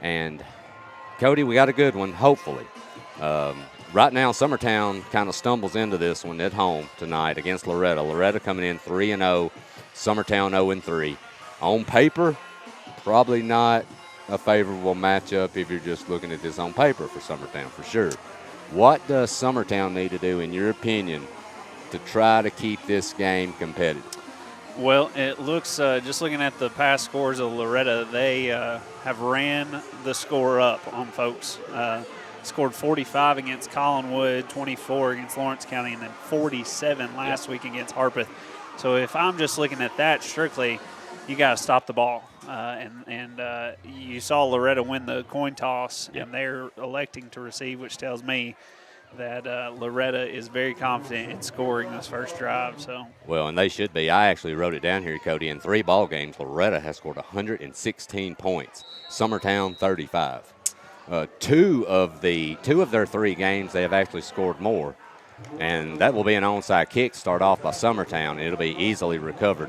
And, Cody, we got a good one, hopefully. Right now, Summertown kind of stumbles into this one at home tonight against Loretto. Loretto coming in 3-0, Summertown 0-3. On paper, probably not a favorable matchup if you're just looking at this on paper for Summertown, for sure. What does Summertown need to do, in your opinion, to try to keep this game competitive? Well, it looks, just looking at the past scores of Loretto, they have ran the score up on folks. Scored 45 against Collinwood, 24 against Lawrence County, and then 47 last week against Harpeth. So if I'm just looking at that strictly, you got to stop the ball. And you saw Loretto win the coin toss, and they're electing to receive, which tells me that Loretto is very confident in scoring this first drive. So Well, and they should be. I actually wrote it down here, Cody. In 3 ball games, Loretto has scored 116 points. Summertown 35. Two of their 3 games, they have actually scored more, and that will be an onside kick to start off by Summertown. It'll be easily recovered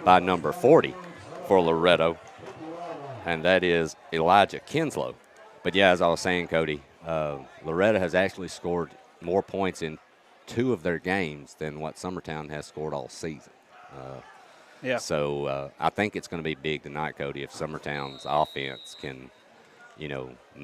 by number 40 for Loretto, and that is Elijah Kinslow. But yeah, as I was saying, Cody, Loretto has actually scored more points in 2 of their games than what Summertown has scored all season. So I think it's going to be big tonight, Cody, if Summertown's offense can,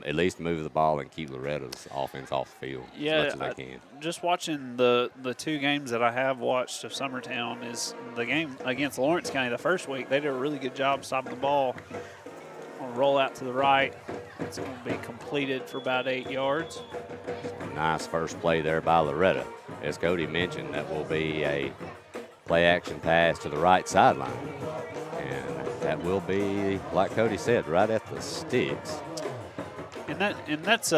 at least move the ball and keep Loretto's offense off the field as much as they can. Just watching the 2 games that I have watched of Summertown is the game against Lawrence County the first week. They did a really good job stopping the ball. On a roll out to the right. It's going to be completed for about 8 yards. Nice first play there by Loretto. As Cody mentioned, that will be a play-action pass to the right sideline. And that will be, like Cody said, right at the sticks. And that's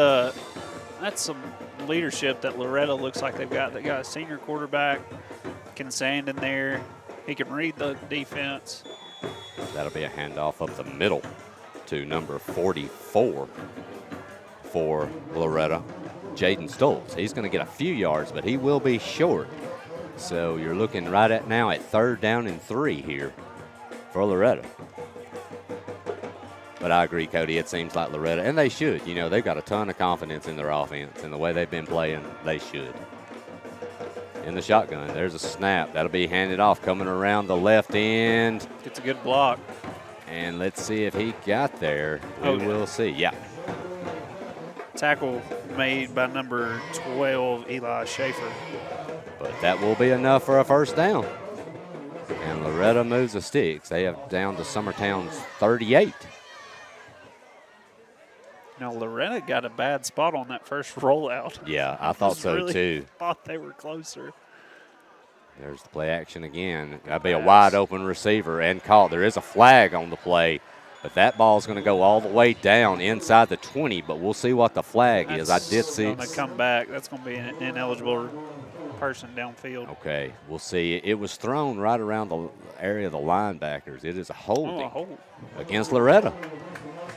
some leadership that Loretto looks like they've got. They got a senior quarterback, can stand in there. He can read the defense. That'll be a handoff up the middle to number 44 for Loretto, Jaden Stoltz. He's going to get a few yards, but he will be short. So you're looking right at now at 3rd down and 3 here for Loretto. But I agree, Cody, it seems like Loretto, and they should. They've got a ton of confidence in their offense, and the way they've been playing, they should. In the shotgun, there's a snap. That'll be handed off, coming around the left end. Gets a good block. And let's see if he got there. We will see. Yeah. Tackle made by number 12, Eli Schaefer. But that will be enough for a first down. And Loretto moves the sticks. They have down to Summertown's 38. Now, Loretto got a bad spot on that first rollout. Yeah, I thought so too. Thought they were closer. There's the play action again. That'll be a wide open receiver and caught. There is a flag on the play, but that ball's going to go all the way down inside the 20, but we'll see what the flag is. I did see. It's going to come back. That's going to be an ineligible person downfield. Okay, we'll see. It was thrown right around the area of the linebackers. It is a holding against Loretto.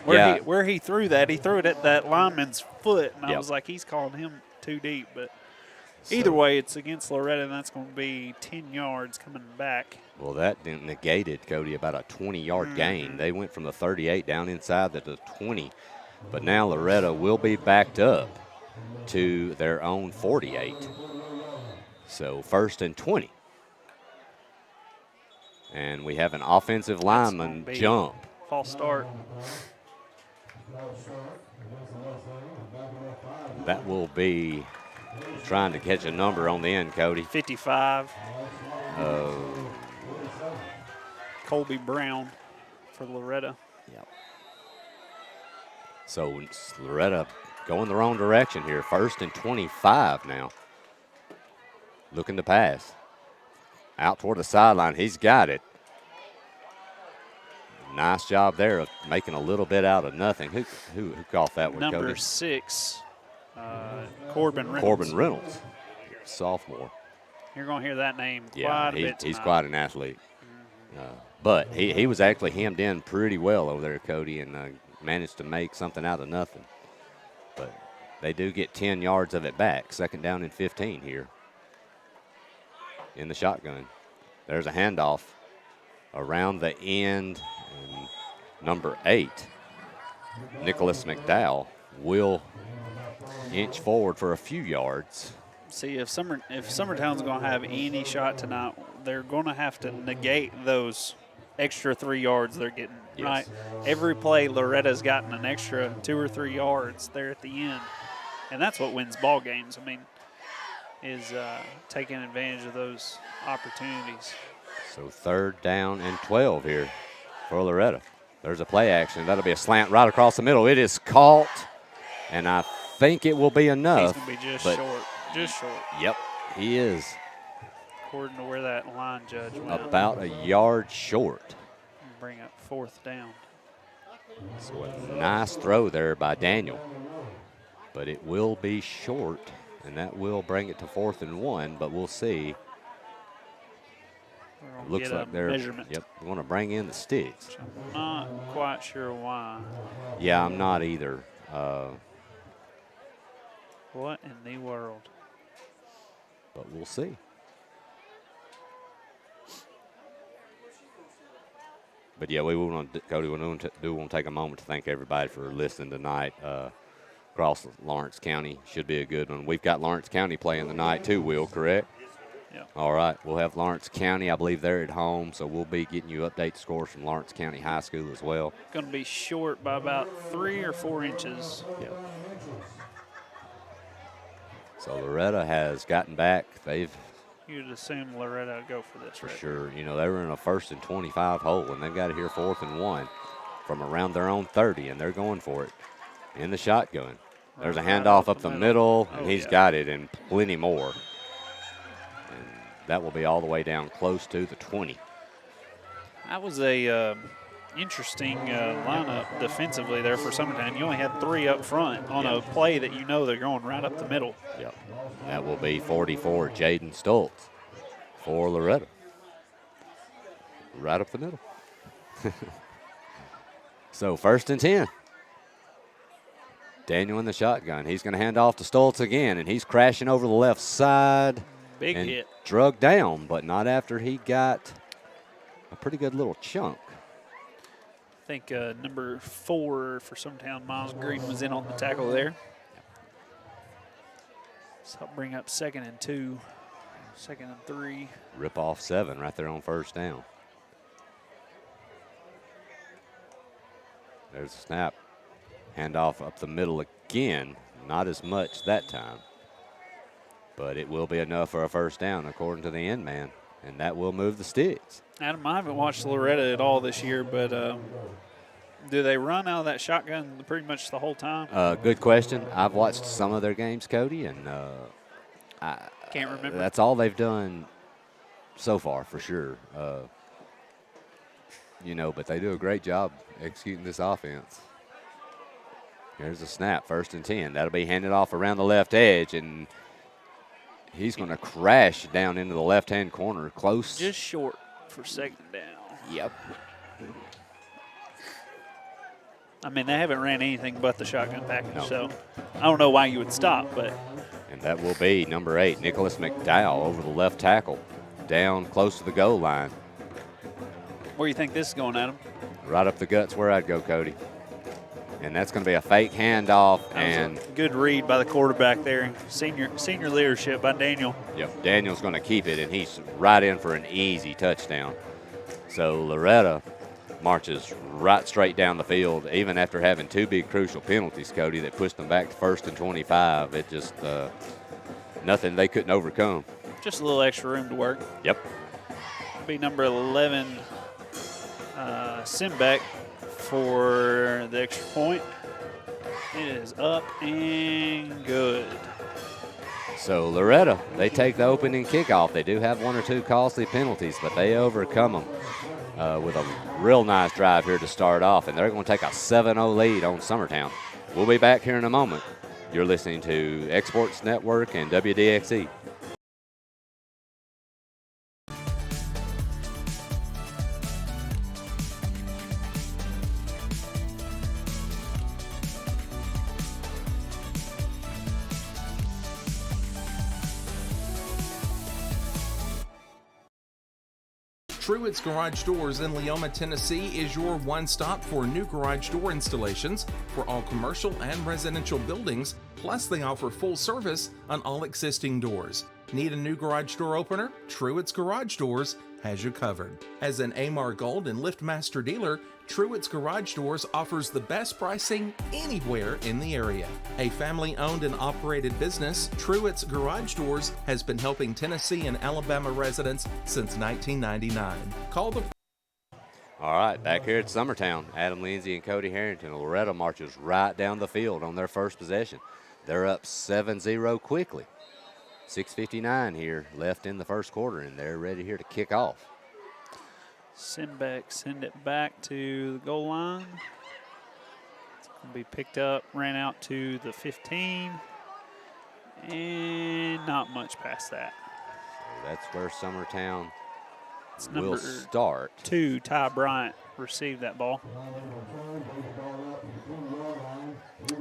Where he threw that, he threw it at that lineman's foot, and I was like, he's calling him too deep. But either way, it's against Loretto, and that's going to be 10 yards coming back. Well, that negated, Cody, about a 20-yard gain. They went from the 38 down inside to the 20. But now Loretto will be backed up to their own 48. So 1st and 20. And we have an offensive lineman jump. False start. That will be trying to catch a number on the end, Cody. 55. Colby Brown for Loretto. Yep. So Loretto going the wrong direction here. 1st and 25 now. Looking to pass. Out toward the sideline. He's got it. Nice job there of making a little bit out of nothing. Who caught that one, Number Cody? 6, Corbin Reynolds. Corbin Reynolds, sophomore. You're going to hear that name quite a bit tonight. He's quite an athlete. But he was actually hemmed in pretty well over there, Cody, and managed to make something out of nothing. But they do get 10 yards of it back. 2nd down and 15 here in the shotgun. There's a handoff around the end. And number 8 Nicholas McDowell will inch forward for a few yards. See, if Summertown's going to have any shot tonight, they're going to have to negate those extra 3 yards they're getting. Yes. Right, every play Loretta's gotten an extra 2 or 3 yards there at the end, and that's what wins ball games. I mean, is taking advantage of those opportunities. So 3rd down and 12 here for Loretto. There's a play action. That'll be a slant right across the middle. It is caught, and I think it will be enough. He's going to be just short. Just short. Yep, he is. According to where that line judge went. About a yard short. Bring up 4th down. So a nice throw there by Daniel. But it will be short, and that will bring it to 4th and 1, but we'll see. Looks like they're measurement. Yep, we want to bring in the sticks. I'm not quite sure why. Yeah, I'm not either. What in the world? But we'll see. But yeah, Cody, we want to take a moment to thank everybody for listening tonight. Across Lawrence County should be a good one. We've got Lawrence County playing tonight too, Will, correct? Yeah. All right, we'll have Lawrence County. I believe they're at home, so we'll be getting you update scores from Lawrence County High School as well. Going to be short by about 3 or 4 inches. Yeah. So Loretto has gotten back. You'd assume Loretto would go for this, For right? sure. You know, they were in a 1st and 25 hole, and they've got it here 4th and 1 from around their own 30, and they're going for it in the shotgun. There's a handoff up the middle, and he's got it and plenty more. And that will be all the way down close to the 20. That was a interesting lineup defensively there for Summertown. You only had 3 up front on a play that you know they're going right up the middle. Yep. That will be 44, Jaden Stoltz for Loretto. Right up the middle. So 1st and 10. Daniel in the shotgun. He's going to hand off to Stoltz again, and he's crashing over the left side. Big and hit. Drug down, but not after he got a pretty good little chunk. I think number 4 for Summertown, Miles Green, was in on the tackle there. So I'll bring up 2nd and 2, 2nd and 3. Rip off 7 right there on 1st down. There's a snap. Handoff up the middle again. Not as much that time. But it will be enough for a 1st down, according to the end man. And that will move the sticks. Adam, I haven't watched Loretto at all this year, but do they run out of that shotgun pretty much the whole time? Good question. I've watched some of their games, Cody, and I can't remember. That's all they've done so far, for sure. You know, but they do a great job executing this offense. Here's a snap, 1st and 10. That'll be handed off around the left edge, and he's going to crash down into the left-hand corner, close. Just short for 2nd down. Yep. I mean, they haven't ran anything but the shotgun package, No. so I don't know why you would stop, but. And that will be number 8, Nicholas McDowell, over the left tackle, down close to the goal line. Where do you think this is going, Adam? Right up the guts where I'd go, Cody. And that's going to be a fake handoff. And good read by the quarterback there. Senior leadership by Daniel. Yep, Daniel's going to keep it, and he's right in for an easy touchdown. So Loretto marches right straight down the field, even after having 2 big crucial penalties, Cody, that pushed them back to 1st and 25. It just nothing they couldn't overcome. Just a little extra room to work. Yep. Be number 11, Simbeck, for the extra point. It is up and good. So Loretto, they take the opening kickoff. They do have 1 or 2 costly penalties, but they overcome them with a real nice drive here to start off, and they're going to take a 7-0 lead on Summertown. We'll be back here in a moment. You're listening to Exports Network and WDXE. Truett's Garage Doors in Leoma, Tennessee is your one-stop for new garage door installations for all commercial and residential buildings, plus they offer full service on all existing doors. Need a new garage door opener? Truett's Garage Doors has you covered. As an AMAR Gold and LiftMaster dealer, Truett's Garage Doors offers the best pricing anywhere in the area. A family-owned and operated business, Truett's Garage Doors has been helping Tennessee and Alabama residents since 1999. Call the... All right, back here at Summertown, Adam Lindsay and Cody Harrington. Loretto marches right down the field on their first possession. They're up 7-0 quickly. 6:59 here left in the first quarter, and they're ready here to kick off. Send it back to the goal line. It's going to be picked up, ran out to the 15, and not much past that. So that's where Summertown It's will number start. 2, Ty Bryant, received that ball.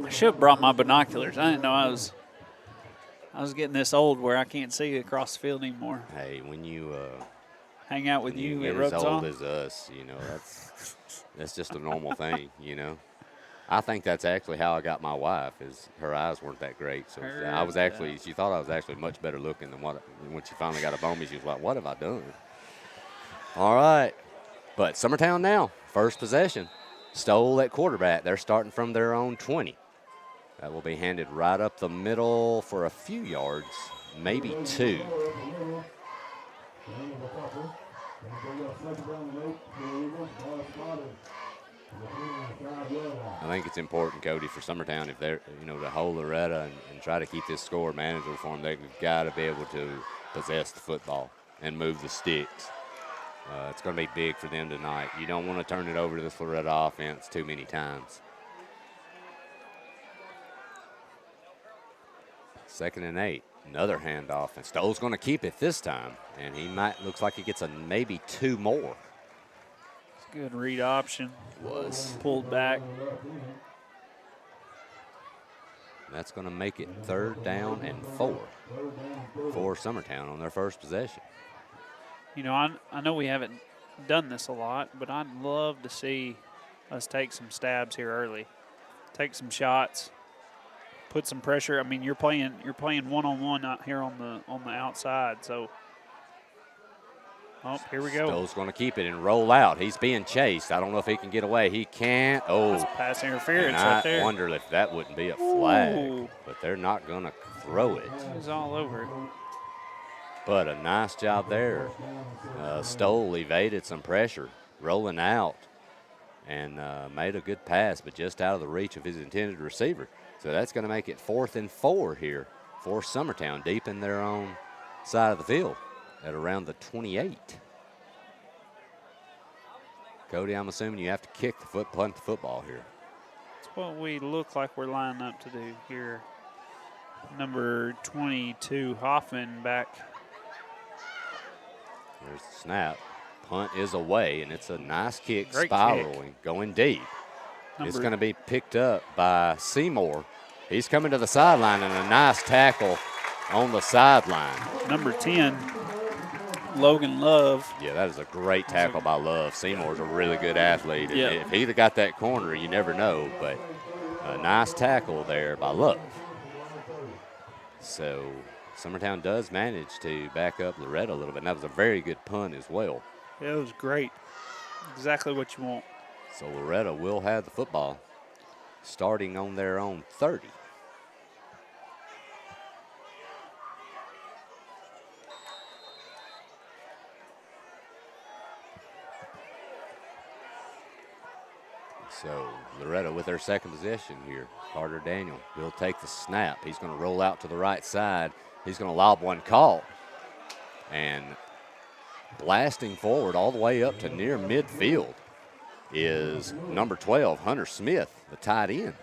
I should have brought my binoculars. I didn't know I was getting this old where I can't see across the field anymore. Hey, when you hang out with you, it get rubs as old off. as us, that's just a normal thing, I think that's actually how I got my wife. Is her eyes weren't that great, so she thought I was actually much better looking than when she finally got up on me. She was like, "What have I done?" All right, but Summertown now, first possession, Stoll at quarterback. They're starting from their own 20. That will be handed right up the middle for a few yards, maybe 2. I think it's important, Cody, for Summertown, if they're, to hold Loretto and try to keep this score manageable for them, they've got to be able to possess the football and move the sticks. It's going to be big for them tonight. You don't want to turn it over to this Loretto offense too many times. 2nd and 8. Another handoff, and Stoll's going to keep it this time, and looks like he gets maybe 2 more. Good read option. Was pulled back. That's going to make it 3rd down and 4 for Summertown on their first possession. I know we haven't done this a lot, but I'd love to see us take some stabs here early, take some shots. Put some pressure. I mean, you're playing one-on-one out here on the outside. So, here we go. Stoll's going to keep it and roll out. He's being chased. I don't know if he can get away. He can't. Oh, that's pass interference and right there. I wonder if that wouldn't be a flag, Ooh. but they're not going to throw it. He's all over it. But a nice job there. Stoll evaded some pressure, rolling out, and made a good pass, but just out of the reach of his intended receiver. So that's going to make it 4th and 4 here for Summertown, deep in their own side of the field at around the 28. Cody, I'm assuming you have to punt the football here. That's what we look like we're lining up to do here. Number 22, Hoffman back. There's the snap. Punt is away, and it's a nice kick, Great spiraling, kick. Going deep. It's going to be picked up by Seymour. He's coming to the sideline, and a nice tackle on the sideline. Number 10, Logan Love. Yeah, that is a great tackle by Love. Seymour's a really good athlete. Yeah. If he'd have got that corner, you never know, but a nice tackle there by Love. So Summertown does manage to back up Loretto a little bit, and that was a very good punt as well. Yeah, it was great. Exactly what you want. So Loretto will have the football starting on their own 30. So Loretto with their second possession here. Carter Daniel will take the snap. He's going to roll out to the right side. He's going to lob one caught. And blasting forward all the way up to near midfield is number 12, Hunter Smith, the tight end.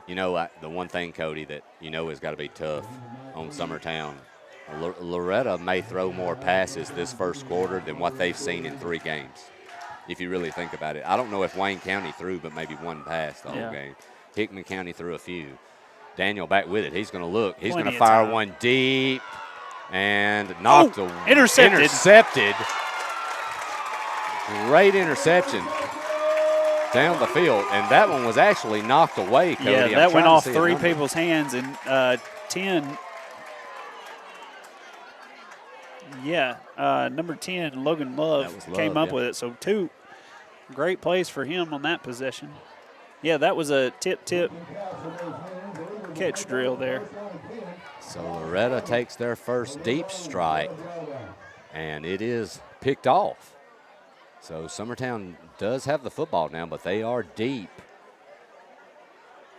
The one thing, Cody, that has got to be tough on Summertown, Loretto may throw more passes this first quarter than what they've seen in 3 games, if you really think about it. I don't know if Wayne County threw but maybe 1 pass the whole game. Hickman County threw a few. Daniel back with it. He's going to look. He's going to fire one deep. and knocked intercepted. Intercepted. Great interception down the field, and that one was actually knocked away, Cody. Yeah, that went off 3 people's hands, and 10. Yeah, number 10, Logan Love, came up with it. So 2 great plays for him on that possession. Yeah, that was a tip catch drill there. So Loretto takes their first deep strike, and it is picked off. So Summertown does have the football now, but they are deep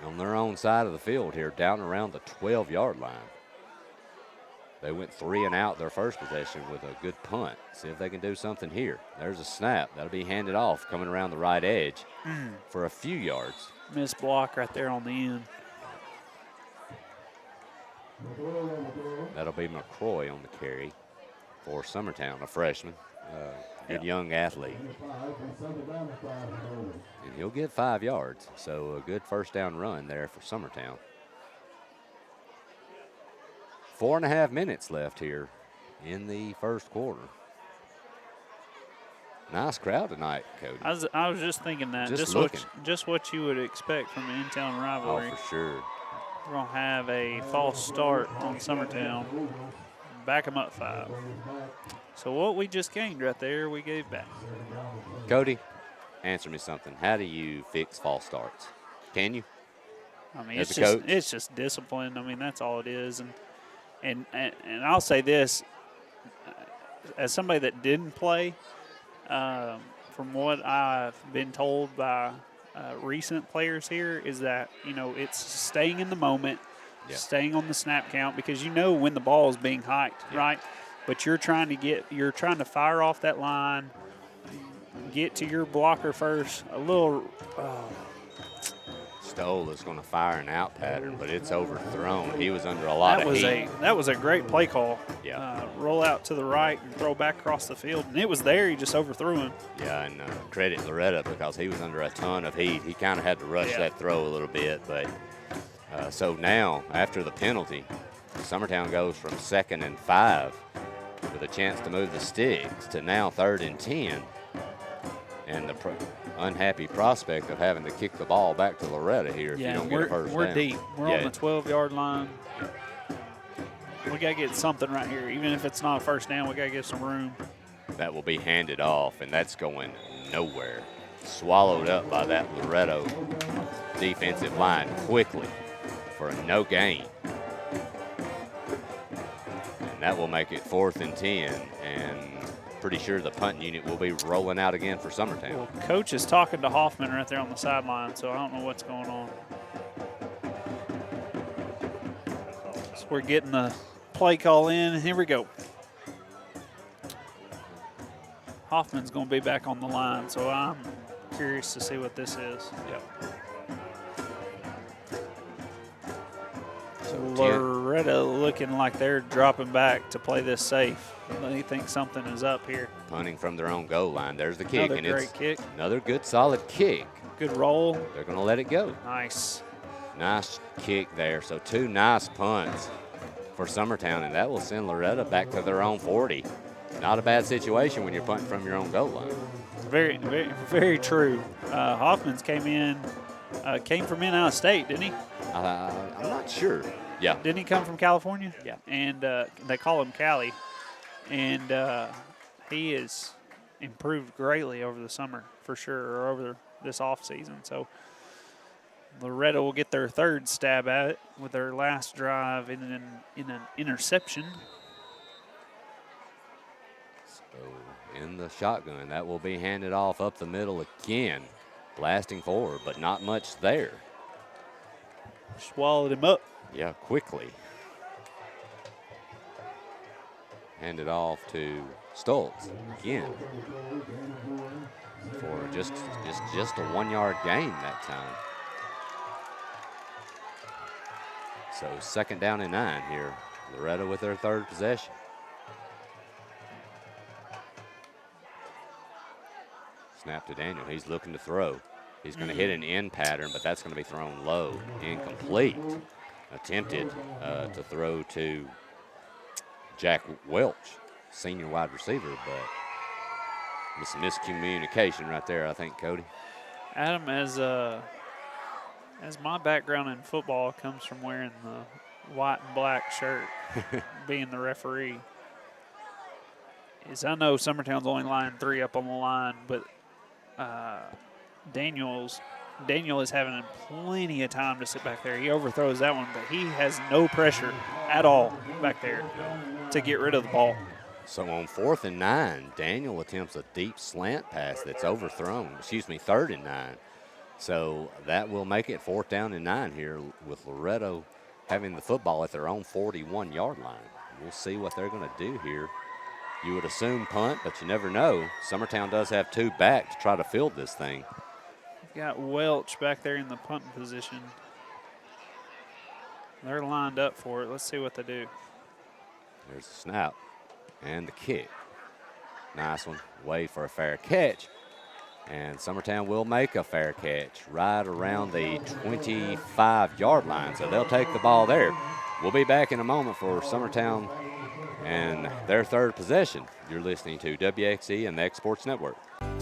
on their own side of the field here, down around the 12-yard line. They went 3 and out their first possession with a good punt. See if they can do something here. There's a snap. That'll be handed off, coming around the right edge for a few yards. Missed block right there on the end. That'll be McCroy on the carry for Summertown, a freshman. Good young athlete. And he'll get 5 yards, so a good first down run there for Summertown. 4.5 minutes left here in the first quarter. Nice crowd tonight, Cody. I was just thinking that. Just what you would expect from an in-town rivalry. Oh, for sure. We're going to have a false start on Summertown. Back them up 5. So what we just gained right there, we gave back. Cody, answer me something. How do you fix false starts? Can you? I mean, it's just discipline. I mean, that's all it is. And I'll say this, as somebody that didn't play, from what I've been told by recent players here, is that, it's staying in the moment, staying on the snap count, because when the ball is being hiked, right? But you're trying to fire off that line, get to your blocker first. Stoll is going to fire an out pattern, but it's overthrown. He was under a lot of heat. That was a great play call. Yeah. Roll out to the right and throw back across the field, and it was there. He just overthrew him. Yeah, and credit Loretto because he was under a ton of heat. He kind of had to rush that throw a little bit, but so now after the penalty, Summertown goes from 2nd and 5 with a chance to move the sticks to now 3rd and 10. And the unhappy prospect of having to kick the ball back to Loretto here if you don't get a first down. We're deep. We're on the 12-yard line. We got to get something right here. Even if it's not a first down, we got to get some room. That will be handed off, and that's going nowhere. Swallowed up by that Loretto defensive line quickly for a no gain. And that will make it 4th and 10, and pretty sure the punt unit will be rolling out again for Summertown. Well, Coach is talking to Hoffman right there on the sideline, so I don't know what's going on. So we're getting the play call in. Here we go. Hoffman's going to be back on the line, so I'm curious to see what this is. Yep. So Loretto looking like they're dropping back to play this safe. They think something is up here. Punting from their own goal line. There's the kick. Another great kick. Another good, solid kick. Good roll. They're going to let it go. Nice. Nice kick there. So 2 nice punts for Summertown, and that will send Loretto back to their own 40. Not a bad situation when you're punting from your own goal line. Very, very, very true. Hoffman's came from in out of state, didn't he? I'm not sure. Yeah. Didn't he come from California? Yeah. And they call him Cali. And he has improved greatly over the summer, for sure, or over this offseason. So Loretto will get their 3rd stab at it with their last drive in an interception. So in the shotgun, that will be handed off up the middle again. Blasting forward, but not much there. Swallowed him up. Yeah, quickly. Handed off to Stoltz again for just a 1-yard gain that time. So 2nd down and 9 here. Loretto with their 3rd possession. Snap to Daniel. He's looking to throw. He's going to hit an end pattern, but that's going to be thrown low. Incomplete. Attempted to throw to Jack Welch, senior wide receiver, but some miscommunication right there, I think, Cody. Adam, as my background in football comes from wearing the white and black shirt, being the referee, is I know Summertown's only line 3 up on the line, but Daniel is having plenty of time to sit back there. He overthrows that one, but he has no pressure at all back there to get rid of the ball. So on 4th and 9, Daniel attempts a deep slant pass that's overthrown. 3rd and 9. So that will make it 4th down and 9 here with Loretto having the football at their own 41-yard line. We'll see what they're going to do here. You would assume punt, but you never know. Summertown does have 2 back to try to field this thing. Got Welch back there in the punting position. They're lined up for it. Let's see what they do. There's the snap and the kick. Nice one. Way for a fair catch. And Summertown will make a fair catch right around the 25-yard line. So they'll take the ball there. We'll be back in a moment for Summertown and their 3rd possession. You're listening to WXE and the X Sports Network.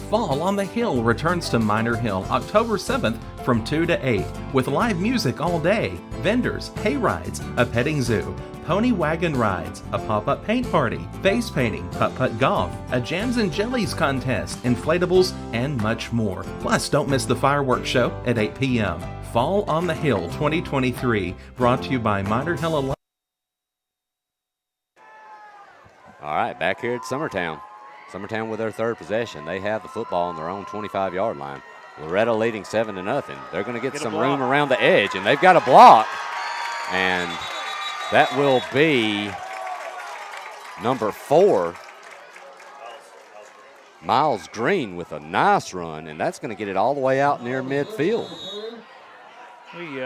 Fall on the Hill returns to Minor Hill October 7th from 2 to 8 with live music all day, vendors, hay rides, a petting zoo, pony wagon rides, a pop-up paint party, face painting, putt-putt golf, a jams and jellies contest, inflatables, and much more. Plus, don't miss the fireworks show at 8 p.m. Fall on the Hill 2023, brought to you by Minor Hill Alliance. All right, back here at Summertown. Summertown with their 3rd possession. They have the football on their own 25-yard line. Loretto leading 7-0. They're going to get some room around the edge, and they've got a block. And that will be number 4, Miles Green, with a nice run, and that's going to get it all the way out near midfield. We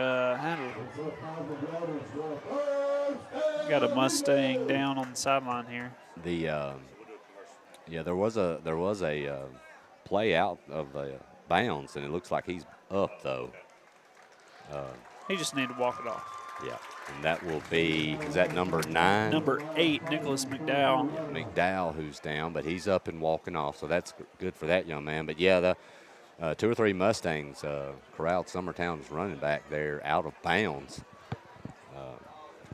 got a Mustang down on the sideline here. There was a play out of bounds, and it looks like he's up though. He just needed to walk it off. Yeah, and that will be, is that number 9? Number 8, Nicholas McDowell. McDowell, who's down, but he's up and walking off, so that's good for that young man. But yeah, the 2 or 3 Mustangs corralled Summertown's running back there out of bounds.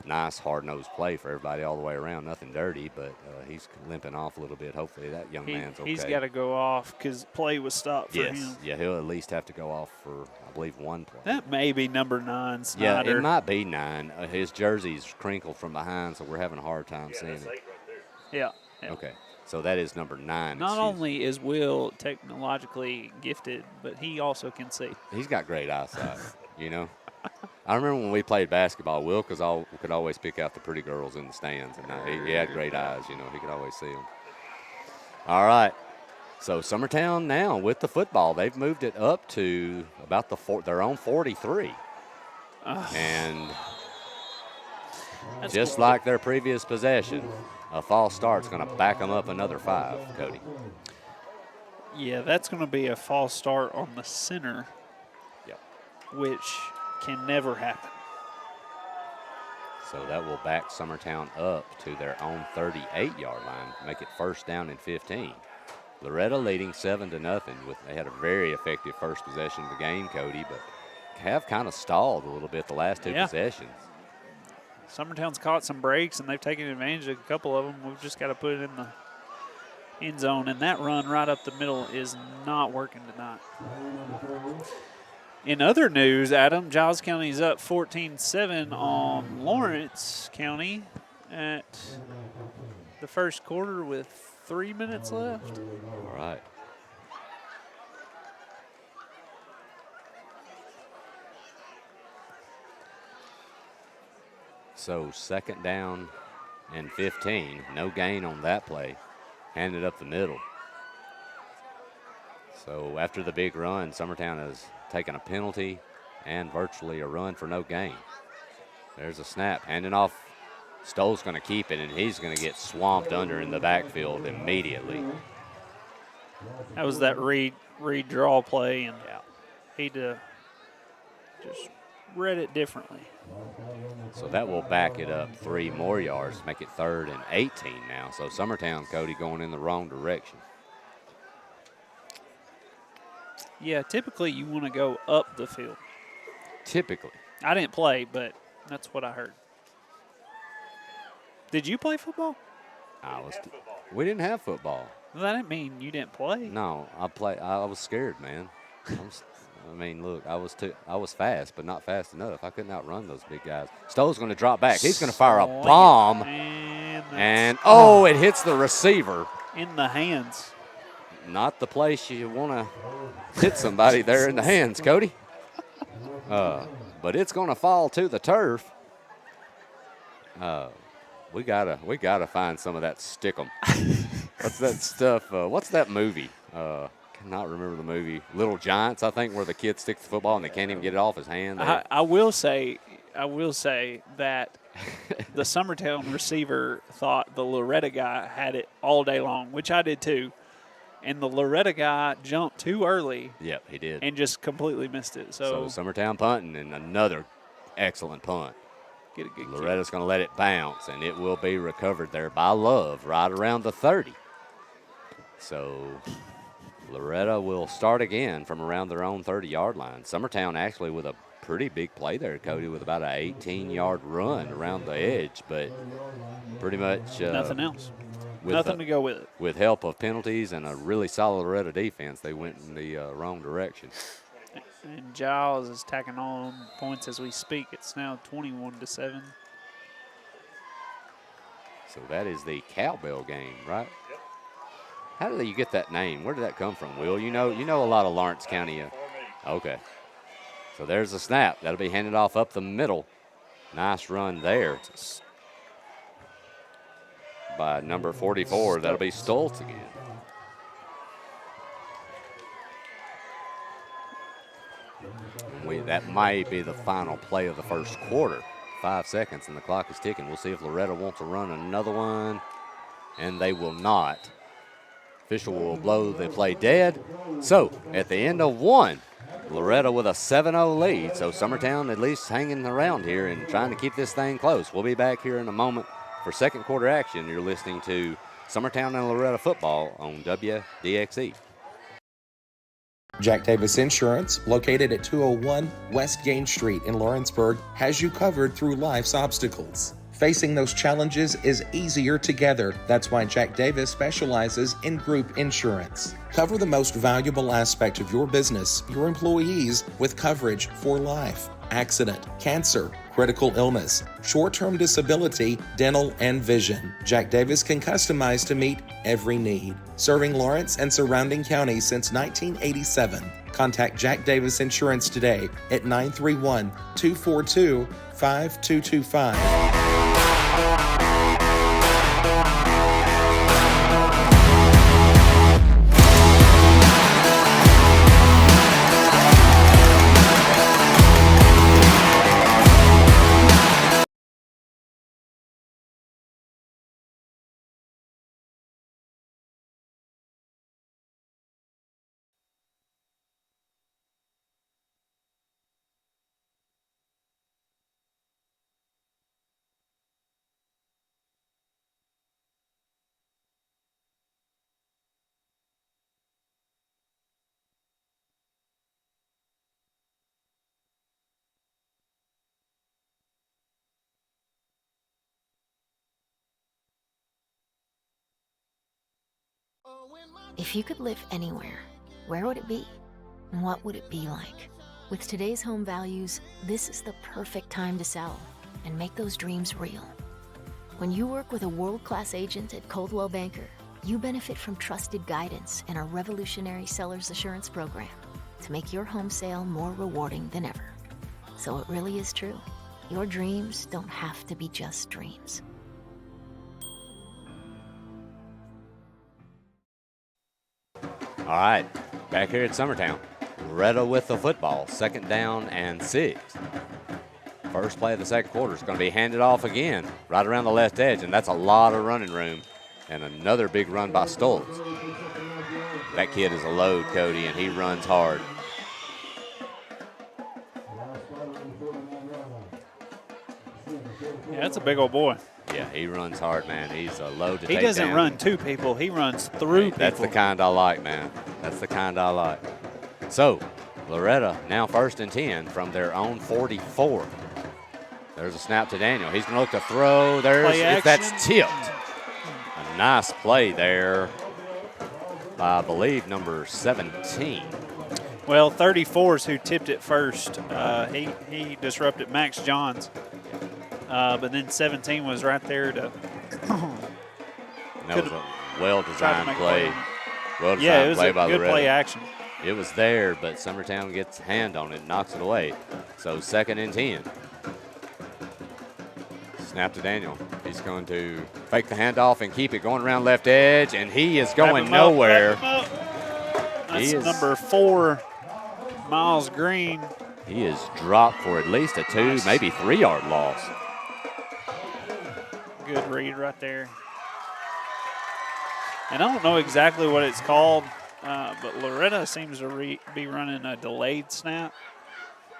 Nice hard-nosed play for everybody all the way around. Nothing dirty, but he's limping off a little bit. Hopefully that young man's okay. He's got to go off because play was stopped for him. Yeah, he'll at least have to go off for, I believe, 1 play. That may be number 9, Snyder. Yeah, it might be 9. His jersey's crinkled from behind, so we're having a hard time seeing it. Yeah. Okay, so that is number 9. Not only is Will technologically gifted, but he also can see. He's got great eyesight, you know. I remember when we played basketball, Will could always pick out the pretty girls in the stands, and he had great eyes, you know. He could always see them. All right, so Summertown now with the football. They've moved it up to about their own 43. And just like their previous possession, a false start's going to back them up another 5, Cody. Yeah, that's going to be a false start on the center, which can never happen. So that will back Summertown up to their own 38-yard line, make it 1st down and 15. Loretto leading 7-0. They had a very effective first possession of the game, Cody, but have kind of stalled a little bit the last 2 possessions. Summertown's caught some breaks, and they've taken advantage of a couple of them. We've just got to put it in the end zone, and that run right up the middle is not working tonight. In other news, Adam, Giles County is up 14-7 on Lawrence County at the first quarter with 3 minutes left. All right. So 2nd down and 15. No gain on that play. Handed up the middle. So after the big run, Summertown has taken a penalty and virtually a run for no gain. There's a snap. Handing off. Stoll's going to keep it, and he's going to get swamped under in the backfield immediately. That was that read draw play, and he just read it differently. So that will back it up 3 more yards, make it 3rd and 18 now. So Summertown, Cody, going in the wrong direction. Yeah, typically you want to go up the field. Typically. I didn't play, but that's what I heard. Did you play football? We didn't have football. Well, that didn't mean you didn't play. No, I was scared, man. Look, I was fast, but not fast enough. I couldn't outrun those big guys. Stowe's going to drop back. He's going to fire a bomb. And it hits the receiver. In the hands. Not the place you want to hit somebody there in the hands, Cody. But it's going to fall to the turf. We gotta find some of that stickum. What's that stuff? What's that movie? Cannot remember the movie. Little Giants, I think, where the kid sticks the football and they can't even get it off his hand. I will say that the Summertown receiver thought the Loretto guy had it all day long, which I did too. And the Loretto guy jumped too early. Yep, he did. And just completely missed it. So Summertown punting and another excellent punt. Get a good Loretto's going to let it bounce, and it will be recovered there by Love right around the 30. So Loretto will start again from around their own 30-yard line. Summertown actually with a pretty big play there, Cody, with about an 18-yard run around the edge, but pretty much nothing else. Nothing to go with it. With help of penalties and a really solid Loretto defense, they went in the wrong direction. And Giles is tacking on points as we speak. It's now 21-7. So that is the cowbell game, right? Yep. How did you get that name? Where did that come from, Will? You know a lot of Lawrence County. Okay. So there's the snap. That'll be handed off up the middle. Nice run there by number 44. That'll be Stoltz again. That might be the final play of the first quarter. 5 seconds and the clock is ticking. We'll see if Loretto wants to run another one, and they will not. Official will blow the play dead. So at the end of one, Loretto with a 7-0 lead. So Summertown at least hanging around here and trying to keep this thing close. We'll be back here in a moment for second quarter action. You're listening to Summertown and Loretto football on WDXE. Jack Davis Insurance, located at 201 West Gain Street in Lawrenceburg, has you covered through life's obstacles. Facing those challenges is easier together. That's why Jack Davis specializes in group insurance. Cover the most valuable aspect of your business, your employees, with coverage for life, accident, cancer, critical illness, short-term disability, dental, and vision. Jack Davis can customize to meet every need. Serving Lawrence and surrounding counties since 1987. Contact Jack Davis Insurance today at 931-242-5225. If you could live anywhere, where would it be? And what would it be like? With today's home values, this is the perfect time to sell and make those dreams real. When you work with a world-class agent at Coldwell Banker, you benefit from trusted guidance and our revolutionary seller's assurance program to make your home sale more rewarding than ever. So it really is true. Your dreams don't have to be just dreams. All right, back here at Summertown. Loretto with the football, 2nd down and 6. First play of the second quarter is going to be handed off again, right around the left edge, and that's a lot of running room. And another big run by Stoltz. That kid is a load, Cody, and he runs hard. Yeah, that's a big old boy. Yeah, he runs hard, man. He's a load to He take doesn't down. run to people. He runs through people. That's the kind I like, man. That's the kind I like. So, Loretto now 1st and 10 from their own 44. There's a snap to Daniel. He's going to look to throw. That's tipped. A nice play there by, I believe, number 17. Well, 34 is who tipped it first. He disrupted Max Johns. But then 17 was right there to. That was a well-designed play. Yeah, it was play a by good Loretto. play action. It was there, but Summertown gets a hand on it and knocks it away. So 2nd and 10. Snap to Daniel. He's going to fake the handoff and keep it going around left edge, and he is going nowhere. That's number 4, Miles Green. He is dropped for at least a 2, maybe 3-yard loss. Good read right there. And I don't know exactly what it's called, but Loretto seems to be running a delayed snap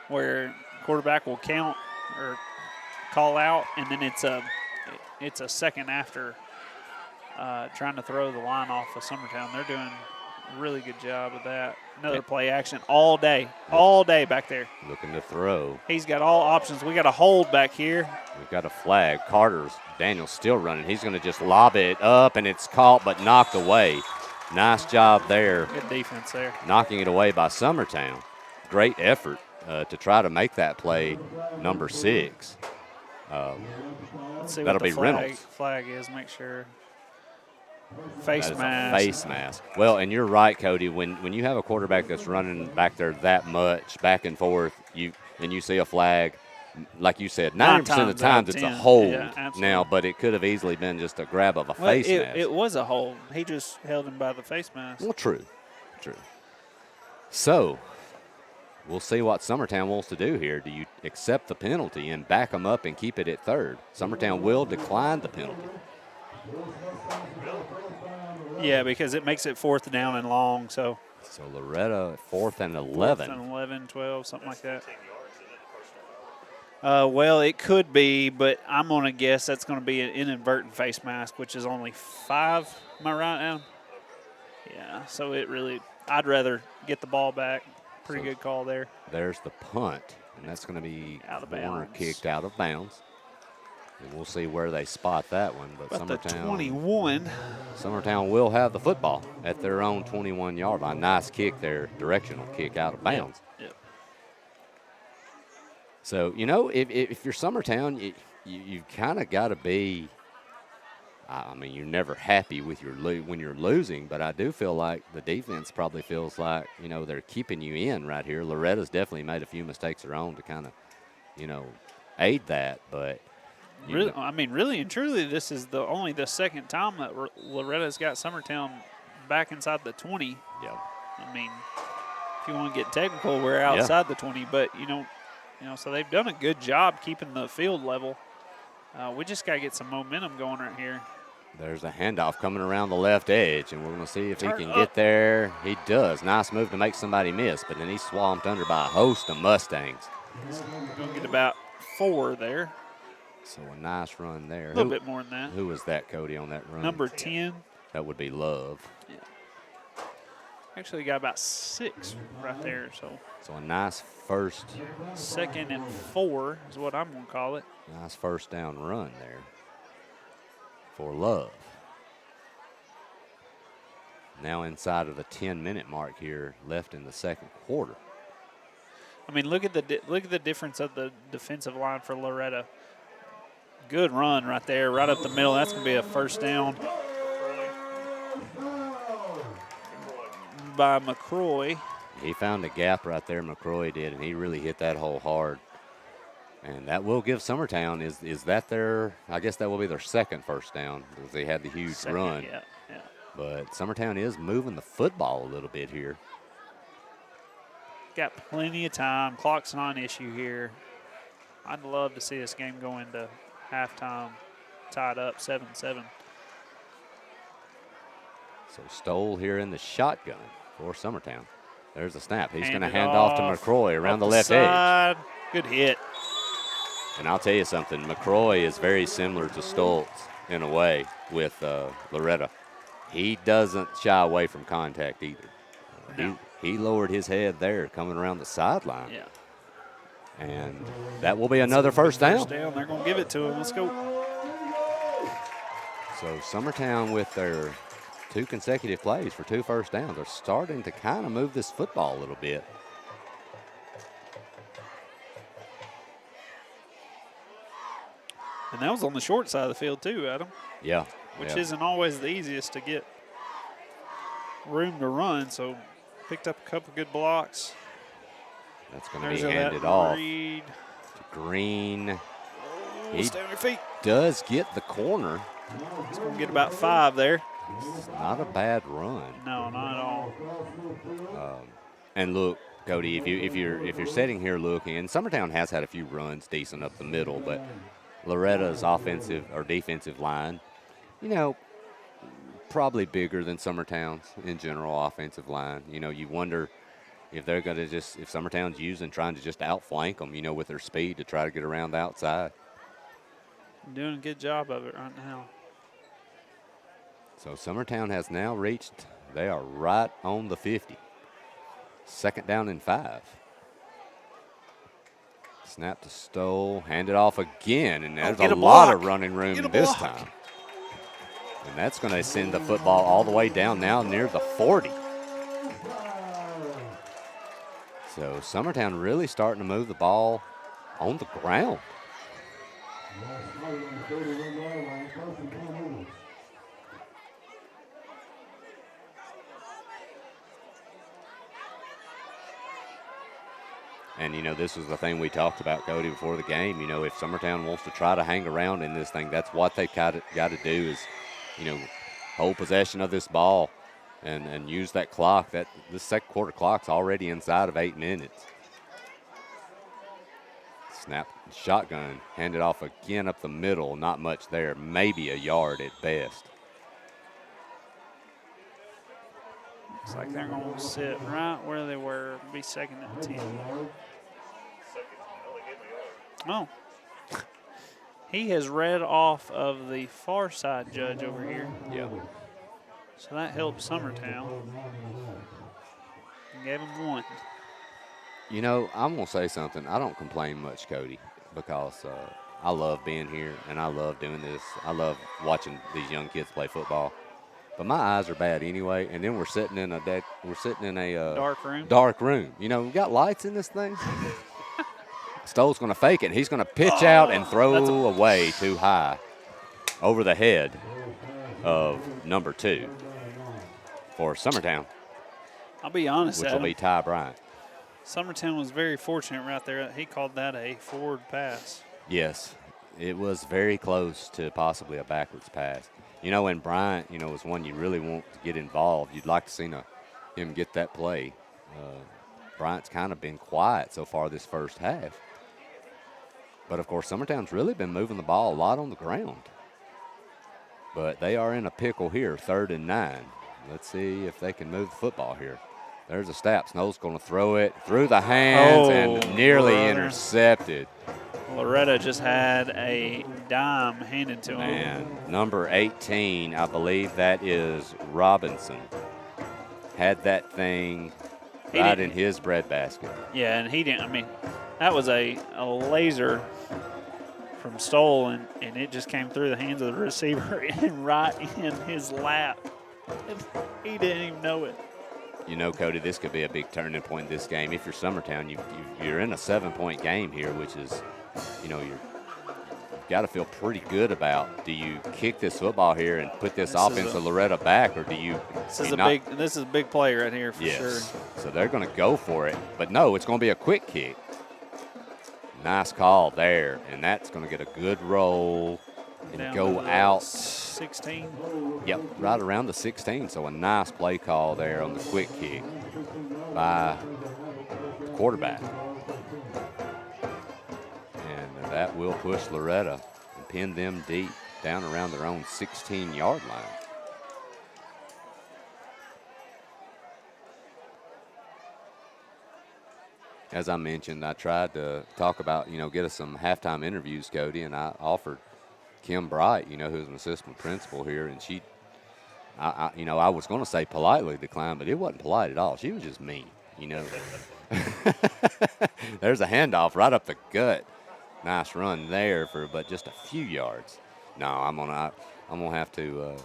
where quarterback will count or call out, and then it's a second after trying to throw the line off of Summertown. They're doing a really good job of that. Another play action all day back there. Looking to throw. He's got all options. We got a hold back here. We've got a flag. Daniel's still running. He's going to just lob it up, and it's caught but knocked away. Nice job there. Good defense there. Knocking it away by Summertown. Great effort to try to make that play number 6. Let's see that'll what the be Reynolds. Flag is. Make sure. Face That is mask. a face mask. Well, and you're right, Cody. When you have a quarterback that's running back there that much, back and forth, you see a flag, like you said, 90% of the times it's a hold now, but it could have easily been just a grab of a face mask. It was a hold. He just held him by the face mask. Well, true. So, we'll see what Summertown wants to do here. Do you accept the penalty and back them up and keep it at 3rd? Summertown will decline the penalty. Yeah, because it makes it 4th down and long. So Loretto at 4th and 11. 4th and 11, 12, something like that. Well, it could be, but I'm going to guess that's going to be an inadvertent face mask, which is only 5. Am I right now? Yeah, so I'd rather get the ball back. Pretty good call there. There's the punt, and that's going to be out of corner bounds. Kicked out of bounds. And we'll see where they spot that one. But Summertown, the 21. Summertown will have the football at their own 21-yard line. Nice kick there, directional kick out of bounds. Yep. So, if you're Summertown, you've kind of got to be, you're never happy with when you're losing, but I do feel like the defense probably feels like, they're keeping you in right here. Loretta's definitely made a few mistakes of their own to kind of, aid that, but – really and truly, this is only the second time that Loretta's got Summertown back inside the 20. Yeah. If you want to get technical, we're outside the 20, but so they've done a good job keeping the field level. We just got to get some momentum going right here. There's a handoff coming around the left edge, and we're going to see if he can get there. He does. Nice move to make somebody miss, but then he's swamped under by a host of Mustangs. Going to get about 4 there. So a nice run there. A little bit more than that. Who was that, Cody, on that run? Number 10. That would be Love. Yeah. Actually got about 6 right there. So a nice first. 2nd and 4 is what I'm going to call it. Nice first down run there for Love. Now inside of the 10-minute mark here left in the second quarter. Look at the difference of the defensive line for Loretto. Good run right there, right up the middle. That's going to be a first down by McCroy. He found a gap right there, McCroy did, and he really hit that hole hard. And that will give Summertown, is that their, I guess that will be their second first down because they had the huge run. Yeah. But Summertown is moving the football a little bit here. Got plenty of time. Clock's not an issue here. I'd love to see this game go into halftime tied up 7-7. So Stoll here in the shotgun for Summertown. There's a snap. He's going to hand off to McCroy around the left edge. Good hit. And I'll tell you something, McCroy is very similar to Stoltz in a way with Loretto. He doesn't shy away from contact either. No. He lowered his head there coming around the sideline. Yeah. And that will be another first down. They're going to give it to him. Let's go. So Summertown with their 2 consecutive plays for 2 first downs are starting to kind of move this football a little bit. And that was on the short side of the field too, Adam. Yeah. Which isn't always the easiest to get room to run. So picked up a couple good blocks. That's going to be handed off Reed. to Green. Oh, He stay on your feet. does get the corner. He's going to get about 5 there. It's not a bad run. No, not at all. And look, Cody, if you're sitting here looking, and Summertown has had a few runs decent up the middle, but Loretta's offensive or defensive line, you know, probably bigger than Summertown's in general offensive line. You know, you wonder if they're going to if Summertown's trying to just outflank them, you know, with their speed to try to get around the outside. Doing a good job of it right now. So Summertown has now reached, they are right on the 50. 2nd down and 5. Snap to Stoll, hand it off again, and there's a lot of running room this time. And that's going to send the football all the way down now near the 40. So Summertown really starting to move the ball on the ground. And, you know, this was the thing we talked about, Cody, before the game. You know, if Summertown wants to try to hang around in this thing, that's what they've got to do is, you know, hold possession of this ball and use that clock. This second quarter clock's already inside of 8 minutes. Snap, shotgun, hand it off again up the middle. Not much there, maybe a yard at best. Looks like they're going to sit right where they were. Be 2nd and 10. Oh. He has read off of the far side judge over here. Yeah. So that helps Summertown. Gave him 1. You know, I'm going to say something. I don't complain much, Cody, because I love being here and I love doing this. I love watching these young kids play football. But my eyes are bad anyway, and then we're sitting in a dark room. You know, we got lights in this thing. Stoll's going to fake it. He's going to pitch out and throw away too high over the head of number 2 for Summertown. I'll be honest, which will be Ty Bryant. Summertown was very fortunate right there. He called that a forward pass. Yes, it was very close to possibly a backwards pass. You know, and Bryant, you know, is one you really want to get involved. You'd like to see him get that play. Bryant's kind of been quiet so far this first half. But, of course, Summertown's really been moving the ball a lot on the ground. But they are in a pickle here, 3rd and 9. Let's see if they can move the football here. There's a snap. Snow's going to throw it through the hands and nearly intercepted. Loretto just had a dime handed to him. And number 18, I believe that is Robinson, had that thing right in his breadbasket. Yeah, and he didn't. I mean, that was a laser from Stoll, and it just came through the hands of the receiver and right in his lap. He didn't even know it. You know, Cody, this could be a big turning point in this game. If you're Summertown, you're in a 7-point game here, which is, you know, you've got to feel pretty good about. Do you kick this football here and put this offense of Loretto back, or do you? This is a big play right here for sure. So they're going to go for it, but no, it's going to be a quick kick. Nice call there, and that's going to get a good roll and Down go out. 16. Yep, right around the 16. So a nice play call there on the quick kick by the quarterback. And that will push Loretto and pin them deep down around their own 16-yard line. as I mentioned, I tried to talk about, get us some halftime interviews, Cody, and I offered Kim Bright, who's an assistant principal here, and she, I was going to say politely declined, but it wasn't polite at all. She was just mean, There's a handoff right up the gut. Nice run there but just a few yards. No, I'm gonna have to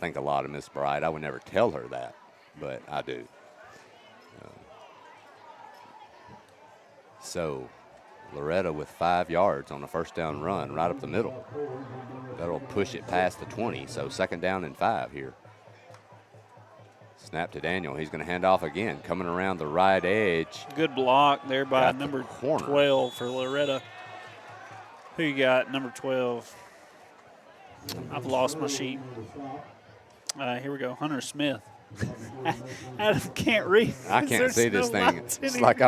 think a lot of Miss Bright. I would never tell her that, but I do. So Loretto with 5 yards on the first down run right up the middle. That'll push it past the 20, so 2nd down and 5 here. Snap to Daniel. He's going to hand off again, coming around the right edge. Good block there by number 12 for Loretto. Who you got, number 12? I've lost my sheet. Here we go, Hunter Smith. Adam can't read. I can't see this thing. It's like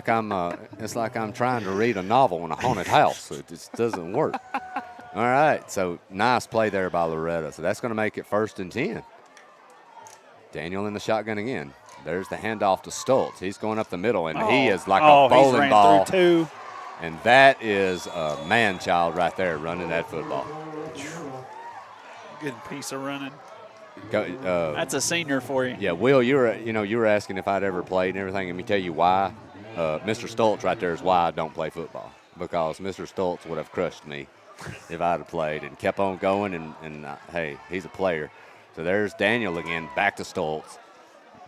I'm trying to read a novel in a haunted house. It just doesn't work. All right, so nice play there by Loretto. So that's going to make it 1st and 10. Daniel in the shotgun again. There's the handoff to Stoltz. He's going up the middle, and he is like a bowling ball. Through 2. And that is a man-child right there running that football. Good piece of running. That's a senior for you. Yeah, Will, you were asking if I'd ever played and everything. Let me tell you why. Mr. Stoltz right there is why I don't play football, because Mr. Stoltz would have crushed me if I'd have played and kept on going. And hey, he's a player. So there's Daniel again, back to Stoltz.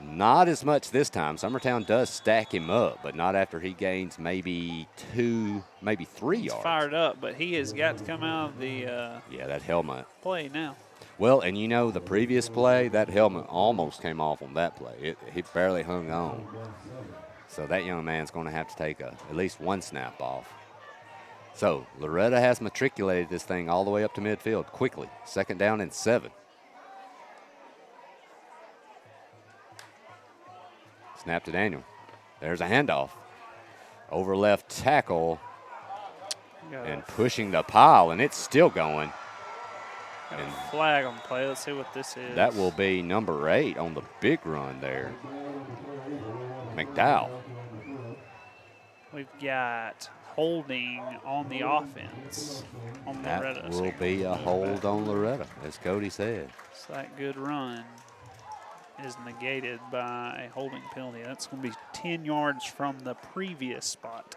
Not as much this time. Summertown does stack him up, but not after he gains maybe 2, maybe 3 yards. He's fired up, but he has got to come out of the that helmet play now. Well, and the previous play, that helmet almost came off on that play. He barely hung on. So that young man's going to have to take at least 1 snap off. So Loretto has matriculated this thing all the way up to midfield quickly. 2nd down and 7. Snap to Daniel. There's a handoff. Over left tackle and pushing the pile, and it's still going. And flag on play. Let's see what this is. That will be number 8 on the big run there. McDowell. We've got holding on the offense. On Loretto. That will be a hold on Loretto, as Cody said. So that good run is negated by a holding penalty. That's going to be 10 yards from the previous spot.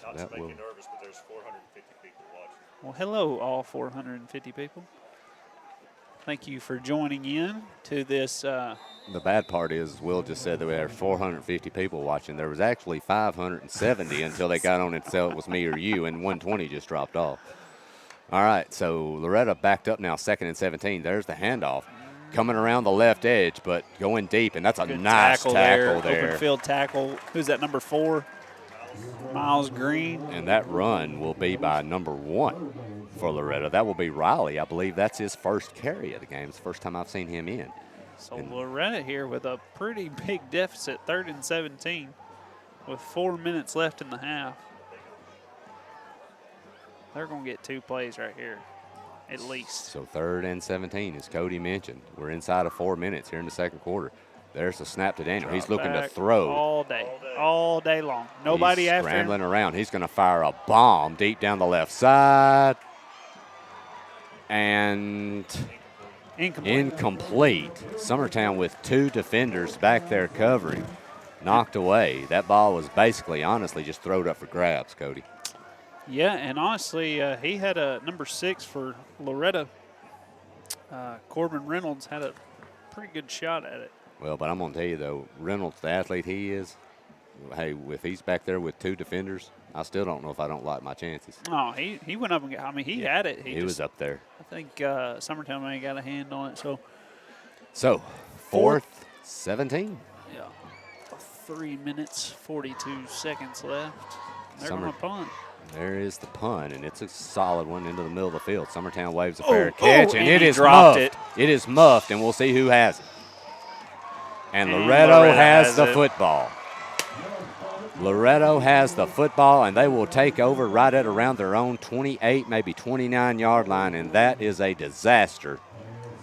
Not to make you nervous, but there's 450 people watching. Well, hello, all 450 people. Thank you for joining in to this. The bad part is, Will just said that there were 450 people watching. There was actually 570 until they got on and said it was me or you, and 120 just dropped off. All right, so Loretto backed up now, 2nd and 17. There's the handoff. Coming around the left edge, but going deep, and that's a nice tackle there. Open field tackle. Who's that, number 4? Miles Green. And that run will be by number 1 for Loretto. That will be Riley. I believe that's his first carry of the game. It's the first time I've seen him in. So Loretto here with a pretty big deficit, 3rd and 17, with 4 minutes left in the half. They're going to get 2 plays right here, at least. So 3rd and 17, as Cody mentioned. We're inside of 4 minutes here in the 2nd quarter. There's a snap to Daniel. He's looking to throw. All day long. Nobody He's after him. Scrambling around. He's going to fire a bomb deep down the left side. And incomplete. Summertown with 2 defenders back there covering. Knocked away. That ball was basically, honestly, just thrown up for grabs, Cody. Yeah, and honestly, he had a number 6 for Loretto. Corbin Reynolds had a pretty good shot at it. Well, but I'm going to tell you, though, Reynolds, the athlete he is, hey, if he's back there with 2 defenders, I still don't know if I don't like my chances. Oh, he went up and got, he had it. He was up there. I think Summertown may have got a hand on it. So 4th, 17. Yeah. 3 minutes, 42 seconds left. They're going to punt. There is the punt, and it's a solid one into the middle of the field. Summertown waves a fair catch, and it is muffed. It is muffed, and we'll see who has it. And Loretto has the football. Loretto has the football, and they will take over right at around their own 28, maybe 29-yard line, and that is a disaster.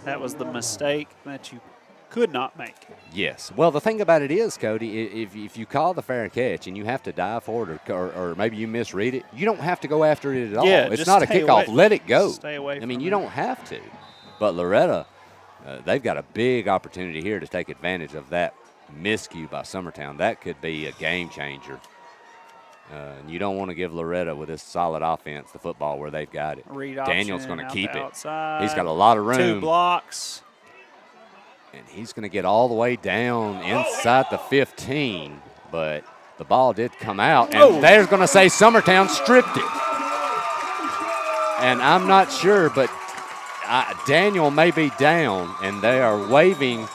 That was the mistake that you could not make. Yes. Well, the thing about it is, Cody, if you call the fair catch and you have to dive for it or maybe you misread it, you don't have to go after it at all. Yeah, It's just not a stay kickoff. away. Let it go. Stay away I mean, from you it. don't have to. But Loretto, they've got a big opportunity here to take advantage of that miscue by Summertown. That could be a game changer. And you don't want to give Loretto with this solid offense the football where they've got it. Read Daniel's option, going to out keep the it. outside. He's got a lot of room. 2 blocks. And he's going to get all the way down inside the 15. But the ball did come out. And they're going to say Summertown stripped it. And I'm not sure, but Daniel may be down. And they are waving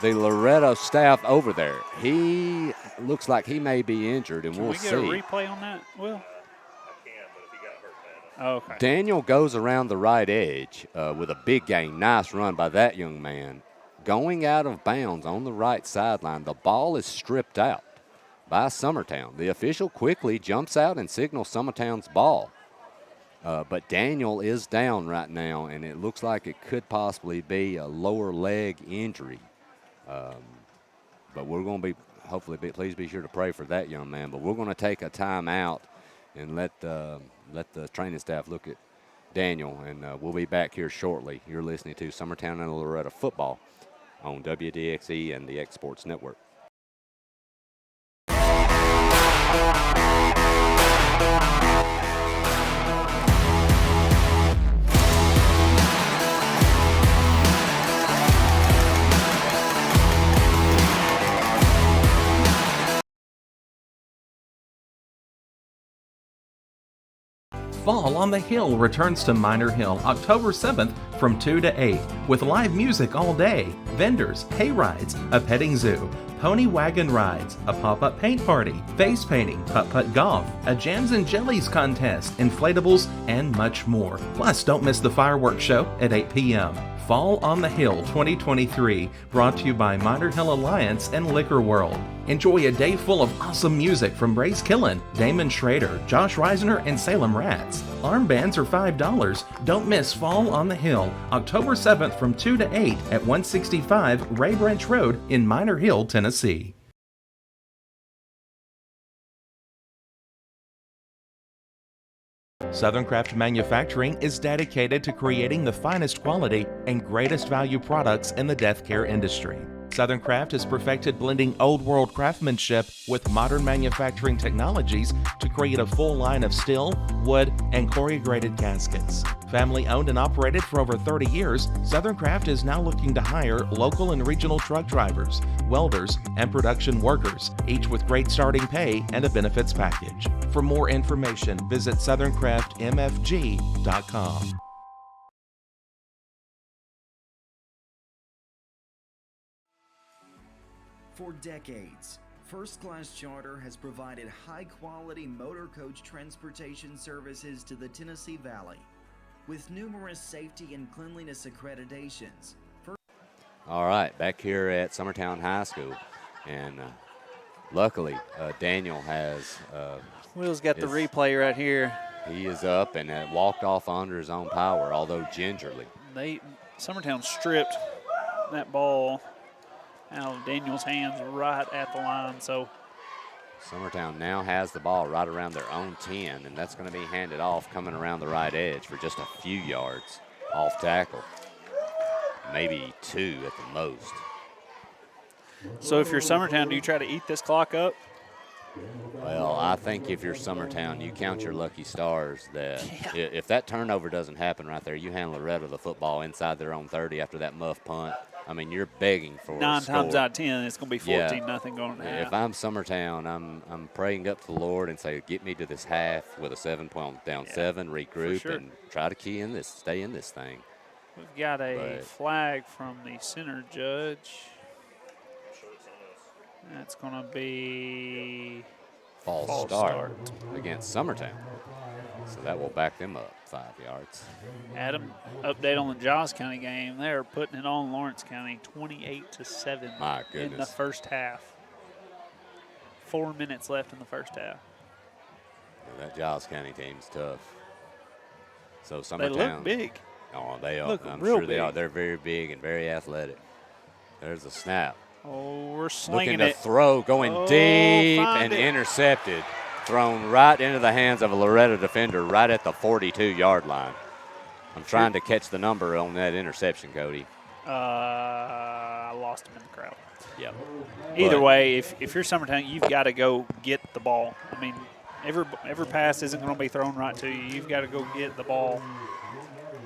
the Loretto staff over there. He looks like he may be injured, and we'll see. Can we get a replay on that, Will? I can, but if he got hurt bad. Okay. Daniel goes around the right edge with a big gain. Nice run by that young man. Going out of bounds on the right sideline. The ball is stripped out by Summertown. The official quickly jumps out and signals Summertown's ball. But Daniel is down right now, and it looks like it could possibly be a lower leg injury. But we're going to be, hopefully, please be sure to pray for that young man. But we're going to take a timeout and let the training staff look at Daniel, and we'll be back here shortly. You're listening to Summertown and Loretto football on WDXE and the X Sports Network. Fall on the Hill returns to Minor Hill October 7th from 2 to 8 with live music all day, vendors, hay rides, a petting zoo, pony wagon rides, a pop-up paint party, face painting, putt-putt golf, a jams and jellies contest, inflatables, and much more. Plus, don't miss the fireworks show at 8 p.m. Fall on the Hill 2023, brought to you by Minor Hill Alliance and Liquor World. Enjoy a day full of awesome music from Brace Killen, Damon Schrader, Josh Reisner, and Salem Rats. Armbands are $5. Don't miss Fall on the Hill, October 7th from 2 to 8 at 165 Ray Branch Road in Minor Hill, Tennessee. Southern Craft Manufacturing is dedicated to creating the finest quality and greatest value products in the death care industry. Southern Craft has perfected blending old world craftsmanship with modern manufacturing technologies to create a full line of steel, wood, and corrugated caskets. Family owned and operated for over 30 years, Southern Craft is now looking to hire local and regional truck drivers, welders, and production workers, each with great starting pay and a benefits package. For more information, visit SouthernCraftMFG.com. For decades, First Class Charter has provided high-quality motor coach transportation services to the Tennessee Valley. With numerous safety and cleanliness accreditations. All right, back here at Summertown High School. And luckily, Daniel has... Will's got the replay right here. He is up and walked off under his own power, although gingerly. Summertown stripped that ball out of Daniel's hands right at the line. So Summertown now has the ball right around their own 10, and that's going to be handed off coming around the right edge for just a few yards off tackle. Maybe 2 at the most. So if you're Summertown, do you try to eat this clock up? Well, I think if you're Summertown, you count your lucky stars that if that turnover doesn't happen right there, you hand Loretto the football inside their own 30 after that muff punt. I mean, you're begging for 9 a score. times out of 10, it's going to be 14-0 going to half. If I'm Summertown, I'm praying up to the Lord and say, get me to this half with a 7-point down 7, regroup, and try to key in this, stay in this thing. We've got a flag from the center judge. That's going to be false start against Summertown. So that will back them up 5 yards. Adam, update on the Giles County game. They're putting it on Lawrence County 28-7 My goodness. in the first half. 4 minutes left in the first half. Yeah, that Giles County team's tough. So They Summertown. look big. Oh, they are. Look I'm real sure they are. big. They're very big and very athletic. There's a snap. Oh, we're slinging Looking to it. throw, going Oh, deep find and it. intercepted. Thrown right into the hands of a Loretto defender right at the 42-yard line. I'm trying to catch the number on that interception, Cody. I lost him in the crowd. Yep. Either way, if you're Summertown, you've got to go get the ball. I mean, every pass isn't going to be thrown right to you. You've got to go get the ball.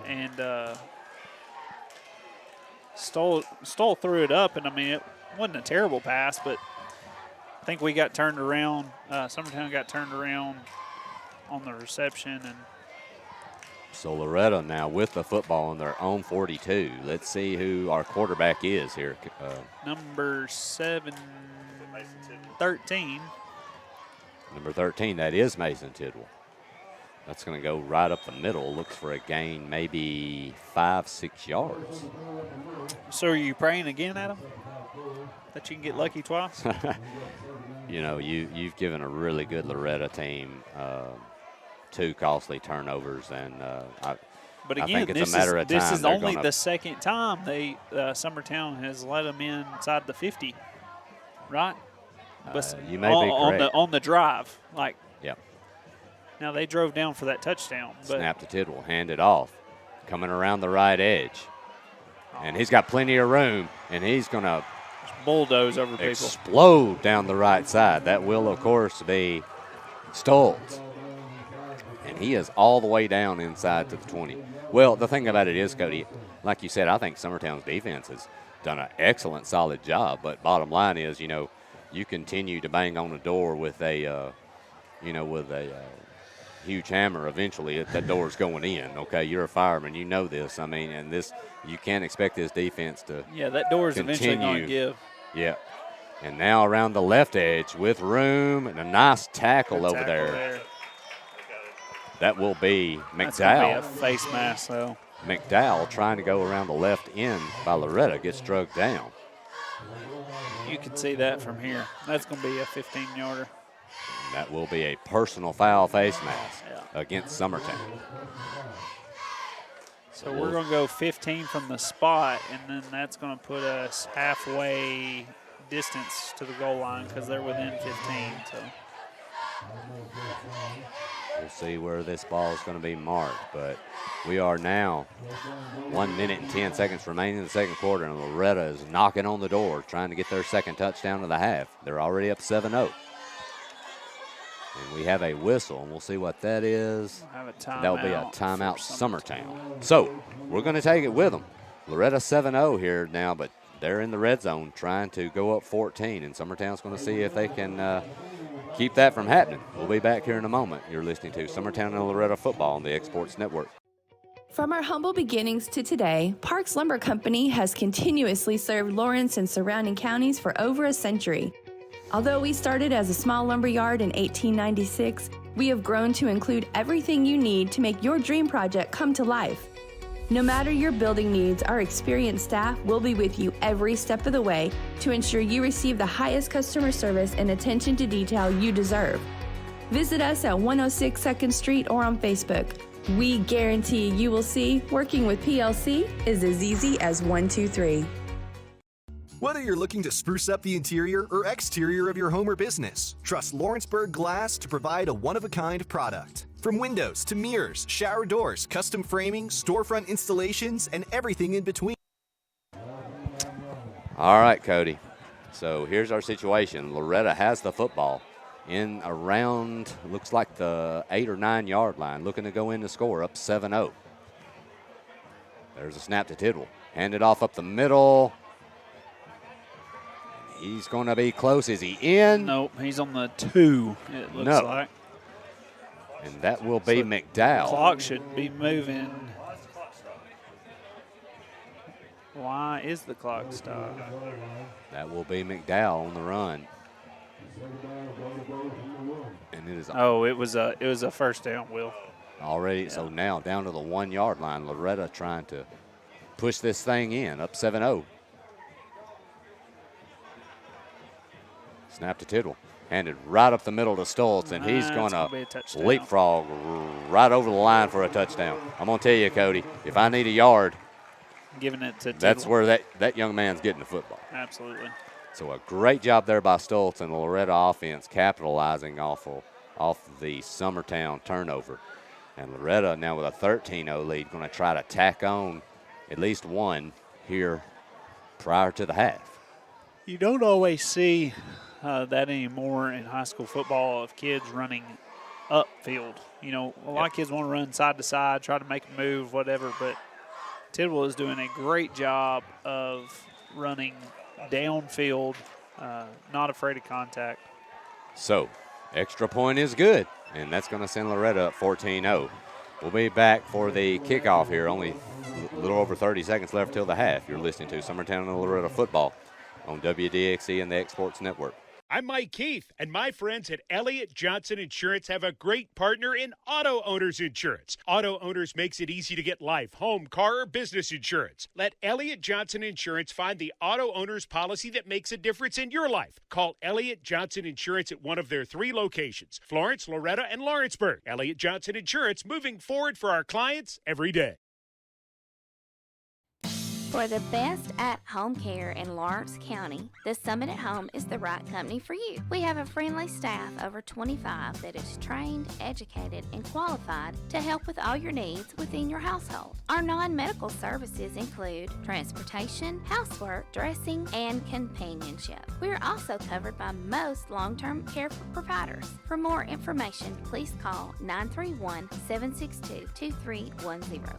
And Stoll threw it up, and, I mean, it wasn't a terrible pass, but I think we got turned around. Summertown got turned around on the reception. And so Loretto now with the football on their own 42. Let's see who our quarterback is here. number 13. Number 13, that is Mason Tidwell. That's going to go right up the middle. Looks for a gain, maybe 5-6 yards. So are you praying again, Adam, that you can get lucky twice? You know, you've given a really good Loretto team 2 costly turnovers, and But I again, think it's a matter of time. this is They're only gonna- the second time Summertown has let them inside the 50, right? But you may be correct. on the drive. Like, Yep. now they drove down for that touchdown. But Snap to Tidwell, hand it off, coming around the right edge, and he's got plenty of room, and he's going to bulldoze over people. explode down the right side. That will, of course, be Stoltz. And he is all the way down inside to the 20. Well, the thing about it is, Cody, like you said, I think Summertown's defense has done an excellent, solid job. But bottom line is, you know, you continue to bang on the door with a, huge hammer. Eventually, that door's going in. Okay, you're a fireman, you know this. I mean, and this, you can't expect this defense to. Yeah, that door is eventually going to give. Yeah. And now around the left edge with room and a nice tackle over there. That will be That's going to be McDowell. a face mask, though. McDowell trying to go around the left end by Loretto, gets drugged down. You can see that from here. That's going to be a 15-yarder. That will be a personal foul face mask against Summertown. So we're going to go 15 from the spot, and then that's going to put us halfway distance to the goal line because they're within 15. So we'll see where this ball is going to be marked, but we are now 1 minute and 10 seconds remaining in the second quarter, and Loretto is knocking on the door, trying to get their second touchdown of the half. They're already up 7-0. And we have a whistle, and we'll see what that is. we'll have a timeout. That'll be a timeout, Summertown. So we're going to take it with them. Loretto 7-0 here now, but they're in the red zone trying to go up 14, and Summertown's going to see if they can keep that from happening. We'll be back here in a moment. You're listening to Summertown and Loretto football on the Exports Network. From our humble beginnings to today, Parks Lumber Company has continuously served Lawrence and surrounding counties for over a century. Although we started as a small lumber yard in 1896, we have grown to include everything you need to make your dream project come to life. No matter your building needs, our experienced staff will be with you every step of the way to ensure you receive the highest customer service and attention to detail you deserve. Visit us at 106 2nd Street or on Facebook. We guarantee you will see working with PLC is as easy as 1, 2, 3. Whether you're looking to spruce up the interior or exterior of your home or business, trust Lawrenceburg Glass to provide a one-of-a-kind product. From windows to mirrors, shower doors, custom framing, storefront installations, and everything in between. All right, Cody. So here's our situation. Loretto has the football in around, looks like the 8 or 9 yard line, looking to go in to score, up 7-0. There's a snap to Tidwell. Hand it off up the middle. He's going to be close. Is he in? Nope, he's on the 2, it looks like. And that will be McDowell. Clock should be moving. Why is the clock stopped? That will be McDowell on the run. And it is it was a first down, Will. already. Yeah. So now down to the 1 yard line. Loretto trying to push this thing in, up 7-0. Snap to Tidwell. Handed right up the middle to Stoltz, and he's going to leapfrog right over the line for a touchdown. I'm going to tell you, Cody, if I need a yard, giving it to That's Tidwell. where that young man's getting the football. Absolutely. So a great job there by Stoltz and the Loretto offense capitalizing off the Summertown turnover. And Loretto now with a 13-0 lead, going to try to tack on at least one here prior to the half. You don't always see that anymore in high school football of kids running upfield. You know, a lot of kids want to run side to side, try to make a move, whatever, but Tidwell is doing a great job of running downfield, not afraid of contact. So, extra point is good, and that's going to send Loretto up 14-0. We'll be back for the kickoff here. Only a little over 30 seconds left till the half. You're listening to Summertown and Loretto football on WDXE and the X Sports Network. I'm Mike Keith, and my friends at Elliott Johnson Insurance have a great partner in Auto Owners Insurance. Auto Owners makes it easy to get life, home, car, or business insurance. Let Elliott Johnson Insurance find the Auto Owners policy that makes a difference in your life. Call Elliott Johnson Insurance at one of their 3 locations, Florence, Loretto, and Lawrenceburg. Elliott Johnson Insurance, moving forward for our clients every day. For the best at-home care in Lawrence County, the Summit at Home is the right company for you. We have a friendly staff, over 25, that is trained, educated, and qualified to help with all your needs within your household. Our non-medical services include transportation, housework, dressing, and companionship. We are also covered by most long-term care providers. For more information, please call 931-762-2310.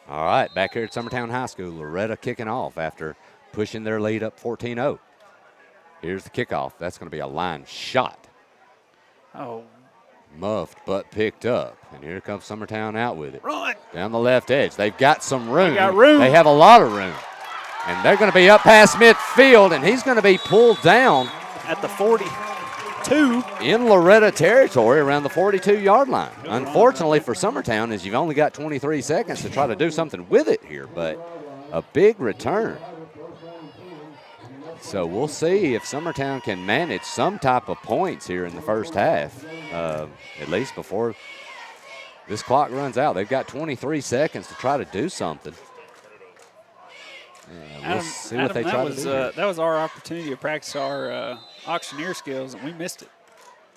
All right, back here at Summertown High School, Loretto kicking off after pushing their lead up 14-0. Here's the kickoff. That's going to be a line shot. Oh. Muffed, but picked up. And here comes Summertown out with it. Run. Down the left edge. They've got some room. They got room. They have a lot of room. And they're going to be up past midfield, and he's going to be pulled down at the 42. In Loretto territory around the 42-yard line. Unfortunately for Summertown is you've only got 23 seconds to try to do something with it here, but a big return. So we'll see if Summertown can manage some type of points here in the first half, at least before this clock runs out. They've got 23 seconds to try to do something. We'll see what they try to do. That was our opportunity to practice our auctioneer skills, and we missed it.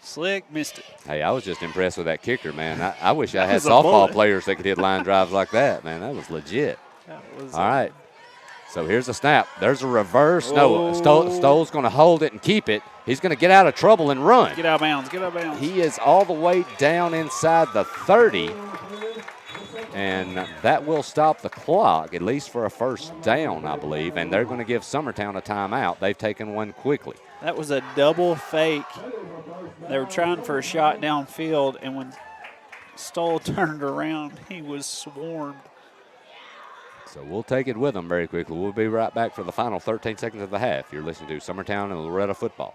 Slick missed it. Hey, I was just impressed with that kicker, man. I wish I had softball players that could hit line drives like that, man. That was legit. All right. So here's a snap. There's a reverse. No, Stoll's going to hold it and keep it. He's going to get out of trouble and run. Get out of bounds. Get out of bounds. He is all the way down inside the 30. And that will stop the clock, at least for a first down, I believe. And they're going to give Summertown a timeout. They've taken one quickly. That was a double fake. They were trying for a shot downfield, and when Stoll turned around, he was swarmed. So we'll take it with them very quickly. We'll be right back for the final 13 seconds of the half. You're listening to Summertown and Loretto football.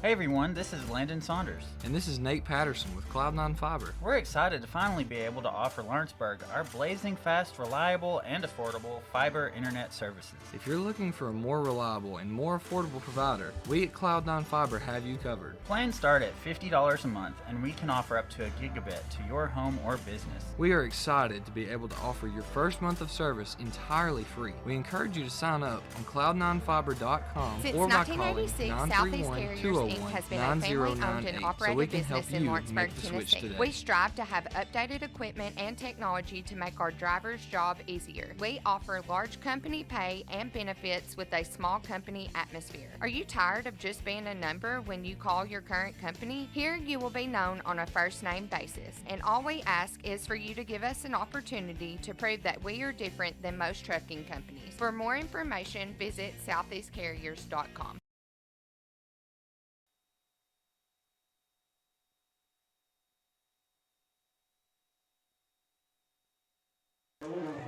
Hey everyone, this is Landon Saunders. And this is Nate Patterson with Cloud9 Fiber. We're excited to finally be able to offer Lawrenceburg our blazing fast, reliable, and affordable fiber internet services. If you're looking for a more reliable and more affordable provider, we at Cloud9 Fiber have you covered. Plans start at $50 a month, and we can offer up to a gigabit to your home or business. We are excited to be able to offer your first month of service entirely free. We encourage you to sign up on cloud9fiber.com or by calling 931-201. Inc. has been a family-owned and operated business in Lawrenceburg, Tennessee. We strive to have updated equipment and technology to make our drivers' job easier. We offer large company pay and benefits with a small company atmosphere. Are you tired of just being a number when you call your current company? Here you will be known on a first-name basis, and all we ask is for you to give us an opportunity to prove that we are different than most trucking companies. For more information, visit southeastcarriers.com.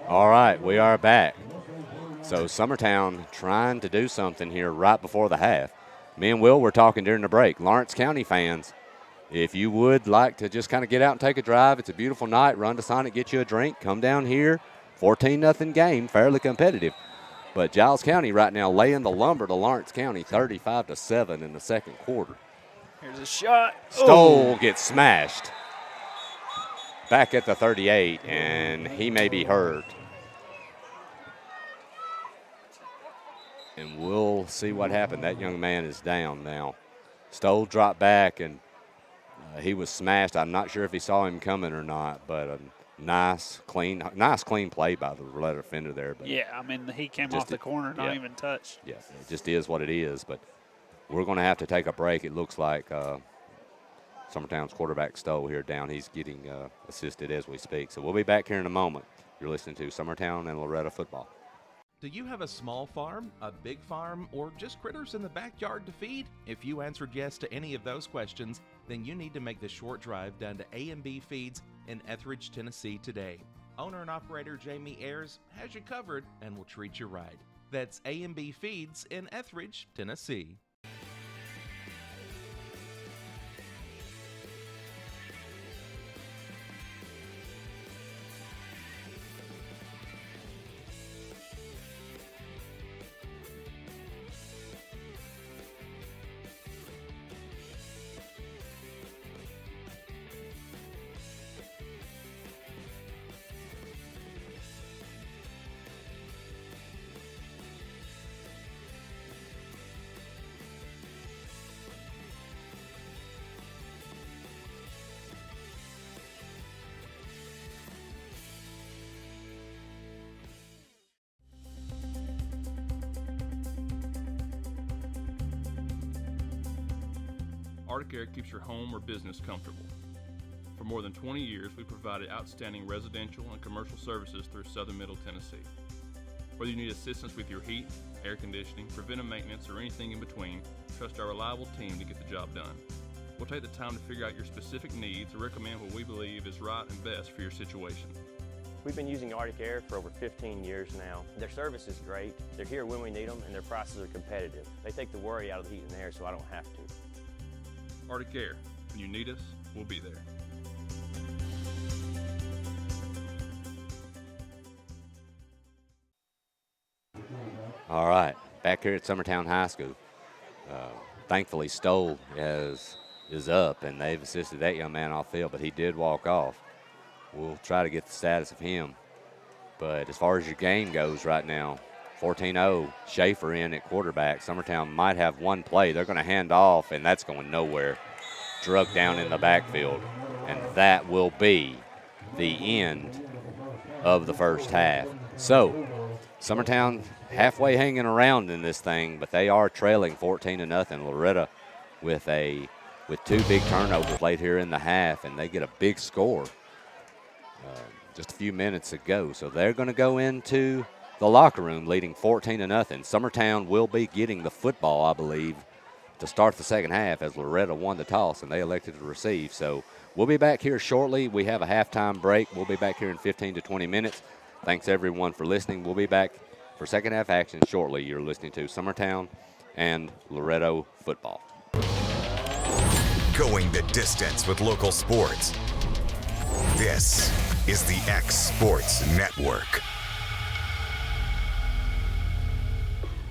All right, we are back. So Summertown trying to do something here right before the half. Me and Will were talking during the break. Lawrence County fans, if you would like to just kind of get out and take a drive, it's a beautiful night, run to Sonic, get you a drink, come down here. 14-0 game, fairly competitive. But Giles County right now laying the lumber to Lawrence County 35-7 in the second quarter. Here's a shot. Stoll gets smashed. back at the 38, and he may be hurt. And we'll see what happened. That young man is down now. Stoll dropped back, and he was smashed. I'm not sure if he saw him coming or not, but a nice, clean play by the Loretto defender there. But yeah, I mean, he came off the corner, not even touched. Yeah, it just is what it is. But we're going to have to take a break. It looks like Summertown's quarterback Stoll here down. He's getting assisted as we speak. So we'll be back here in a moment. You're listening to Summertown and Loretto football. Do you have a small farm, a big farm, or just critters in the backyard to feed? If you answered yes to any of those questions, then you need to make the short drive down to A&B Feeds in Etheridge, Tennessee today. Owner and operator Jamie Ayers has you covered and will treat you right. That's A&B Feeds in Etheridge, Tennessee. Arctic Air keeps your home or business comfortable. For more than 20 years, we provided outstanding residential and commercial services through southern Middle Tennessee. Whether you need assistance with your heat, air conditioning, preventive maintenance, or anything in between, trust our reliable team to get the job done. We'll take the time to figure out your specific needs and recommend what we believe is right and best for your situation. We've been using Arctic Air for over 15 years now. Their service is great, they're here when we need them, and their prices are competitive. They take the worry out of the heat and air so I don't have to. Arctic Air, when you need us, we'll be there. All right, back here at Summertown High School. Thankfully, Stoll is up, and they've assisted that young man off field, but he did walk off. We'll try to get the status of him. But as far as your game goes right now, 14-0, Schaefer in at quarterback. Summertown might have one play. They're going to hand off, and that's going nowhere. Drug down in the backfield. And that will be the end of the first half. So, Summertown halfway hanging around in this thing, but they are trailing 14-0. Loretto with two big turnovers late here in the half, and they get a big score just a few minutes ago. So they're going to go into the locker room leading 14-0. Summertown will be getting the football, I believe, to start the second half as Loretto won the toss and they elected to receive. So we'll be back here shortly. We have a halftime break. We'll be back here in 15 to 20 minutes. Thanks, everyone, for listening. We'll be back for second half action shortly. You're listening to Summertown and Loretto football. Going the distance with local sports. This is the X Sports Network.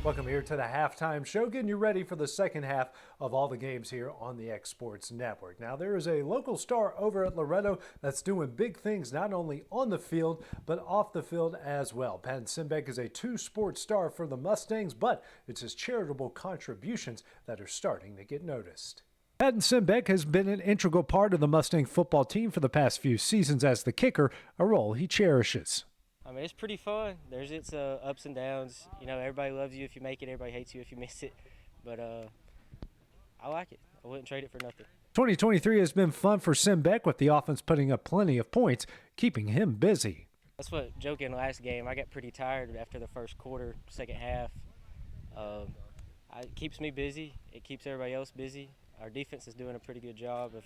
Welcome here to the halftime show, getting you ready for the second half of all the games here on the X Sports Network. Now, there is a local star over at Loretto that's doing big things not only on the field, but off the field as well. Patton Simbeck is a two-sport star for the Mustangs, but it's his charitable contributions that are starting to get noticed. Patton Simbeck has been an integral part of the Mustang football team for the past few seasons as the kicker, a role he cherishes. I mean, it's pretty fun. There's its ups and downs. You know, everybody loves you if you make it. Everybody hates you if you miss it. But I like it. I wouldn't trade it for nothing. 2023 has been fun for Simbeck, with the offense putting up plenty of points, keeping him busy. That's what joking last game. I got pretty tired after the first quarter, second half. It keeps me busy. It keeps everybody else busy. Our defense is doing a pretty good job of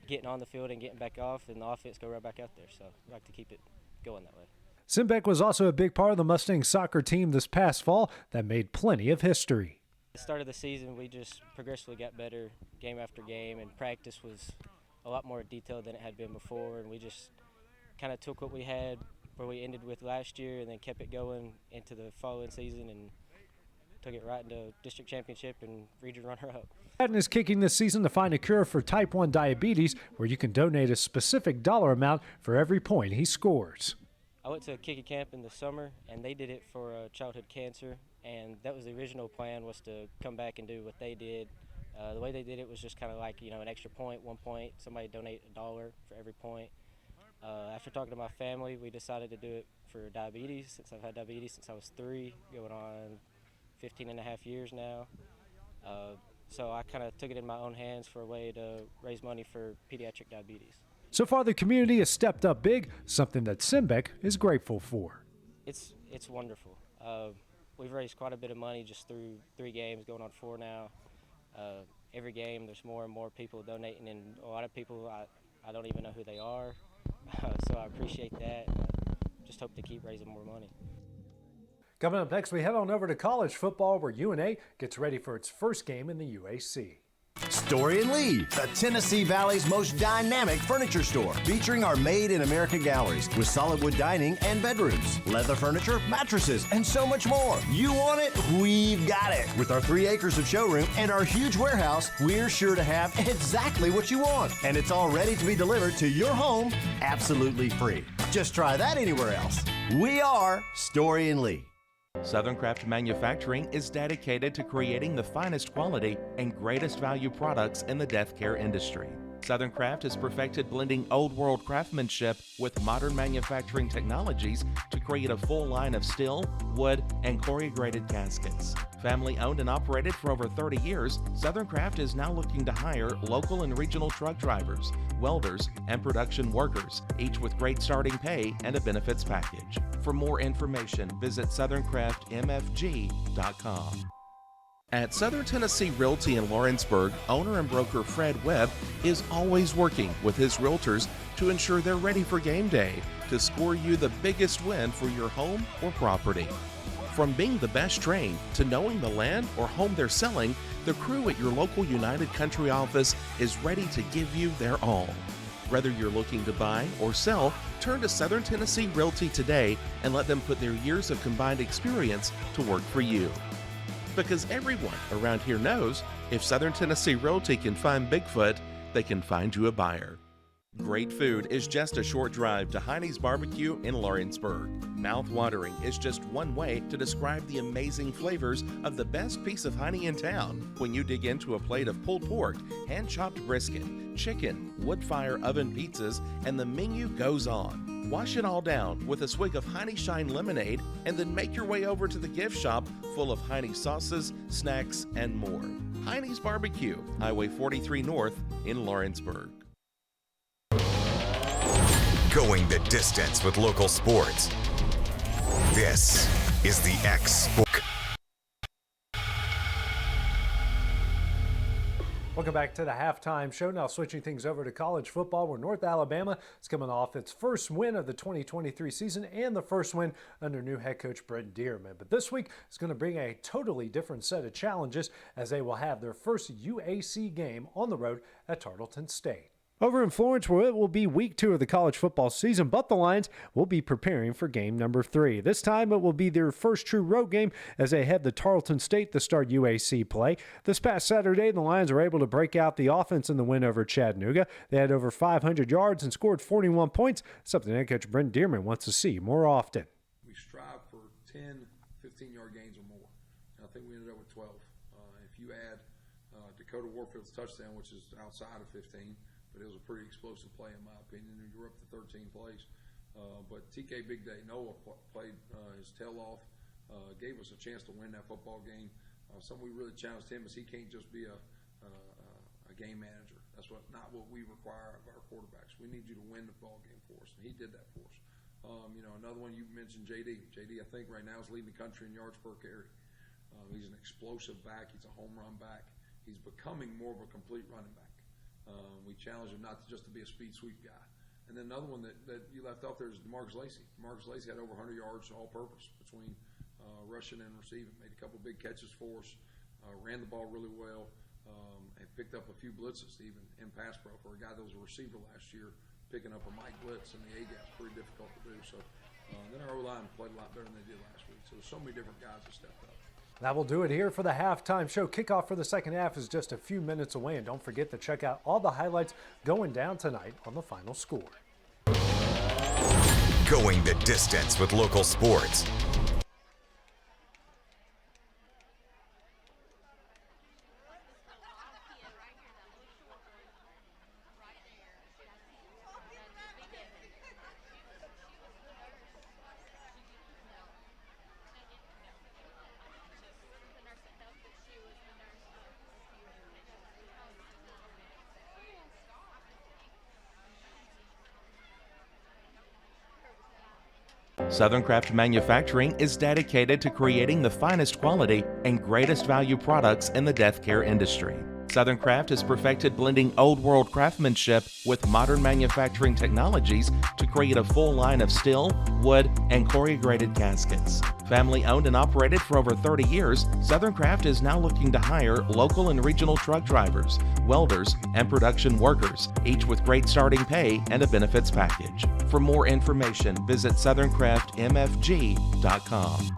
getting on the field and getting back off, and the offense go right back out there. So we like to keep it going that way. Simbeck was also a big part of the Mustang soccer team this past fall that made plenty of history. At the start of the season, we just progressively got better game after game, and practice was a lot more detailed than it had been before, and we just kind of took what we had where we ended with last year and then kept it going into the following season and took it right into district championship and region runner-up. Patton is kicking this season to find a cure for type 1 diabetes, where you can donate a specific dollar amount for every point he scores. I went to a kicky camp in the summer, and they did it for childhood cancer, and that was the original plan, was to come back and do what they did. The way they did it was just kind of like, an extra point, 1 point, somebody donate $1 for every point. After talking to my family, we decided to do it for diabetes, since I've had diabetes since I was 3, going on 15 and a half years now. So I kind of took it in my own hands for a way to raise money for pediatric diabetes. So far, the community has stepped up big, something that Simbeck is grateful for. It's wonderful. We've raised quite a bit of money just through 3 games, going on 4 now. Every game, there's more and more people donating, and a lot of people I don't even know who they are. So I appreciate that. Just hope to keep raising more money. Coming up next, we head on over to college football, where UNA gets ready for its first game in the UAC. Story and Lee, the Tennessee Valley's most dynamic furniture store, featuring our Made in America galleries with solid wood dining and bedrooms, leather furniture, mattresses, and so much more. You want it? We've got it. With our 3 acres of showroom and our huge warehouse, we're sure to have exactly what you want. And it's all ready to be delivered to your home absolutely free. Just try that anywhere else. We are Story and Lee. Southern Craft Manufacturing is dedicated to creating the finest quality and greatest value products in the death care industry. Southern Craft has perfected blending old world craftsmanship with modern manufacturing technologies to create a full line of steel, wood, and corrugated caskets. Family owned and operated for over 30 years, Southern Craft is now looking to hire local and regional truck drivers, welders, and production workers, each with great starting pay and a benefits package. For more information, visit SouthernCraftMFG.com. At Southern Tennessee Realty in Lawrenceburg, owner and broker Fred Webb is always working with his realtors to ensure they're ready for game day to score you the biggest win for your home or property. From being the best trained to knowing the land or home they're selling, the crew at your local United Country office is ready to give you their all. Whether you're looking to buy or sell, turn to Southern Tennessee Realty today and let them put their years of combined experience to work for you. Because everyone around here knows if Southern Tennessee Realty can find Bigfoot, they can find you a buyer. Great food is just a short drive to Heine's Barbecue in Lawrenceburg. Mouth-watering is just one way to describe the amazing flavors of the best piece of Heine in town when you dig into a plate of pulled pork, hand-chopped brisket, chicken, wood-fire oven pizzas, and the menu goes on. Wash it all down with a swig of Heine Shine lemonade and then make your way over to the gift shop full of Heine sauces, snacks, and more. Heine's Barbecue, Highway 43 North in Lawrenceburg. Going the distance with local sports. This is the X Sport. Welcome back to the halftime show. Now switching things over to college football, where North Alabama is coming off its first win of the 2023 season and the first win under new head coach Brent Dearman. But this week is going to bring a totally different set of challenges, as they will have their first UAC game on the road at Tarleton State. Over in Florence, where it will be week 2 of the college football season, but the Lions will be preparing for game number 3. This time it will be their first true road game as they head to Tarleton State to start UAC play. This past Saturday, the Lions were able to break out the offense in the win over Chattanooga. They had over 500 yards and scored 41 points, something head coach Brent Dearman wants to see more often. We strive for 10, 15-yard gains or more. And I think we ended up with 12. If you add Dakota Warfield's touchdown, which is outside of 15, but it was a pretty explosive play in my opinion. You were up to 13 plays. But TK Big Day Noah played his tail off, gave us a chance to win that football game. Something we really challenged him is he can't just be a game manager. That's not what we require of our quarterbacks. We need you to win the ball game for us, and he did that for us. Another one you mentioned, JD. JD, I think right now is leading the country in yards per carry. He's an explosive back. He's a home run back. He's becoming more of a complete running back. We challenge him not just to be a speed sweep guy. And then another one that you left off there is DeMarcus Lacey. DeMarcus Lacey had over 100 yards all purpose between rushing and receiving. Made a couple big catches for us, ran the ball really well, and picked up a few blitzes even in pass pro for a guy that was a receiver last year. Picking up a Mike blitz in the A-gap is pretty difficult to do. So then our O-line played a lot better than they did last week. So there's so many different guys that stepped up. That will do it here for the halftime show. Kickoff for the second half is just a few minutes away, and don't forget to check out all the highlights going down tonight on The Final Score. Going the distance with local sports. Southern Craft Manufacturing is dedicated to creating the finest quality and greatest value products in the death care industry. Southern Craft has perfected blending old world craftsmanship with modern manufacturing technologies to create a full line of steel, wood, and corrugated caskets. Family owned and operated for over 30 years, Southern Craft is now looking to hire local and regional truck drivers, welders, and production workers, each with great starting pay and a benefits package. For more information, visit SouthernCraftMFG.com.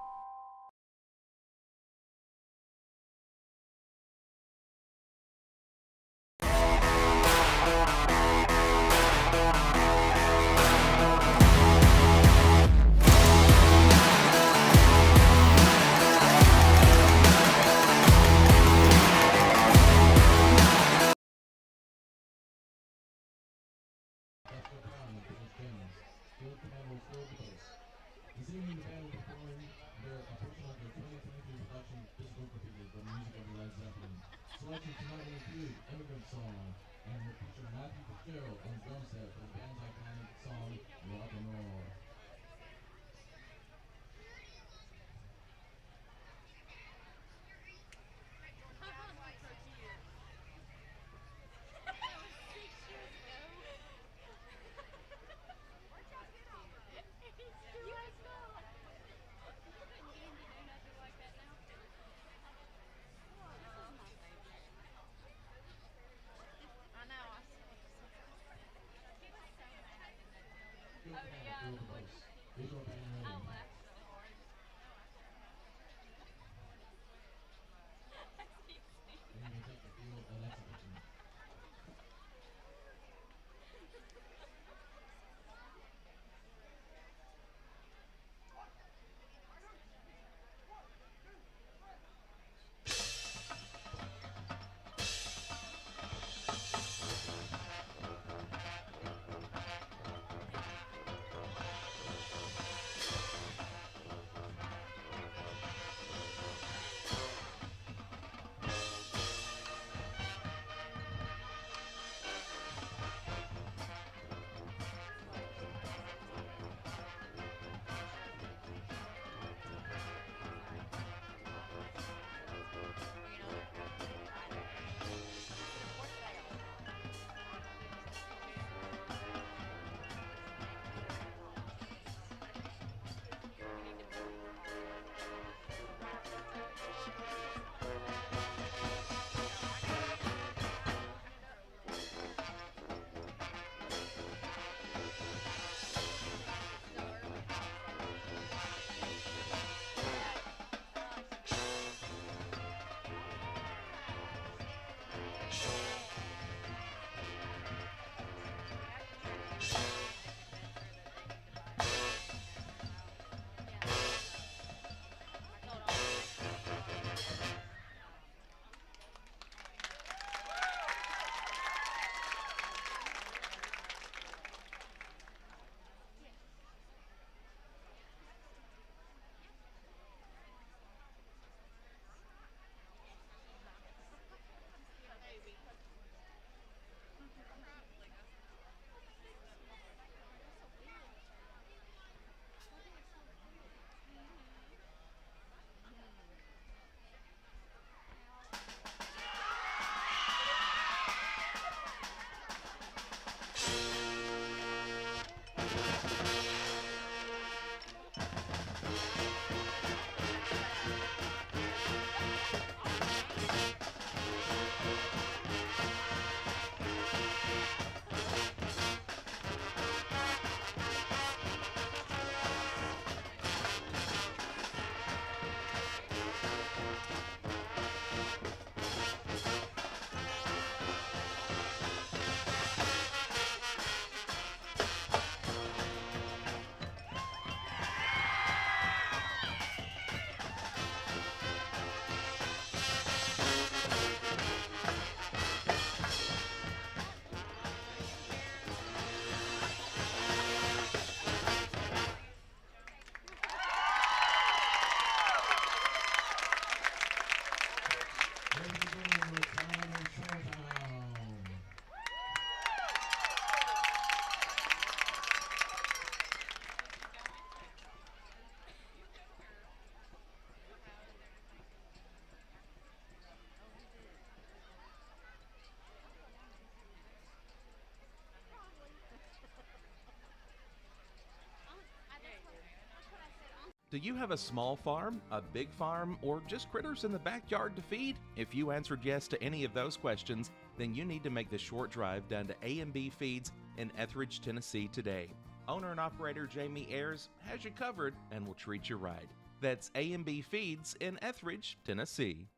Do you have a small farm, a big farm, or just critters in the backyard to feed? If you answered yes to any of those questions, then you need to make the short drive down to A&B Feeds in Etheridge, Tennessee today. Owner and operator Jamie Ayers has you covered and will treat you right. That's A&B Feeds in Etheridge, Tennessee.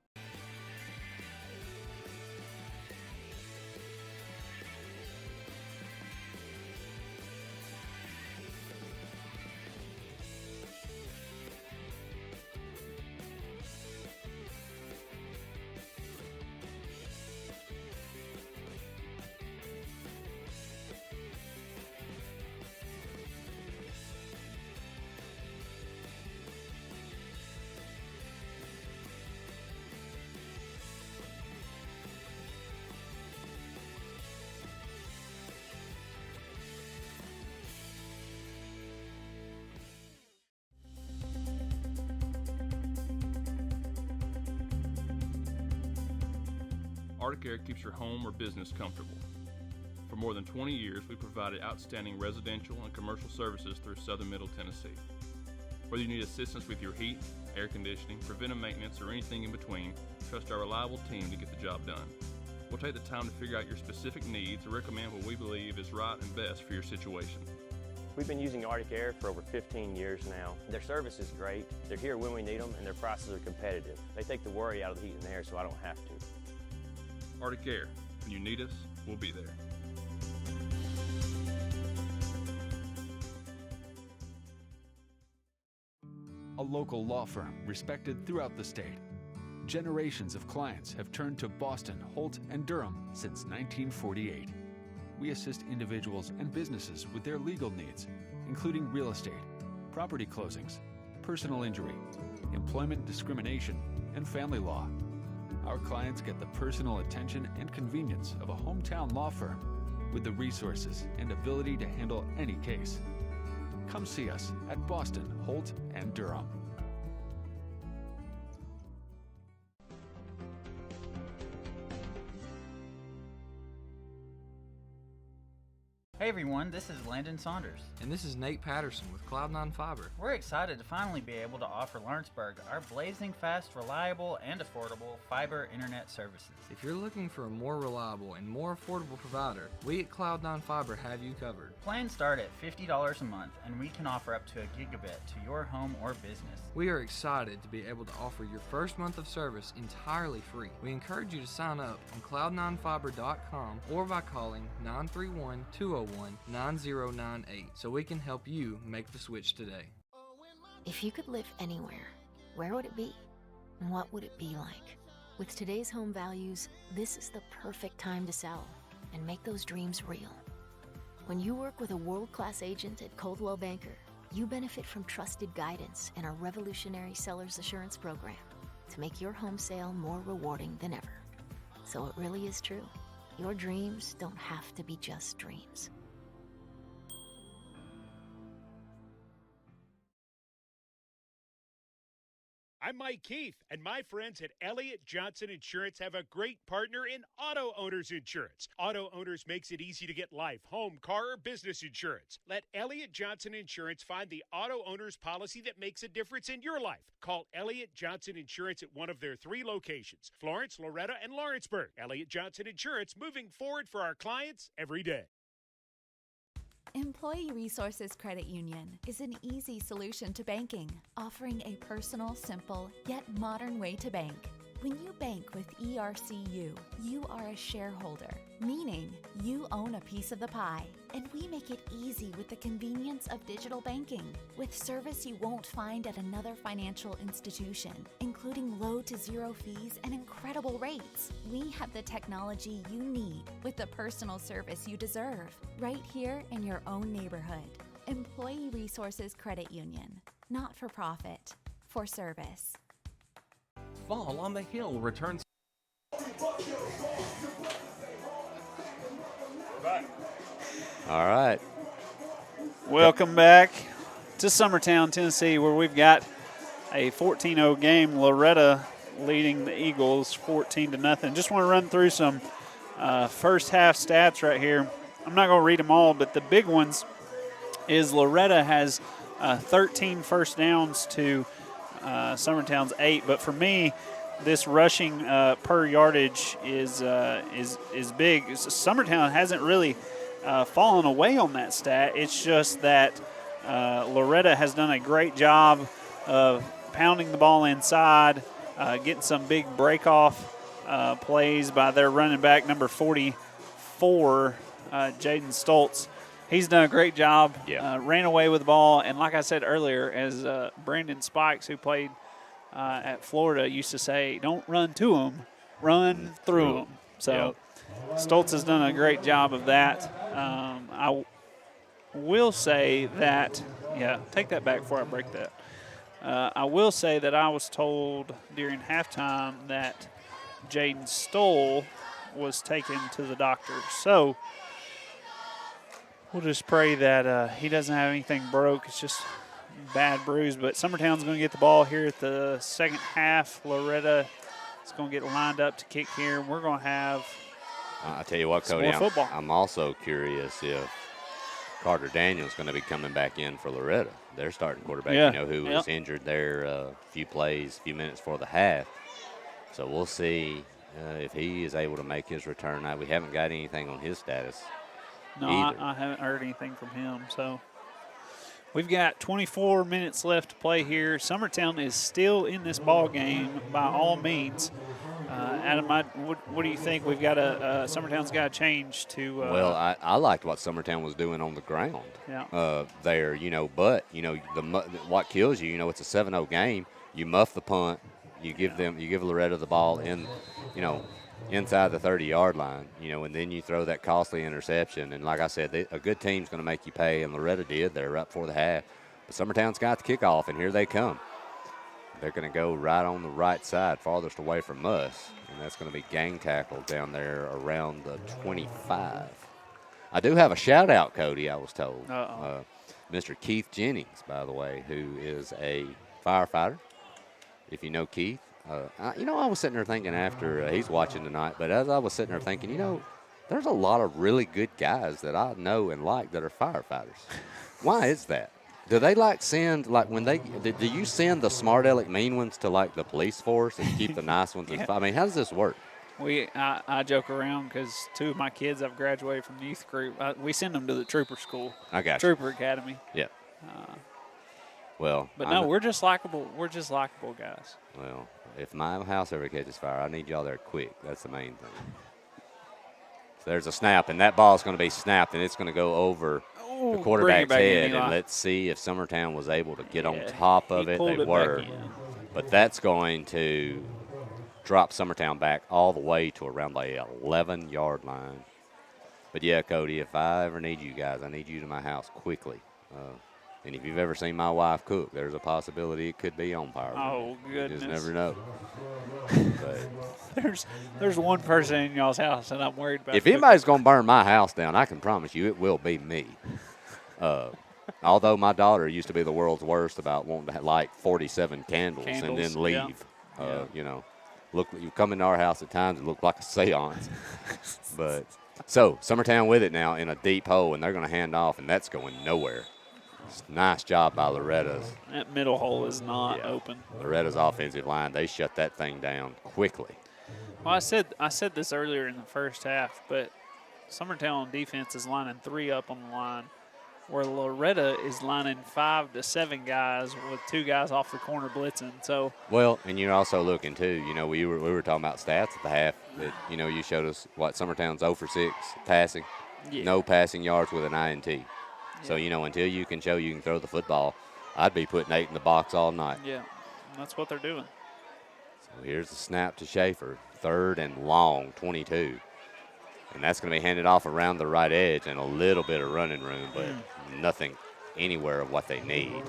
Arctic Air keeps your home or business comfortable. For more than 20 years, we provided outstanding residential and commercial services through southern Middle Tennessee. Whether you need assistance with your heat, air conditioning, preventive maintenance, or anything in between, trust our reliable team to get the job done. We'll take the time to figure out your specific needs and recommend what we believe is right and best for your situation. We've been using Arctic Air for over 15 years now. Their service is great, they're here when we need them, and their prices are competitive. They take the worry out of the heat and air so I don't have to. Arctic Air. When you need us, we'll be there. A local law firm respected throughout the state. Generations of clients have turned to Boston, Holt, and Durham since 1948. We assist individuals and businesses with their legal needs, including real estate, property closings, personal injury, employment discrimination, and family law. Our clients get the personal attention and convenience of a hometown law firm with the resources and ability to handle any case. Come see us at Boston, Holt, and Durham. Hey everyone, this is Landon Saunders. And this is Nate Patterson with Cloud9 Fiber. We're excited to finally be able to offer Lawrenceburg our blazing fast, reliable, and affordable fiber internet services. If you're looking for a more reliable and more affordable provider, we at Cloud9 Fiber have you covered. Plans start at $50 a month, and we can offer up to a gigabit to your home or business. We are excited to be able to offer your first month of service entirely free. We encourage you to sign up on cloud9fiber.com or by calling 931-201-9098 so we can help you make the switch today. If you could live anywhere, where would it be? And what would it be like? With today's home values, this is the perfect time to sell and make those dreams real. When you work with a world-class agent at Coldwell Banker, you benefit from trusted guidance and our revolutionary Seller's Assurance program to make your home sale more rewarding than ever. So it really is true. Your dreams don't have to be just dreams. I'm Mike Keith, and my friends at Elliott Johnson Insurance have a great partner in Auto Owners Insurance. Auto Owners makes it easy to get life, home, car, or business insurance. Let Elliott Johnson Insurance find the Auto Owners policy that makes a difference in your life. Call Elliott Johnson Insurance at one of their 3 locations, Florence, Loretto, and Lawrenceburg. Elliott Johnson Insurance, moving forward for our clients every day. Employee Resources Credit Union is an easy solution to banking, offering a personal, simple, yet modern way to bank. When you bank with ERCU, you are a shareholder, meaning you own a piece of the pie, and we make it easy with the convenience of digital banking, with service you won't find at another financial institution, including low to zero fees and incredible rates. We have the technology you need with the personal service you deserve, right here in your own neighborhood. Employee Resources Credit Union, not for profit, for service. Fall on the Hill returns All right. Welcome back to Summertown, Tennessee, where we've got a 14-0 game. Loretto leading the Eagles 14-0. Just want to run through some first half stats right here. I'm not going to read them all, but the big ones is Loretto has 13 first downs to Summertown's 8. But for me, this rushing per yardage is big. Summertown hasn't really fallen away on that stat. It's just that Loretto has done a great job of pounding the ball inside, getting some big break-off plays by their running back, number 44, Jaden Stoltz. He's done a great job, ran away with the ball, and like I said earlier, as Brandon Spikes, who played at Florida, used to say, don't run to them, run through them. So Stoltz has done a great job of that. I will say that, take that back before I break that. I will say that I was told during halftime that Jaden Stoll was taken to the doctor. So we'll just pray that he doesn't have anything broke. It's just a bad bruise. But Summertown's going to get the ball here at the second half. Loretto is going to get lined up to kick here. We're going to have I tell you what, Cody, I'm also curious if Carter Daniels going to be coming back in for Loretto. Their starting quarterback, who was injured there a few minutes before the half. So we'll see if he is able to make his return. Now, we haven't got anything on his status. No, I haven't heard anything from him. So we've got 24 minutes left to play here. Summertown is still in this ball game by all means. Adam, what do you think? We've got Summertown's got to change to. Well, I liked what Summertown was doing on the ground. There, but what kills you, it's a 7-0 game. You muff the punt. You give Loretto the ball inside the 30-yard line, and then you throw that costly interception. And like I said, a good team's going to make you pay, and Loretto did there right before the half. But Summertown's got the kickoff, and here they come. They're going to go right on the right side, farthest away from us, and that's going to be gang tackled down there around the 25. I do have a shout-out, Cody, I was told. Mr. Keith Jennings, by the way, who is a firefighter. If you know Keith. I was sitting there thinking after he's watching tonight, but as I was sitting there thinking, there's a lot of really good guys that I know and like that are firefighters. Why is that? Do they send do you send the smart aleck mean ones to the police force and keep the nice ones? I mean, how does this work? I joke around because 2 of my kids have graduated from the youth group. We send them to the trooper school. I got Trooper Academy. Yeah. But no, we're just likable. We're just likable guys. Well, if my house ever catches fire, I need y'all there quick. That's the main thing. So there's a snap, and that ball's going to be snapped, and it's going to go over the quarterback's head. And let's see if Summertown was able to get on top of it. They were. But that's going to drop Summertown back all the way to around the 11-yard line. But, yeah, Cody, if I ever need you guys, I need you to my house quickly. And if you've ever seen my wife cook, there's a possibility it could be on fire. Oh, goodness. You just never know. But there's one person in y'all's house, and I'm worried about. If anybody's going to burn my house down, I can promise you it will be me. Although my daughter used to be the world's worst about wanting to light 47 candles and then leave. Look, you come into our house at times, it looked like a seance. But so Summertown with it now in a deep hole, and they're going to hand off, and that's going nowhere. Nice job by Loretto's. That middle hole is not open. Loretto's offensive line, they shut that thing down quickly. Well, I said this earlier in the first half, but Summertown on defense is lining 3 up on the line, where Loretto is lining 5 to 7 guys with 2 guys off the corner blitzing. So well, and you're also looking too. We were talking about stats at the half. That you showed us what Summertown's 0 for 6 passing, no passing yards with an INT. So, until you can show you can throw the football, I'd be putting 8 in the box all night. Yeah, that's what they're doing. So here's the snap to Schaefer, 3rd and long, 22. And that's going to be handed off around the right edge and a little bit of running room, but nothing anywhere of what they need.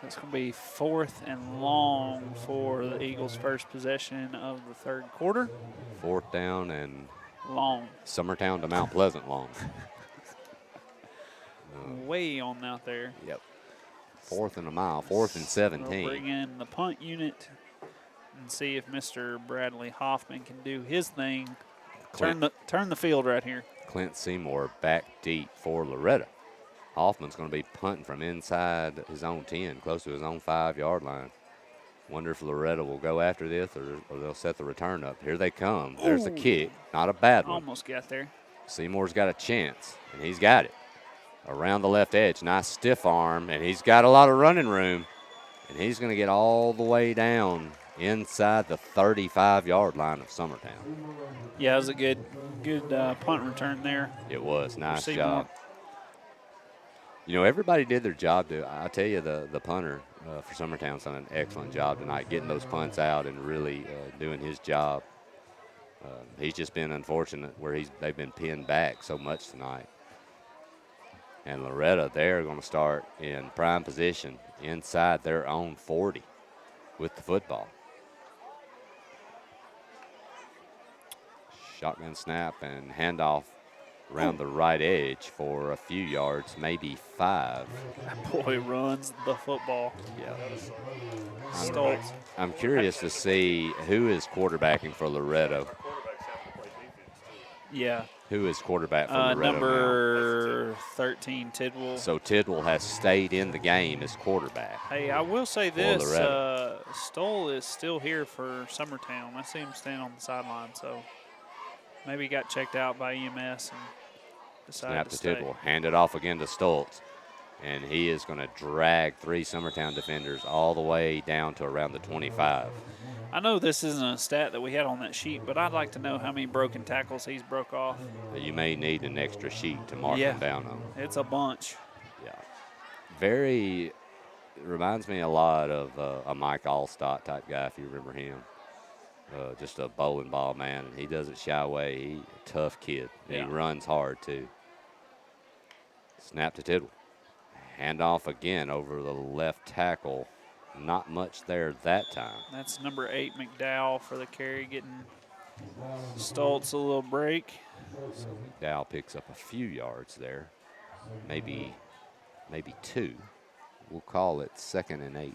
So it's going to be 4th and long for the Eagles' first possession of the third quarter. 4th down and long. Summertown to Mount Pleasant long. Way on out there. Yep. 4th and a mile, 4th and 17. We'll bring in the punt unit and see if Mr. Bradley Hoffman can do his thing. Turn the field right here. Clint Seymour back deep for Loretto. Hoffman's going to be punting from inside his own 10, close to his own 5-yard line. Wonder if Loretto will go after this or they'll set the return up. Here they come. There's the kick. Not a bad one. Almost got there. Seymour's got a chance, and he's got it. Around the left edge, nice stiff arm, and he's got a lot of running room. And he's going to get all the way down inside the 35-yard line of Summertown. Yeah, it was a good punt return there. It was. Nice job. You know, everybody did their job. I tell you, the punter for Summertown's done an excellent job tonight, getting those punts out and really doing his job. He's just been unfortunate where they've been pinned back so much tonight. And Loretto, they're going to start in prime position inside their own 40 with the football. Shotgun snap and handoff around the right edge for a few yards, maybe 5. That boy runs the football. Yeah. Stoltz. I'm curious to see who is quarterbacking for Loretto. Yeah. Who is quarterback for Loretto number 13, Tidwell. So Tidwell has stayed in the game as quarterback. Hey, I will say this. Stoll is still here for Summertown. I see him standing on the sideline, so maybe he got checked out by EMS and decided Snap to to Tidwell. Hand it off again to Stoltz. And he is going to drag 3 Summertown defenders all the way down to around the 25. I know this isn't a stat that we had on that sheet, but I'd like to know how many broken tackles he's broke off. You may need an extra sheet to mark them down on. It's a bunch. Yeah. It reminds me a lot of a Mike Allstott type guy, if you remember him. Just a bowling ball man, and he doesn't shy away. He's a tough kid. Yeah. He runs hard, too. Snap to Tidwell. Handoff again over the left tackle. Not much there that time. That's number 8, McDowell, for the carry, getting Stoltz a little break. So McDowell picks up a few yards there, maybe 2. We'll call it 2nd and 8.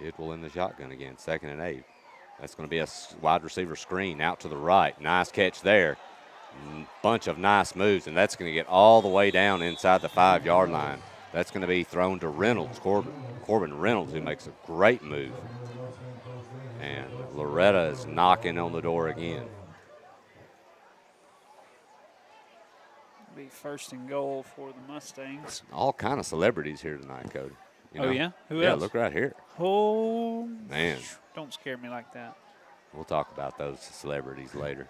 Tidwell in the shotgun again, 2nd and 8. That's going to be a wide receiver screen out to the right. Nice catch there. Bunch of nice moves, and that's going to get all the way down inside the 5-yard line. That's going to be thrown to Reynolds, Corbin Reynolds, who makes a great move. And Loretto is knocking on the door again. Be 1st and goal for the Mustangs. All kind of celebrities here tonight, Cody. You know? Yeah? Who else? Yeah, look right here. Oh, man. Don't scare me like that. We'll talk about those celebrities later.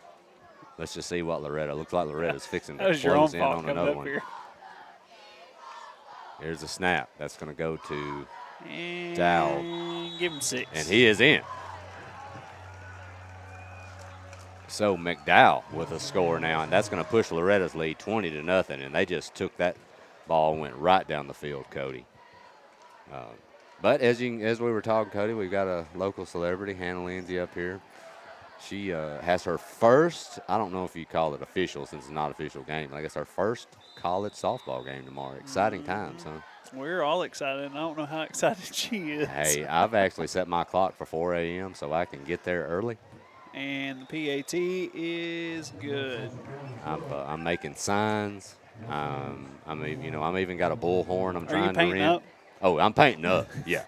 Let's just see what Loretto looks like. Loretto's fixing to close in on another one. Here. Here's a snap. That's going to go to Dow. Give him 6. And he is in. So McDowell with a score now, and that's going to push Loretto's lead 20-0, and they just took that ball and went right down the field, Cody. But as we were talking, Cody, we've got a local celebrity, Hannah Lindsay, up here. She has her first, I don't know if you call it official since it's not an official game, I guess her first college softball game tomorrow. Exciting times, huh? We're all excited, and I don't know how excited she is. Hey, I've actually set my clock for 4 a.m. so I can get there early. And the PAT is good. I'm making signs. I'm even got a bullhorn. I'm trying Are you painting up? Oh, I'm painting up. Yeah.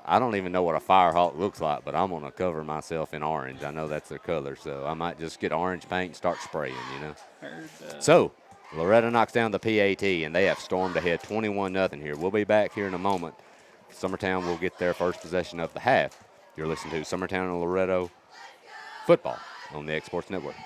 I don't even know what a Firehawk looks like, but I'm gonna cover myself in orange. I know that's their color, so I might just get orange paint and start spraying. So Loretto knocks down the PAT, and they have stormed ahead 21-0 here. We'll be back here in a moment. Summertown will get their first possession of the half. You're listening to Summertown and Loretto football on the X Sports Network.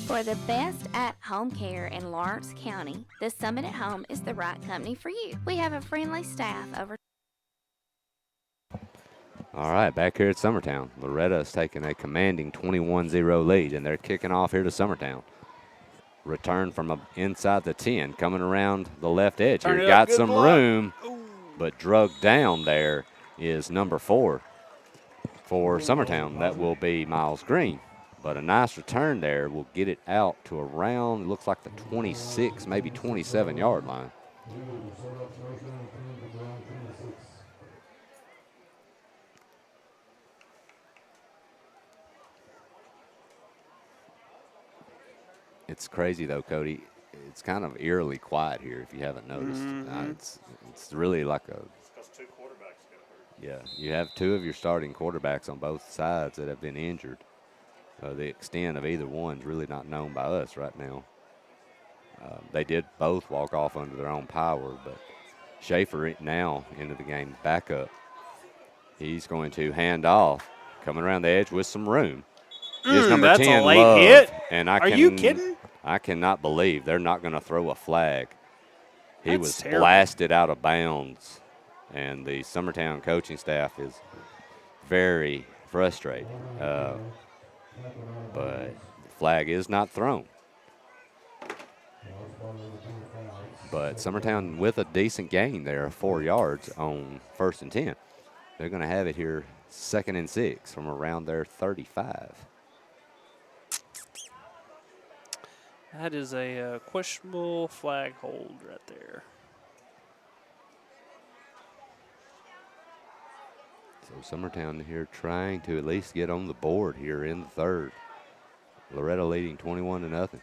For the best at-home care in Lawrence County, the Summit at Home is the right company for you. We have a friendly staff over. All right, back here at Summertown. Loretta's taking a commanding 21-0 lead, and they're kicking off here to Summertown. Return from inside the 10, coming around the left edge here. Got some room, but drugged down there is number 4 for Summertown. That will be Miles Green. But a nice return there will get it out to around, it looks like the 26, maybe 27-yard line. It's crazy, though, Cody. It's kind of eerily quiet here, if you haven't noticed. It's really like a. Because 2 quarterbacks got hurt. Yeah, you have 2 of your starting quarterbacks on both sides that have been injured. The extent of either one's really not known by us right now. They did both walk off under their own power, but Schaefer now into the game backup. He's going to hand off, coming around the edge with some room. Is number that's 10, a late Love, hit. And Are you kidding? I cannot believe they're not going to throw a flag. He That's was terrible. blasted out of bounds, and the Summertown coaching staff is very frustrated. But the flag is not thrown. But Summertown with a decent gain there, 4 yards on 1st and 10. They're going to have it here 2nd and 6 from around their 35. That is a questionable flag hold right there. So Summertown here trying to at least get on the board here in the 3rd. Loretto leading 21-0.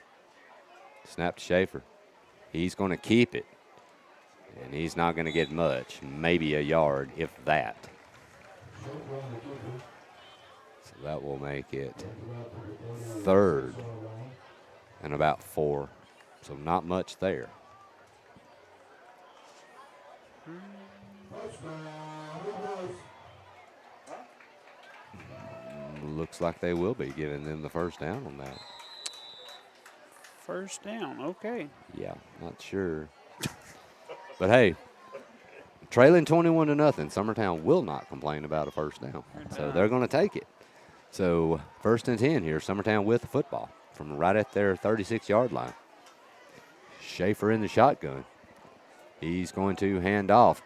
Snap to Schaefer. He's going to keep it. And he's not going to get much, maybe a yard, if that. So that will make it 3rd and about 4. So not much there. Looks like they will be giving them the first down on that. First down, okay. Yeah, not sure. But hey, trailing 21-0, Summertown will not complain about a first down. So they're going to take it. So 1st and 10 here, Summertown with the football from right at their 36-yard line. Schaefer in the shotgun. He's going to hand off,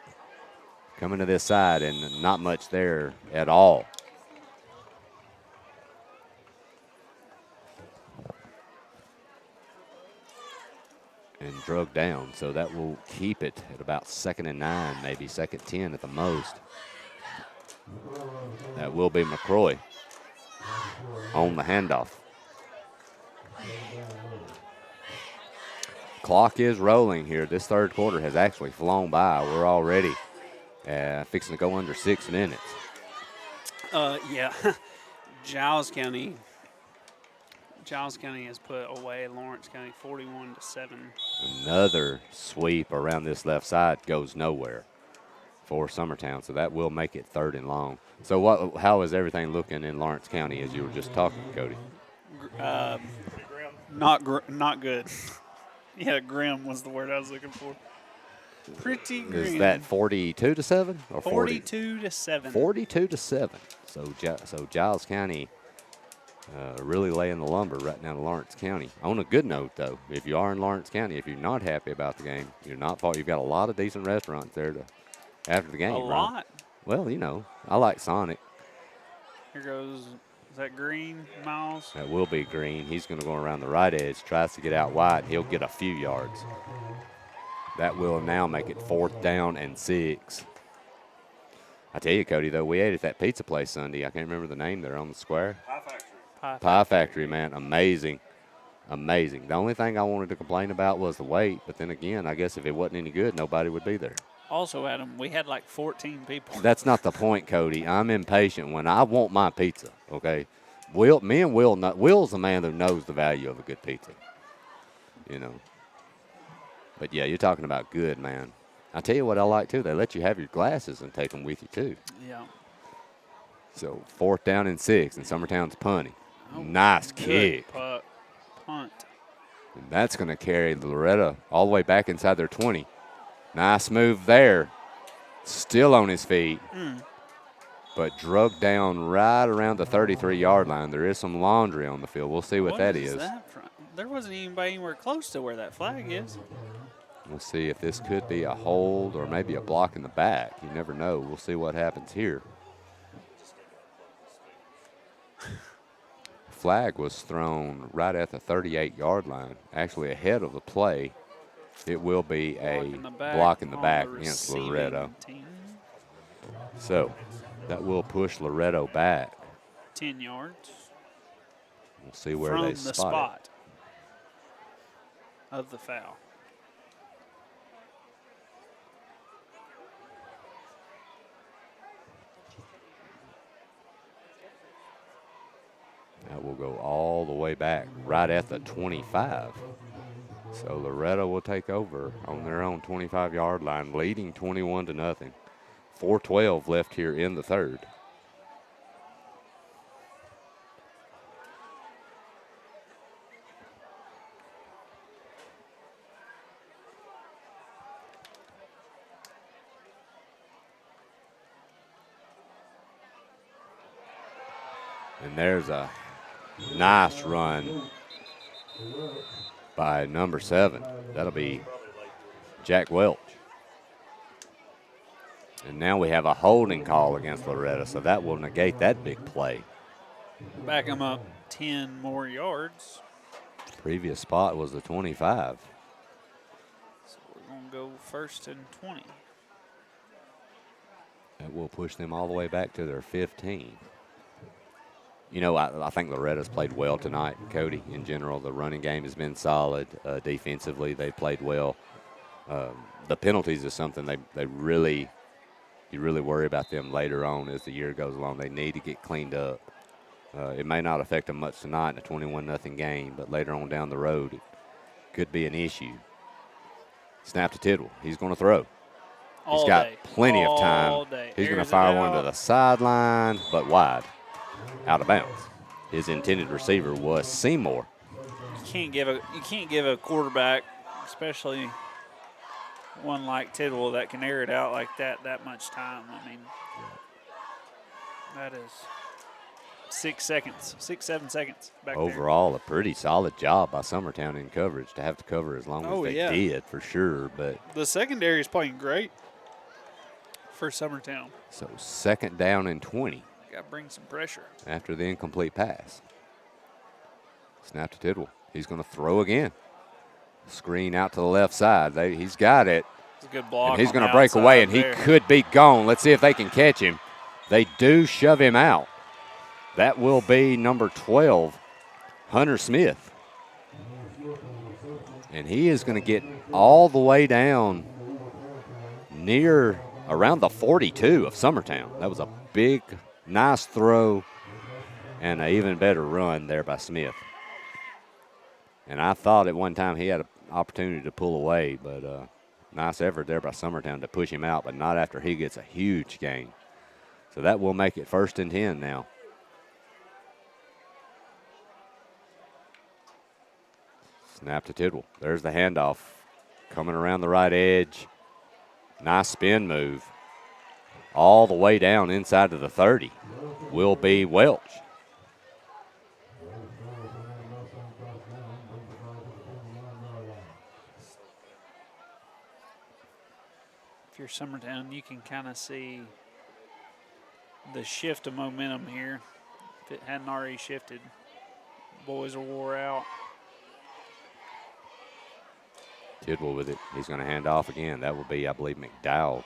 coming to this side, and not much there at all. And drug down, so that will keep it at about 2nd and 9, maybe 2nd 10 at the most. That will be McCroy on the handoff. Clock is rolling here. This 3rd quarter has actually flown by. We're already fixing to go under 6 minutes. Yeah, Giles County has put away Lawrence County 41-7. Another sweep around this left side goes nowhere for Summertown, so that will make it 3rd and long. So how is everything looking in Lawrence County as you were just talking, Cody? Not good. Yeah, grim was the word I was looking for. Pretty grim. Is that 42-7 or 42-7? 42-7. So Giles County really laying the lumber right now to Lawrence County. On a good note, though, if you are in Lawrence County, if you're not happy about the game, you're not fault. You've got a lot of decent restaurants there after the game. A lot? Right? Well, you know, I like Sonic. Here goes, is that Green, Miles? That will be Green. He's going to go around the right edge, tries to get out wide. He'll get a few yards. That will now make it 4th down and 6. I tell you, Cody, though, we ate at that pizza place Sunday. I can't remember the name there on the square. Pie Factory, man. Amazing. Amazing. The only thing I wanted to complain about was the wait, but then again, I guess if it wasn't any good, nobody would be there. Also, Adam, we had like 14 people. That's not the point, Cody. I'm impatient when I want my pizza, okay? Will's the man that knows the value of a good pizza, you know. But, yeah, you're talking about good, man. I tell you what I like, too. They let you have your glasses and take them with you, too. Yeah. So 4th down and 6, and Summertown's punting. Nice kick. Punt. That's going to carry Loretto all the way back inside their 20. Nice move there. Still on his feet, but drugged down right around the 33-yard line. There is some laundry on the field. We'll see what that is. That from? There wasn't anybody anywhere close to where that flag is. We'll see if this could be a hold or maybe a block in the back. You never know. We'll see what happens here. Flag was thrown right at the 38-yard line, actually ahead of the play. It will be a block in the back against Loretto. So that will push Loretto back. 10 yards. We'll see where from they the spot it. Of the foul. That will go all the way back right at the 25. So Loretto will take over on their own 25-yard line, leading 21-0. 4:12 left here in the third. And there's a nice run by number 7. That'll be Jack Welch. And now we have a holding call against Loretto, so that will negate that big play. Back him up 10 more yards. Previous spot was the 25. So we're going to go 1st and 20. That will push them all the way back to their 15. You know, I think Loretta's played well tonight, Cody. In general, the running game has been solid. Defensively, they played well. The penalties is something you really worry about them later on as the year goes along. They need to get cleaned up. It may not affect them much tonight in a 21-0 game, but later on down the road, it could be an issue. Snap to Tidwell. He's going to throw. He's got plenty of time. He's going to fire one to the sideline, but wide. Out of bounds. His intended receiver was Seymour. You can't give a quarterback, especially one like Tidwell, that can air it out like that much time. I mean, that is 6 seconds, 7 seconds back Overall, a pretty solid job by Summertown in coverage to have to cover as long as they did, for sure. But the secondary is playing great for Summertown. So 2nd down and 20. Got to bring some pressure. After the incomplete pass. Snap to Tidwell. He's going to throw again. Screen out to the left side. He's got it. It's a good block. And he's going to break away, and he could be gone. Let's see if they can catch him. They do shove him out. That will be number 12, Hunter Smith. And he is going to get all the way down around the 42 of Summertown. That was a big, nice throw and an even better run there by Smith. And I thought at one time he had an opportunity to pull away, but nice effort there by Summertown to push him out, but not after he gets a huge gain. So that will make it 1st and 10 now. Snap to Tidwell. There's the handoff. Coming around the right edge. Nice spin move. All the way down inside of the 30 will be Welch. If you're Summertown, you can kind of see the shift of momentum here. If it hadn't already shifted, boys are wore out. Tidwell with it. He's going to hand off again. That will be, I believe, McDowell.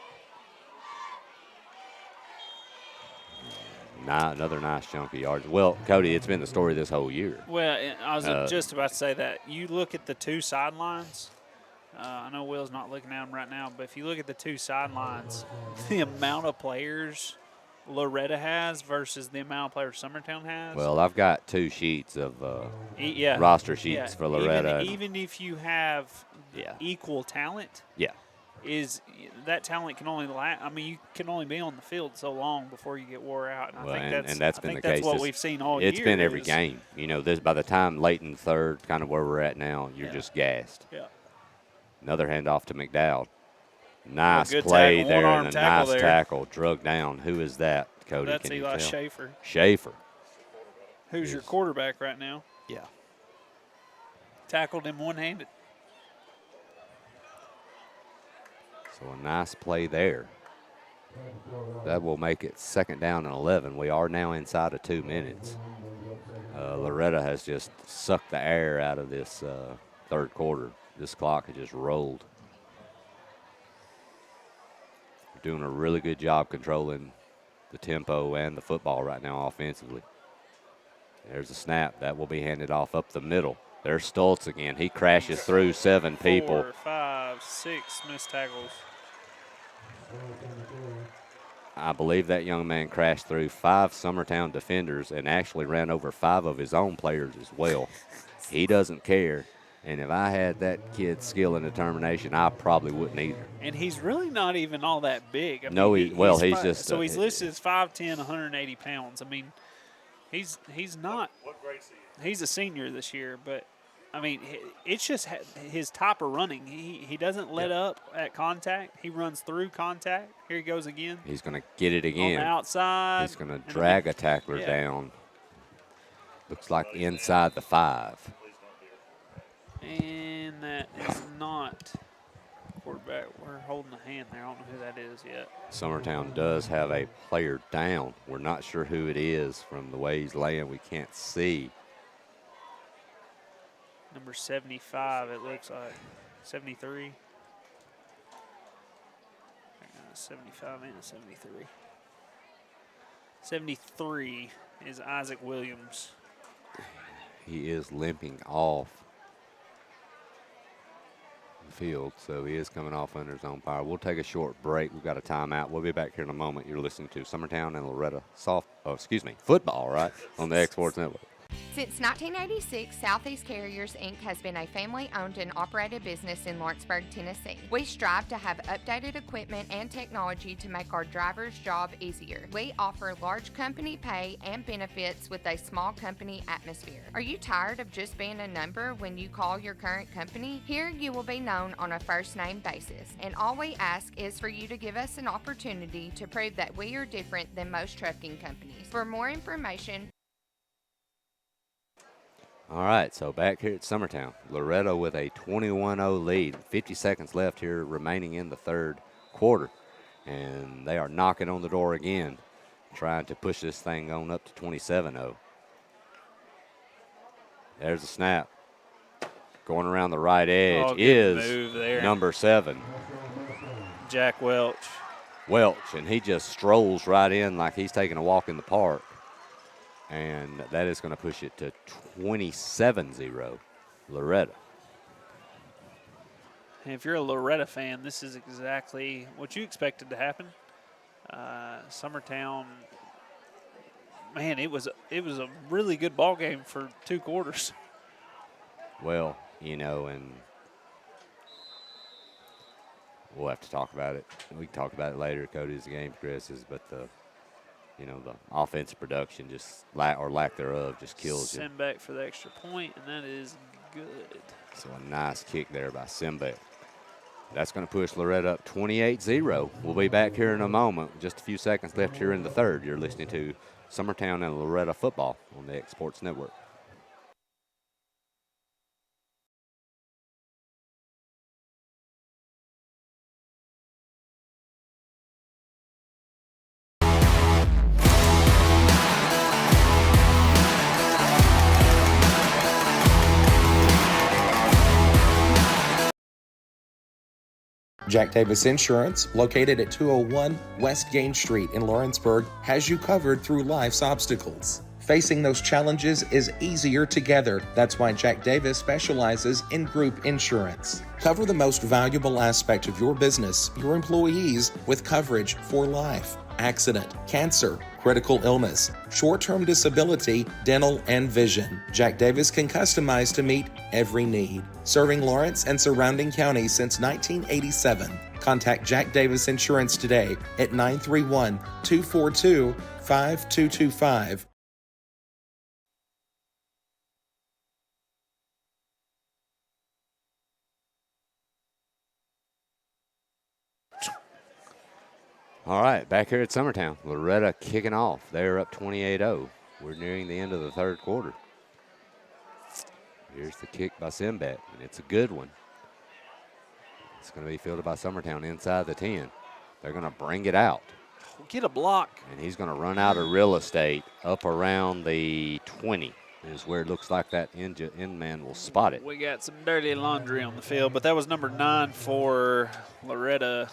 Another nice chunk of yards. Well, Cody, it's been the story this whole year. Well, I was just about to say that. You look at the two sidelines. I know Will's not looking at them right now, but if you look at the two sidelines, the amount of players Loretto has versus the amount of players Summertown has. Well, I've got 2 sheets of roster sheets for Loretto. Even if you have equal talent, is that talent can only last. I mean, you can only be on the field so long before you get wore out. And Well, I think and that's been the case. That's what we've seen all year. It's been every game. You know, this by the time late in the third, kind of where we're at now, you're just gassed. Yeah. Another handoff to McDowd. Nice good play tackle, there, one-arm and a tackle nice there. tackle. Drug down. Who is that, Cody? That's can you Eli tell? Schaefer. Schaefer. Who's your quarterback right now? Yeah. Tackled him one-handed. So a nice play there. That will make it 2nd down and 11. We are now inside of 2 minutes. Loretto has just sucked the air out of this third quarter. This clock has just rolled. Doing a really good job controlling the tempo and the football right now offensively. There's a snap. That will be handed off up the middle. There's Stoltz again. He crashes through 7 people. 4, 5, 6 missed tackles. I believe that young man crashed through 5 Summertown defenders and actually ran over 5 of his own players as well. He doesn't care. And if I had that kid's skill and determination, I probably wouldn't either. And he's really not even all that big. I No, mean, he's just. So he's listed as 5'10", 180 pounds. I mean, he's not. What grade is he? He's a senior this year, but I mean, it's just his type of running. He doesn't let up at contact. He runs through contact. Here he goes again. He's going to get it again. On the outside. He's going to drag a tackler down. Looks like inside the 5. And that is not quarterback. We're holding a hand there. I don't know who that is yet. Summertown does have a player down. We're not sure who it is from the way he's laying. We can't see. Number 75, it looks like. 73. 75 and 73. 73 is Isaac Williams. He is limping off the field, so he is coming off under his own power. We'll take a short break. We've got a timeout. We'll be back here in a moment. You're listening to Summertown and Loretto football, right, on the X Sports Network. Since 1986, Southeast Carriers, Inc. has been a family-owned and operated business in Lawrenceburg, Tennessee. We strive to have updated equipment and technology to make our drivers' job easier. We offer large company pay and benefits with a small company atmosphere. Are you tired of just being a number when you call your current company? Here you will be known on a first-name basis, and all we ask is for you to give us an opportunity to prove that we are different than most trucking companies. For more information, All right, so back here at Summertown, Loretto with a 21-0 lead. 50 seconds left here remaining in the third quarter. And they are knocking on the door again, trying to push this thing on up to 27-0. There's a snap. Going around the right edge is number 7. Jack Welch. And he just strolls right in like he's taking a walk in the park. And that is going to push it to 27-0, Loretto. And if you're a Loretto fan, this is exactly what you expected to happen. Summertown, man, it was a really good ball game for 2 quarters. Well, you know, and we'll have to talk about it. We can talk about it later, Cody, as the game progresses, but the offensive production just lack thereof just kills you. Send back for the extra point, and that is good. So a nice kick there by Simbeck. That's going to push Loretto up 28-0. We'll be back here in a moment. Just a few seconds left here in the third. You're listening to Summertown and Loretto football on the X Sports Network. Jack Davis Insurance, located at 201 West Gain Street in Lawrenceburg, has you covered through life's obstacles. Facing those challenges is easier together. That's why Jack Davis specializes in group insurance. Cover the most valuable aspect of your business, your employees, with coverage for life, accident, cancer, critical illness, short-term disability, dental, and vision. Jack Davis can customize to meet every need. serving Lawrence and surrounding counties since 1987. Contact Jack Davis Insurance today at 931-242-5225. All right, back here at Summertown, Loretto kicking off. They're up 28-0. We're nearing the end of the third quarter. Here's the kick by Simbet, and it's a good one. It's going to be fielded by Summertown inside the 10. They're going to bring it out. Get a block. And he's going to run out of real estate up around the 20 is where it looks like that end man will spot it. We got some dirty laundry on the field, but that was number 9 for Loretto.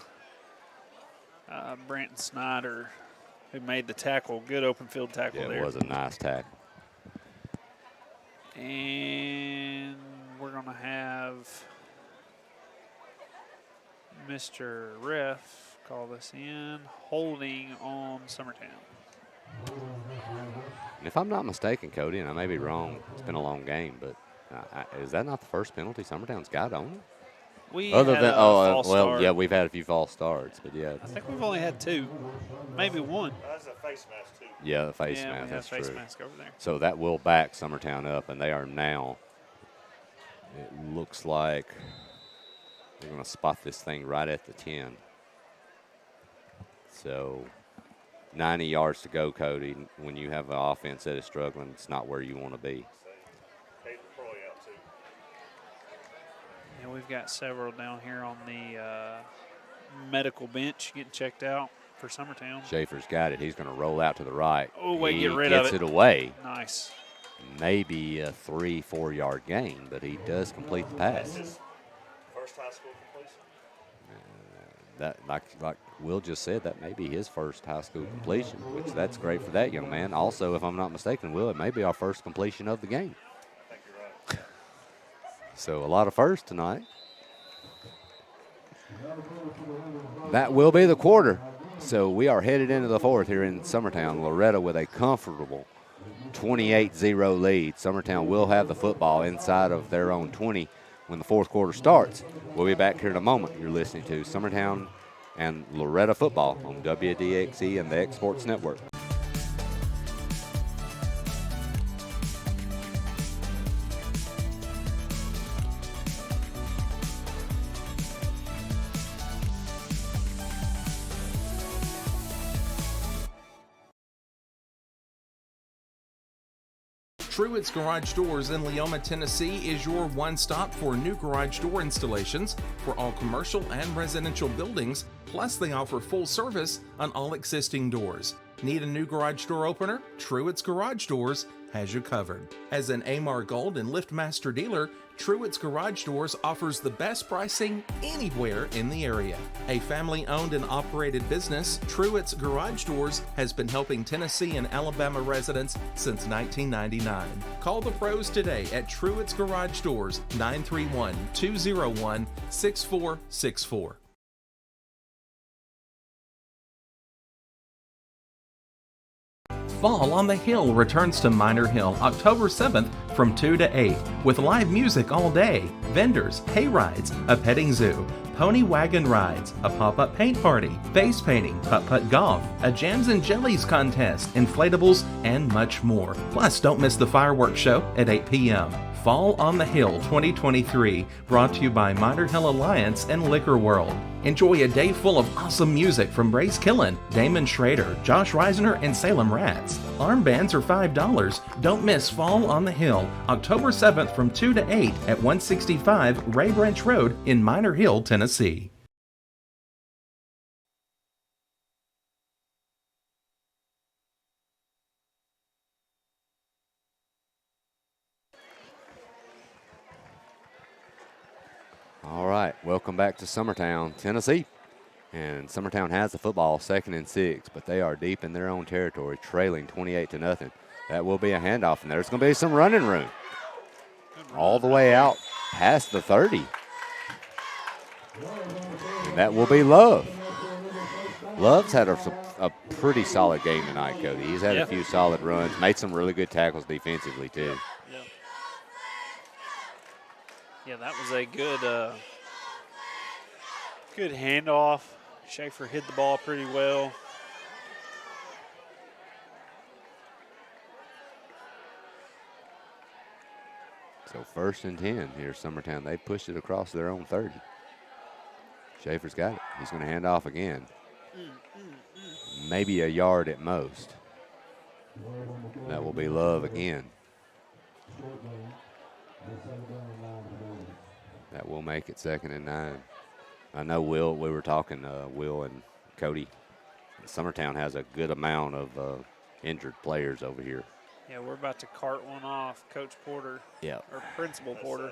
Branton Snyder, who made the tackle. Good open field tackle there. It was a nice tackle. And we're going to have Mr. Ref call this in, holding on Summertown. And if I'm not mistaken, Cody, and I may be wrong, it's been a long game, but is that not the first penalty Summertown's got on it? Other than well, start. yeah, we've had a few false starts, but yeah. I think we've only had 2, maybe 1. That's a face mask, too. Yeah, the face we mask, have that's face true. mask over there. So that will back Summertown up, and they are now, it looks like they're going to spot this thing right at the 10. So 90 yards to go, Cody. When you have an offense that is struggling, it's not where you want to be. Yeah, we've got several down here on the medical bench getting checked out for Summertown. Schaefer's got it. He's going to roll out to the right. Oh, wait, he get rid of it. gets it away. Nice. Maybe a 3-4 yard gain, but he does complete the pass. His first high school completion. That, like Will just said, that may be his first high school completion, which that's great for that young man. Also, if I'm not mistaken, Will, it may be our first completion of the game. I think you're right. So a lot of firsts tonight. That will be the quarter. So we are headed into the fourth here in Summertown. Loretto with a comfortable 28-0 lead. Summertown will have the football inside of their own 20 when the fourth quarter starts. We'll be back here in a moment. You're listening to Summertown and Loretto football on WDXE and the X Sports Network. Truett's Garage Doors in Leoma, Tennessee is your one-stop for new garage door installations for all commercial and residential buildings, plus they offer full service on all existing doors. Need a new garage door opener? Truett's Garage Doors has you covered. As an Amar Gold and LiftMaster dealer, Truett's Garage Doors offers the best pricing anywhere in the area. A family-owned and operated business, Truett's Garage Doors has been helping Tennessee and Alabama residents since 1999. Call the pros today at Truett's Garage Doors, 931-201-6464. Fall on the Hill returns to Minor Hill October 7th from 2 to 8 with live music all day, vendors, hay rides, a petting zoo, pony wagon rides, a pop-up paint party, face painting, putt-putt golf, a jams and jellies contest, inflatables, and much more. Plus, don't miss the fireworks show at 8 p.m. Fall on the Hill 2023, brought to you by Minor Hill Alliance and Liquor World. Enjoy a day full of awesome music from Brace Killen, Damon Schrader, Josh Reisner, and Salem Rats. Armbands are $5. Don't miss Fall on the Hill, October 7th from 2 to 8 at 165 Ray Branch Road in Minor Hill, Tennessee. All right, welcome back to Summertown, Tennessee. And Summertown has the football 2nd and 6, but they are deep in their own territory, trailing 28-0. That will be a handoff, and there's going to be some running room. All the way out past the 30. And that will be Love. Love's had a pretty solid game tonight, Cody. He's had a few solid runs, made some really good tackles defensively, too. Yeah, that was a good handoff. Schaefer hit the ball pretty well. So 1st and 10 here, Summertown. They pushed it across their own 30. Schaefer's got it. He's going to hand off again. Maybe a yard at most. That will be Love again. That will make it 2nd and 9. I know we were talking, Will and Cody. Summertown has a good amount of injured players over here. Yeah, we're about to cart one off. Coach Porter. Yeah. Or Principal Porter.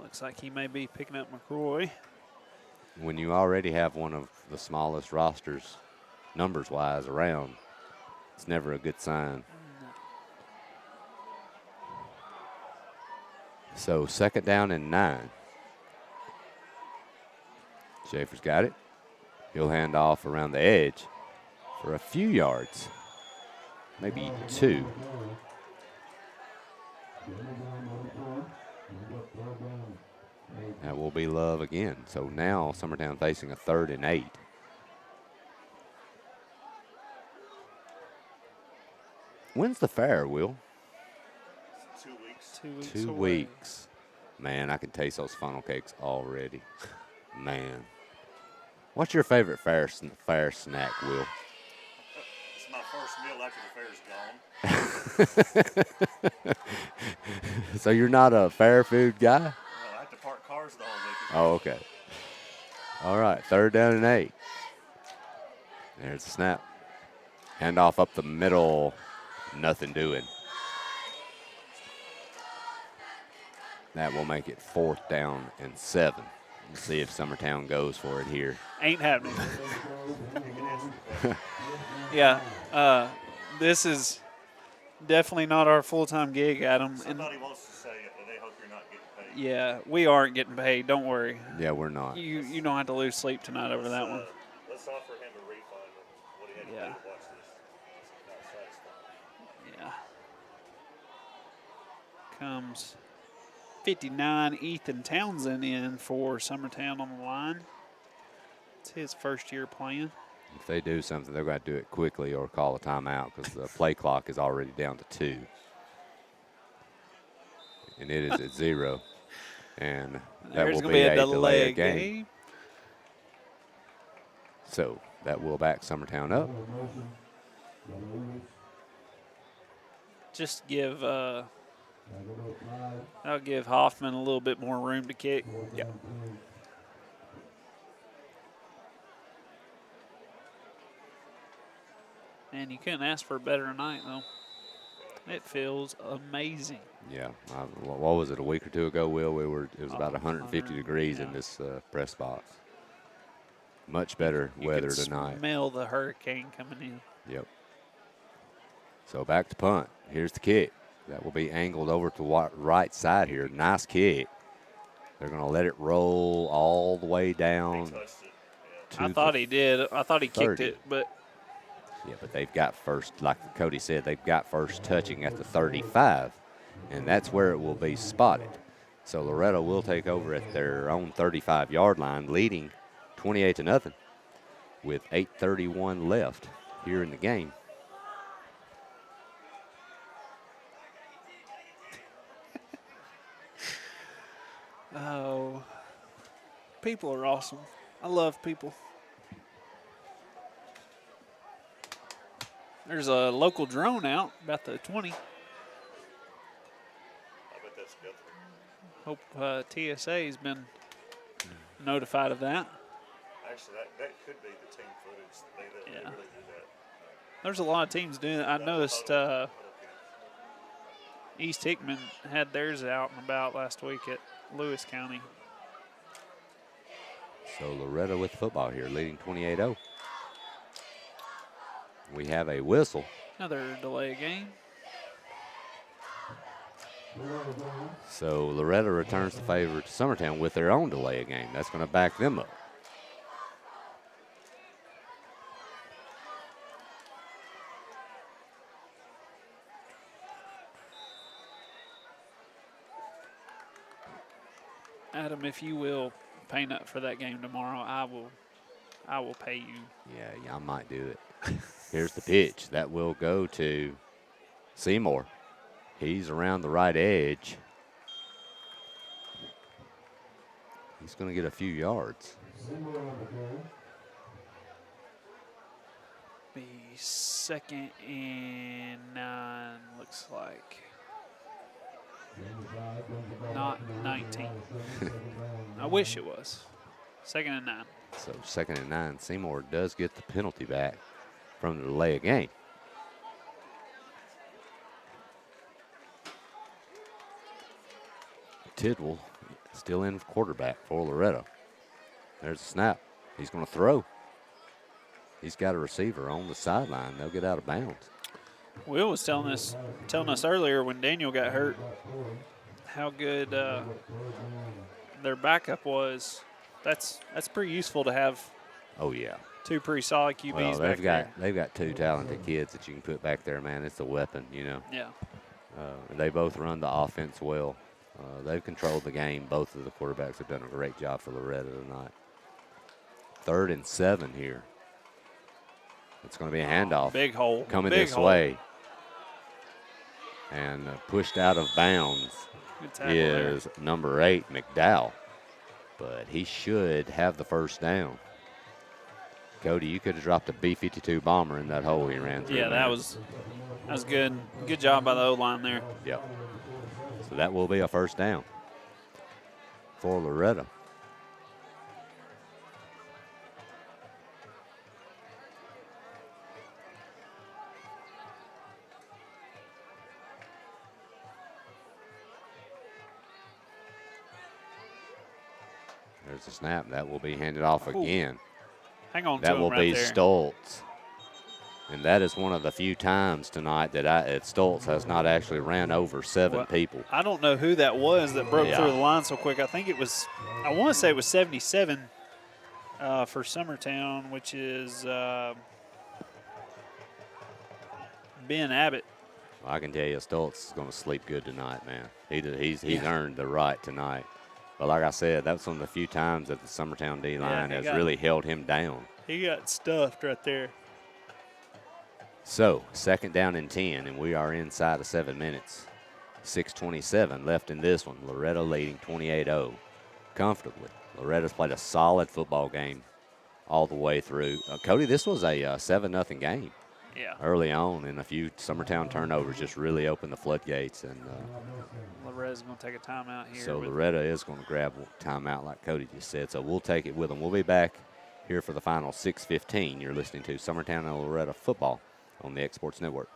Looks like he may be picking up McCroy. When you already have one of the smallest rosters, numbers-wise, around, it's never a good sign. So 2nd down and 9. Schaefer's got it. He'll hand off around the edge for a few yards, maybe 2. That will be Love again. So now Summertown facing a 3rd and 8. When's the fair, Will? 2 weeks. 2 weeks. 2 away. weeks. Man, I can taste those funnel cakes already. Man. What's your favorite fair snack, Will? It's my first meal after the fair's gone. So you're not a fair food guy? Well, I have to park cars the whole weekend. Oh, okay. All right, 3rd down and 8. There's the snap. Handoff up the middle. Nothing doing. That will make it 4th down and 7. Let's see if Summertown goes for it here. Ain't happening. Yeah, this is definitely not our full-time gig, Adam. Somebody wants to say it, and they hope you're not getting paid. Yeah, we aren't getting paid. Don't worry. Yeah, we're not. You don't have to lose sleep tonight over that one. Let's offer him a refund of what he had to do to watch this. It's not satisfying. Yeah. Comes 59, Ethan Townsend in for Summertown on the line. It's his first year playing. If they do something, they're going to do it quickly or call a timeout because the play clock is already down to 2. And it is at 0. And that will be a delay of game. So that will back Summertown up. Just I'll give Hoffman a little bit more room to kick. Yeah. And you couldn't ask for a better night, though. It feels amazing. Yeah. What was it, a week or 2 ago, Will? It was about 150 degrees in this press box. Much better weather tonight. Smell the hurricane coming in. Yep. So back to punt. Here's the kick. That will be angled over to right side here. Nice kick. They're going to let it roll all the way down. I thought he did. I thought he kicked it, but. Yeah, but they've got first, like Cody said, they've got first touching at the 35, and that's where it will be spotted. So Loretto will take over at their own 35-yard line, leading 28-0 with 8:31 left here in the game. Oh, people are awesome. I love people. There's a local drone out about the 20. I bet that's good. Hope TSA has been notified of that. Actually, that could be the team footage. They really do that. There's a lot of teams doing it. I noticed East Hickman had theirs out and about last week at Lewis County. So Loretto with football here, leading 28-0. We have a whistle. Another delay game. So Loretto returns the favor to Summertown with their own delay of game. That's going to back them up. Adam, if you will paint up for that game tomorrow, I will pay you. Yeah, I might do it. Here's the pitch. That will go to Seymour. He's around the right edge. He's going to get a few yards. Be 2nd and 9, looks like. Not 19. I wish it was. 2nd and 9. So 2nd and 9. Seymour does get the penalty back from the delay of game. Tidwell still in quarterback for Loretto. There's a snap. He's going to throw. He's got a receiver on the sideline. They'll get out of bounds. Will was telling us earlier when Daniel got hurt how good their backup was. That's pretty useful to have. Oh yeah. 2 pretty solid QBs well, back there. They've got 2 talented kids that you can put back there, man. It's a weapon, you know. Yeah. They both run the offense well. They've controlled the game. Both of the quarterbacks have done a great job for Loretto tonight. 3rd and 7 here. It's going to be a handoff. Big hole. Coming big this hole. way. And pushed out of bounds is number 8, McDowell. But he should have the first down. Cody, you could have dropped a B-52 bomber in that hole he ran through. Yeah, that was good. Good job by the O-line there. Yep. So that will be a first down for Loretto. There's a snap. That will be handed off again. Hang on to that him will right be there. Stoltz. And that is one of the few times tonight that Stoltz has not actually ran over 7 people. I don't know who that was that broke through the line so quick. I think it was, I want to say it was 77 for Summertown, which is Ben Abbott. Well, I can tell you Stoltz is going to sleep good tonight, man. He's earned the right tonight. But like I said, that's one of the few times that the Summertown D-line has really held him down. He got stuffed right there. So, 2nd down and 10, and we are inside of 7 minutes. 6:27 left in this one. Loretto leading 28-0 comfortably. Loretto's played a solid football game all the way through. Cody, this was a 7-0 game. Yeah. Early on, and a few Summertown turnovers just really opened the floodgates. And Loretto's going to take a timeout here. So Loretto is going to grab a timeout like Cody just said. So we'll take it with them. We'll be back here for the final 6:15. You're listening to Summertown and Loretto football on the X Sports Network.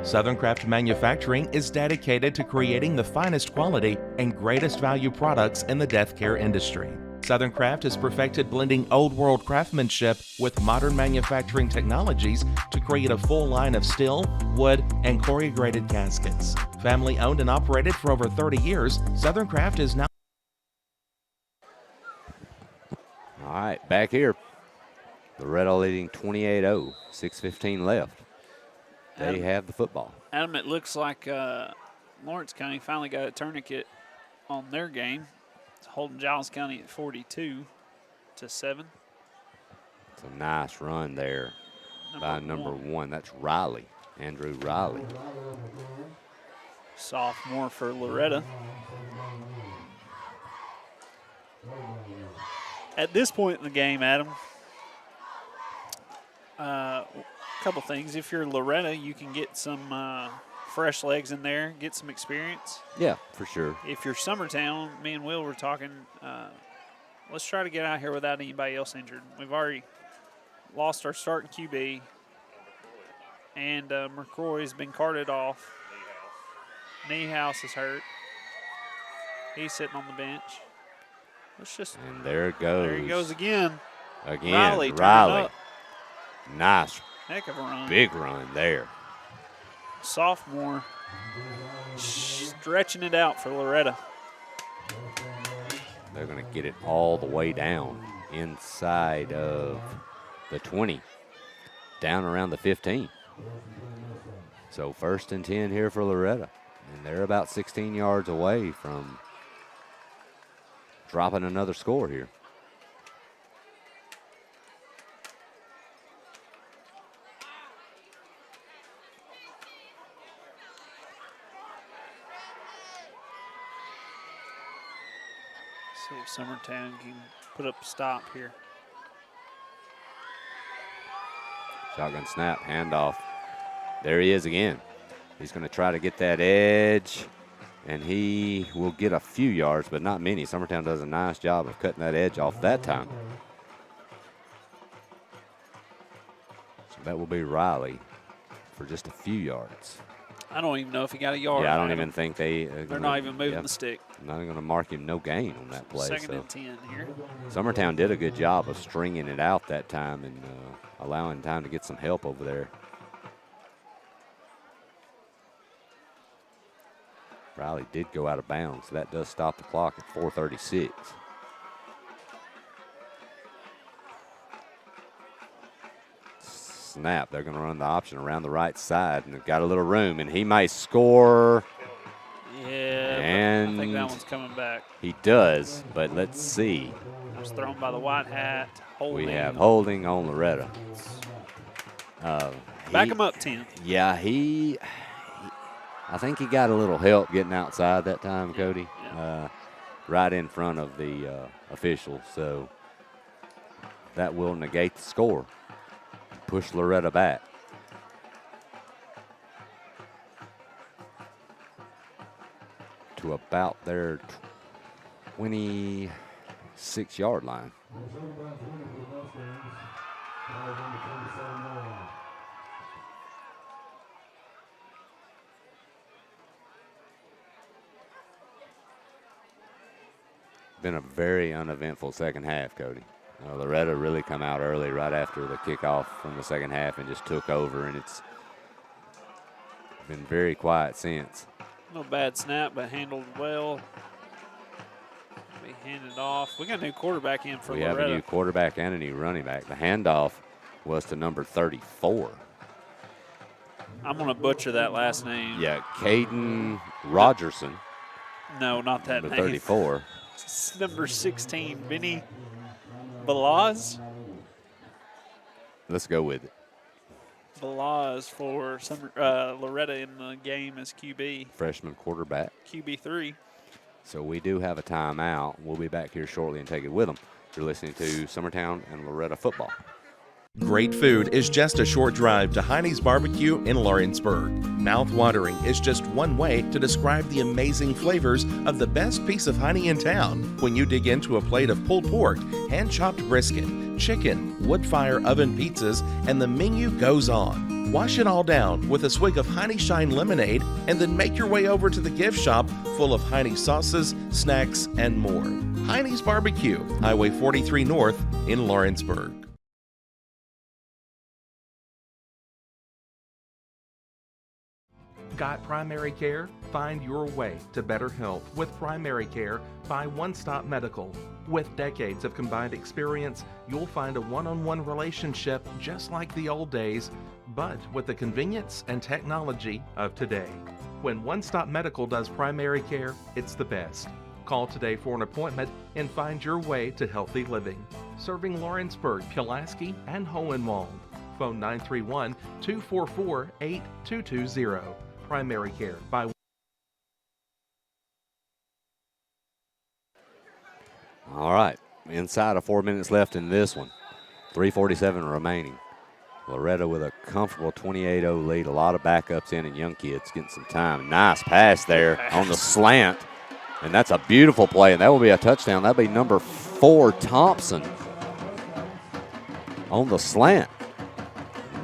Southern Craft Manufacturing is dedicated to creating the finest quality and greatest value products in the death care industry. Southern Craft has perfected blending old world craftsmanship with modern manufacturing technologies to create a full line of steel, wood, and corrugated caskets. Family owned and operated for over 30 years, Southern Craft is now. All right, back here. Loretto leading 28-0, 6:15 left. They have the football. Adam, it looks like Lawrence County finally got a tourniquet on their game. It's holding Giles County at 42-7. It's a nice run there by number 1. That's Riley, Andrew Riley. Sophomore for Loretto. At this point in the game, Adam, couple things. If you're Loretto, you can get some fresh legs in there, get some experience. Yeah, for sure. If you're Summertown, me and Will were talking, let's try to get out here without anybody else injured. We've already lost our starting QB. And McCroy's been carted off. Niehaus is hurt. He's sitting on the bench. Let's just. And there it goes. There he goes again. Riley. Up. Nice. Heck of a run. Big run there. Sophomore stretching it out for Loretto. They're going to get it all the way down inside of the 20, down around the 15. So 1st and 10 here for Loretto. And they're about 16 yards away from dropping another score here. See if Summertown can put up a stop here. Shotgun snap, handoff. There he is again. He's going to try to get that edge, and he will get a few yards, but not many. Summertown does a nice job of cutting that edge off that time. So that will be Riley for just a few yards. I don't even know if he got a yard. Yeah, I don't even think they're not even moving the stick. Not going to mark him no gain on that play. 2nd and 10 here. Summertown did a good job of stringing it out that time and allowing time to get some help over there. Riley did go out of bounds, so that does stop the clock at 4:36. Snap, they're going to run the option around the right side, and they've got a little room, and he might score. Yeah, and I think that one's coming back. He does, but let's see. It was thrown by the white hat. Holding. We have holding on Loretto. Back him up, Tim. Yeah, I think he got a little help getting outside that time, Cody, right in front of the official. So that will negate the score, push Loretto back. To about their 26-yard line. Been a very uneventful second half, Cody. Loretto really come out early right after the kickoff from the second half and just took over, and it's been very quiet since. No bad snap, but handled well. We handed off. We got a new quarterback in for Loretto. We have a new quarterback and a new running back. The handoff was to number 34. I'm going to butcher that last name. Yeah, Caden Rogerson. No, not that number name. 34. It's number 16, Benny Balaz. Let's go with it. Balaz for Loretto in the game as QB. Freshman quarterback. QB3. So we do have a timeout. We'll be back here shortly and take it with them. You're listening to Summertown and Loretto football. Great food is just a short drive to Heine's Barbecue in Lawrenceburg. Mouth-watering is just one way to describe the amazing flavors of the best piece of Heine in town. When you dig into a plate of pulled pork, hand-chopped brisket, chicken, wood-fire oven pizzas, and the menu goes on. Wash it all down with a swig of Heine Shine lemonade and then make your way over to the gift shop full of Heine sauces, snacks, and more. Heine's Barbecue, Highway 43 North in Lawrenceburg. Got primary care? Find your way to better health with primary care by One Stop Medical. With decades of combined experience, you'll find a one-on-one relationship just like the old days, but with the convenience and technology of today. When One Stop Medical does primary care, it's the best. Call today for an appointment and find your way to healthy living. Serving Lawrenceburg, Pulaski, and Hohenwald. Phone 931-244-8220. Primary care by. All right, inside of 4 minutes left in this one. 3:47 remaining. Loretto with a comfortable 28-0 lead. A lot of backups in and young kids getting some time. Nice pass there on the slant. And that's a beautiful play, and that will be a touchdown. That'll be number 4, Thompson, on the slant.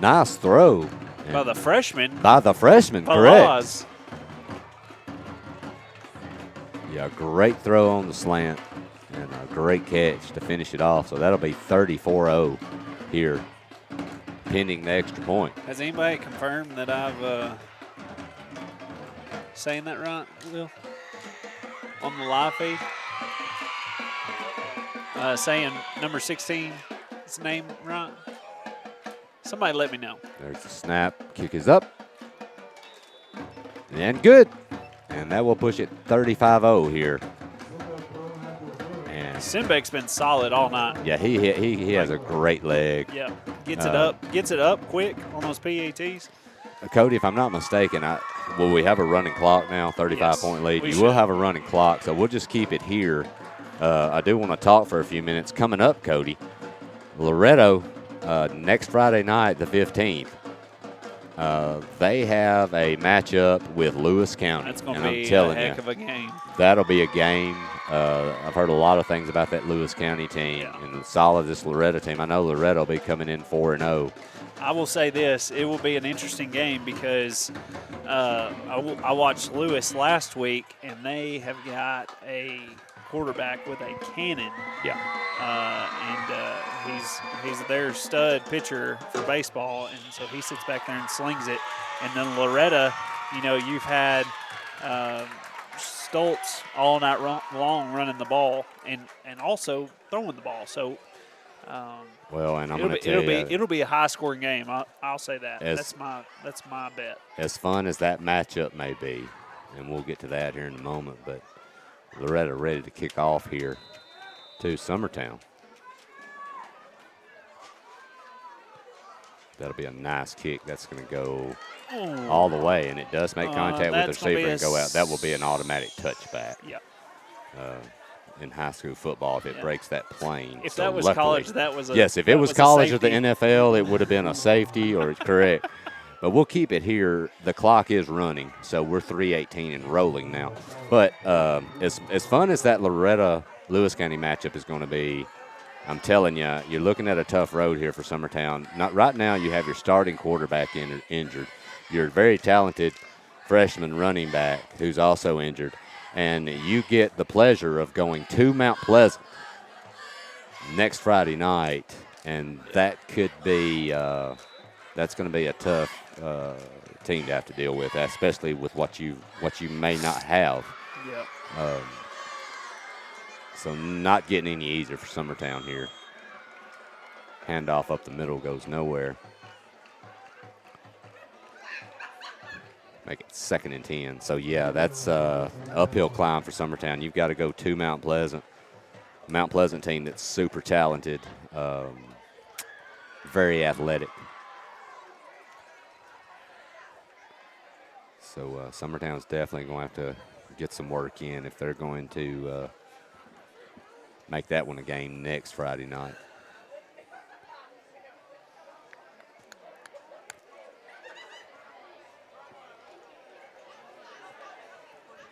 Nice throw. By the freshman. By the freshman, correct. Yeah, great throw on the slant and a great catch to finish it off. So that'll be 34-0 here, pending the extra point. Has anybody confirmed that I've saying that right, Will? On the live feed? Saying number 16's name right? Somebody let me know. There's the snap. Kick is up. And good. And that will push it 35-0 here. And Sinbeck's been solid all night. yeah, he has a great leg. Yeah, gets it up quick on those PATs. Cody, if I'm not mistaken, will we have a running clock now, 35-point lead? You will have a running clock, so we'll just keep it here. I do want to talk for a few minutes. Coming up, Cody, Loretto, next Friday night, the 15th, they have a matchup with Lewis County. That's going to be a heck of a game. That'll be a game. I've heard a lot of things about that Lewis County team and solid this Loretto team. I know Loretto will be coming in 4-0. I will say this, it will be an interesting game because I watched Lewis last week, and they have got a quarterback with a cannon. Yeah. And he's their stud pitcher for baseball, and so he sits back there and slings it. And then Loretto, you've had Stoltz all night long running the ball and also throwing the ball. So well, and I'm going to tell you, it'll be a high-scoring game. I'll say that. That's my bet. As fun as that matchup may be, and we'll get to that here in a moment, but Loretto ready to kick off here to Summertown. That'll be a nice kick. That's going to go all the way, and it does make contact with the receiver and go out. That will be an automatic touchback. Yep. In high school football, if it breaks that plane. If that was college, that was a yes. If it was college or the NFL, it would have been a safety or correct. But we'll keep it here. The clock is running, so we're 3:18 and rolling now. But as fun as that Loretto-Lewis County matchup is going to be, I'm telling you, you're looking at a tough road here for Summertown. Not right now. You have your starting quarterback injured. Your very talented freshman running back who's also injured. And you get the pleasure of going to Mount Pleasant next Friday night, and that could be that's going to be a tough team to have to deal with, especially with what you may not have. Yeah. So not getting any easier for Summertown here. Handoff up the middle goes nowhere. Make it 2nd and 10. So, yeah, that's uphill climb for Summertown. You've got to go to Mount Pleasant. Mount Pleasant team that's super talented, very athletic. So, Summertown's definitely going to have to get some work in if they're going to make that one a game next Friday night.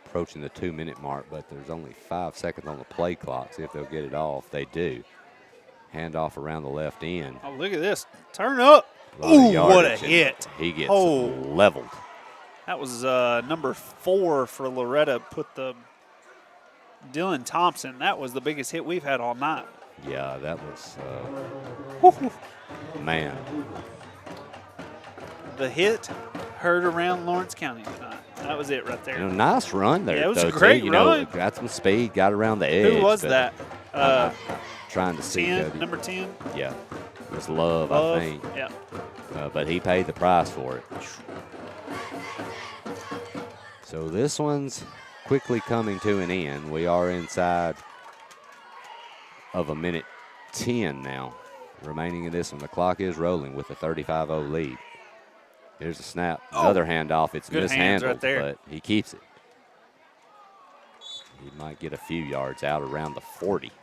Approaching the 2-minute mark, but there's only 5 seconds on the play clock. See if they'll get it off. They do. Handoff around the left end. Oh, look at this. Turn up. Ooh, what a hit. He gets leveled. That was number 4 for Loretto. Put the Dylan Thompson. That was the biggest hit we've had all night. Yeah, that was, man. The hit heard around Lawrence County tonight. That was it right there. Nice run there. Yeah, it was a great run. Got some speed, got around the edge. Who was that? Trying to see. Number 10? Yeah. It was Love, I think. Yeah. But he paid the price for it. So this one's quickly coming to an end. We are inside of a minute 10 now remaining in this one. The clock is rolling with a 35-0 lead. Here's the snap. Another handoff. It's mishandled, right there. but he keeps it. He might get a few yards out around the 40.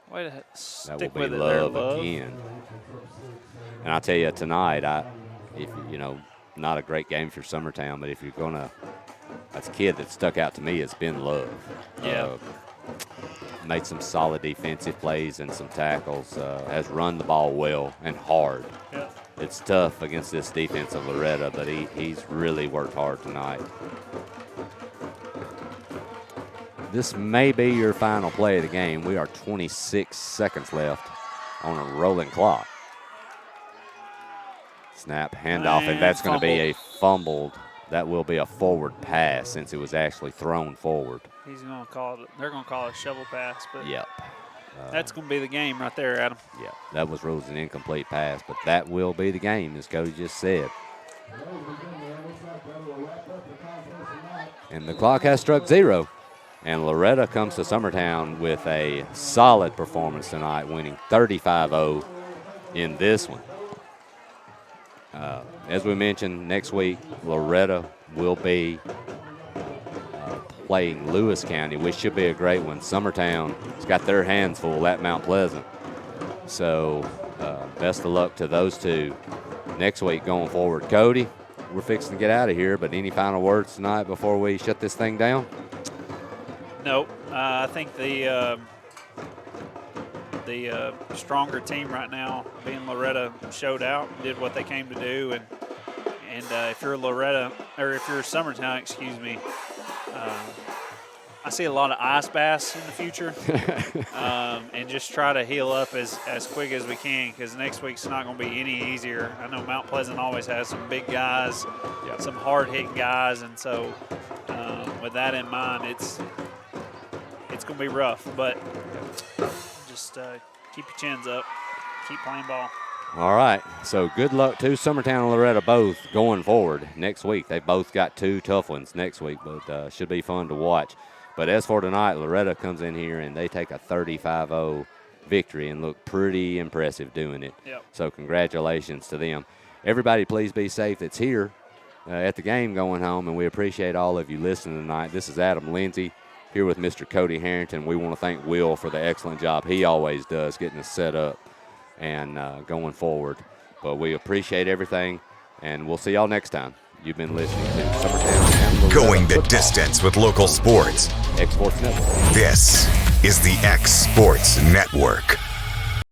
Way to That stick will with be it there, Love again. And I'll tell you, tonight, if not a great game for Summertown, but if you're going to, that's a kid that stuck out to me has been Love. Yeah. Made some solid defensive plays and some tackles, has run the ball well and hard. Yeah. it's tough against this defense of Loretto, but he's really worked hard tonight. This may be your final play of the game. We are 26 seconds left on a rolling clock. Snap, handoff, and that's going to be a fumbled. That will be a forward pass since it was actually thrown forward. He's going to call it. They're going to call it a shovel pass, but yep. That's going to be the game right there, Adam. Yeah, that was ruled an incomplete pass, but that will be the game, as Cody just said. And the clock has struck 0. And Loretto comes to Summertown with a solid performance tonight, winning 35-0 in this one. As we mentioned, next week, Loretto will be playing Lewis County, which should be a great one. Summertown has got their hands full at Mount Pleasant. So best of luck to those two next week going forward. Cody, we're fixing to get out of here, but any final words tonight before we shut this thing down? Nope. I think the stronger team right now, being Loretto, showed out, did what they came to do, and if you're Loretto, or if you're Summertown, excuse me, I see a lot of ice baths in the future, and just try to heal up as quick as we can, because next week's not going to be any easier. I know Mount Pleasant always has some big guys, some hard-hitting guys, and so with that in mind, it's going to be rough, but just keep your chins up, keep playing ball. All right, so good luck to Summertown and Loretto both going forward next week. They both got 2 tough ones next week, but should be fun to watch. But as for tonight, Loretto comes in here and they take a 35-0 victory and look pretty impressive doing it. Yep. So congratulations to them. Everybody, please be safe that's here at the game going home, and we appreciate all of you listening tonight. This is Adam Lindsay here with Mr. Cody Harrington. We want to thank Will for the excellent job he always does getting us set up and going forward. But we appreciate everything, and we'll see y'all next time. You've been listening to Summertown and Loretto Going the football. distance with local sports. X Sports Network. This is the X Sports Network.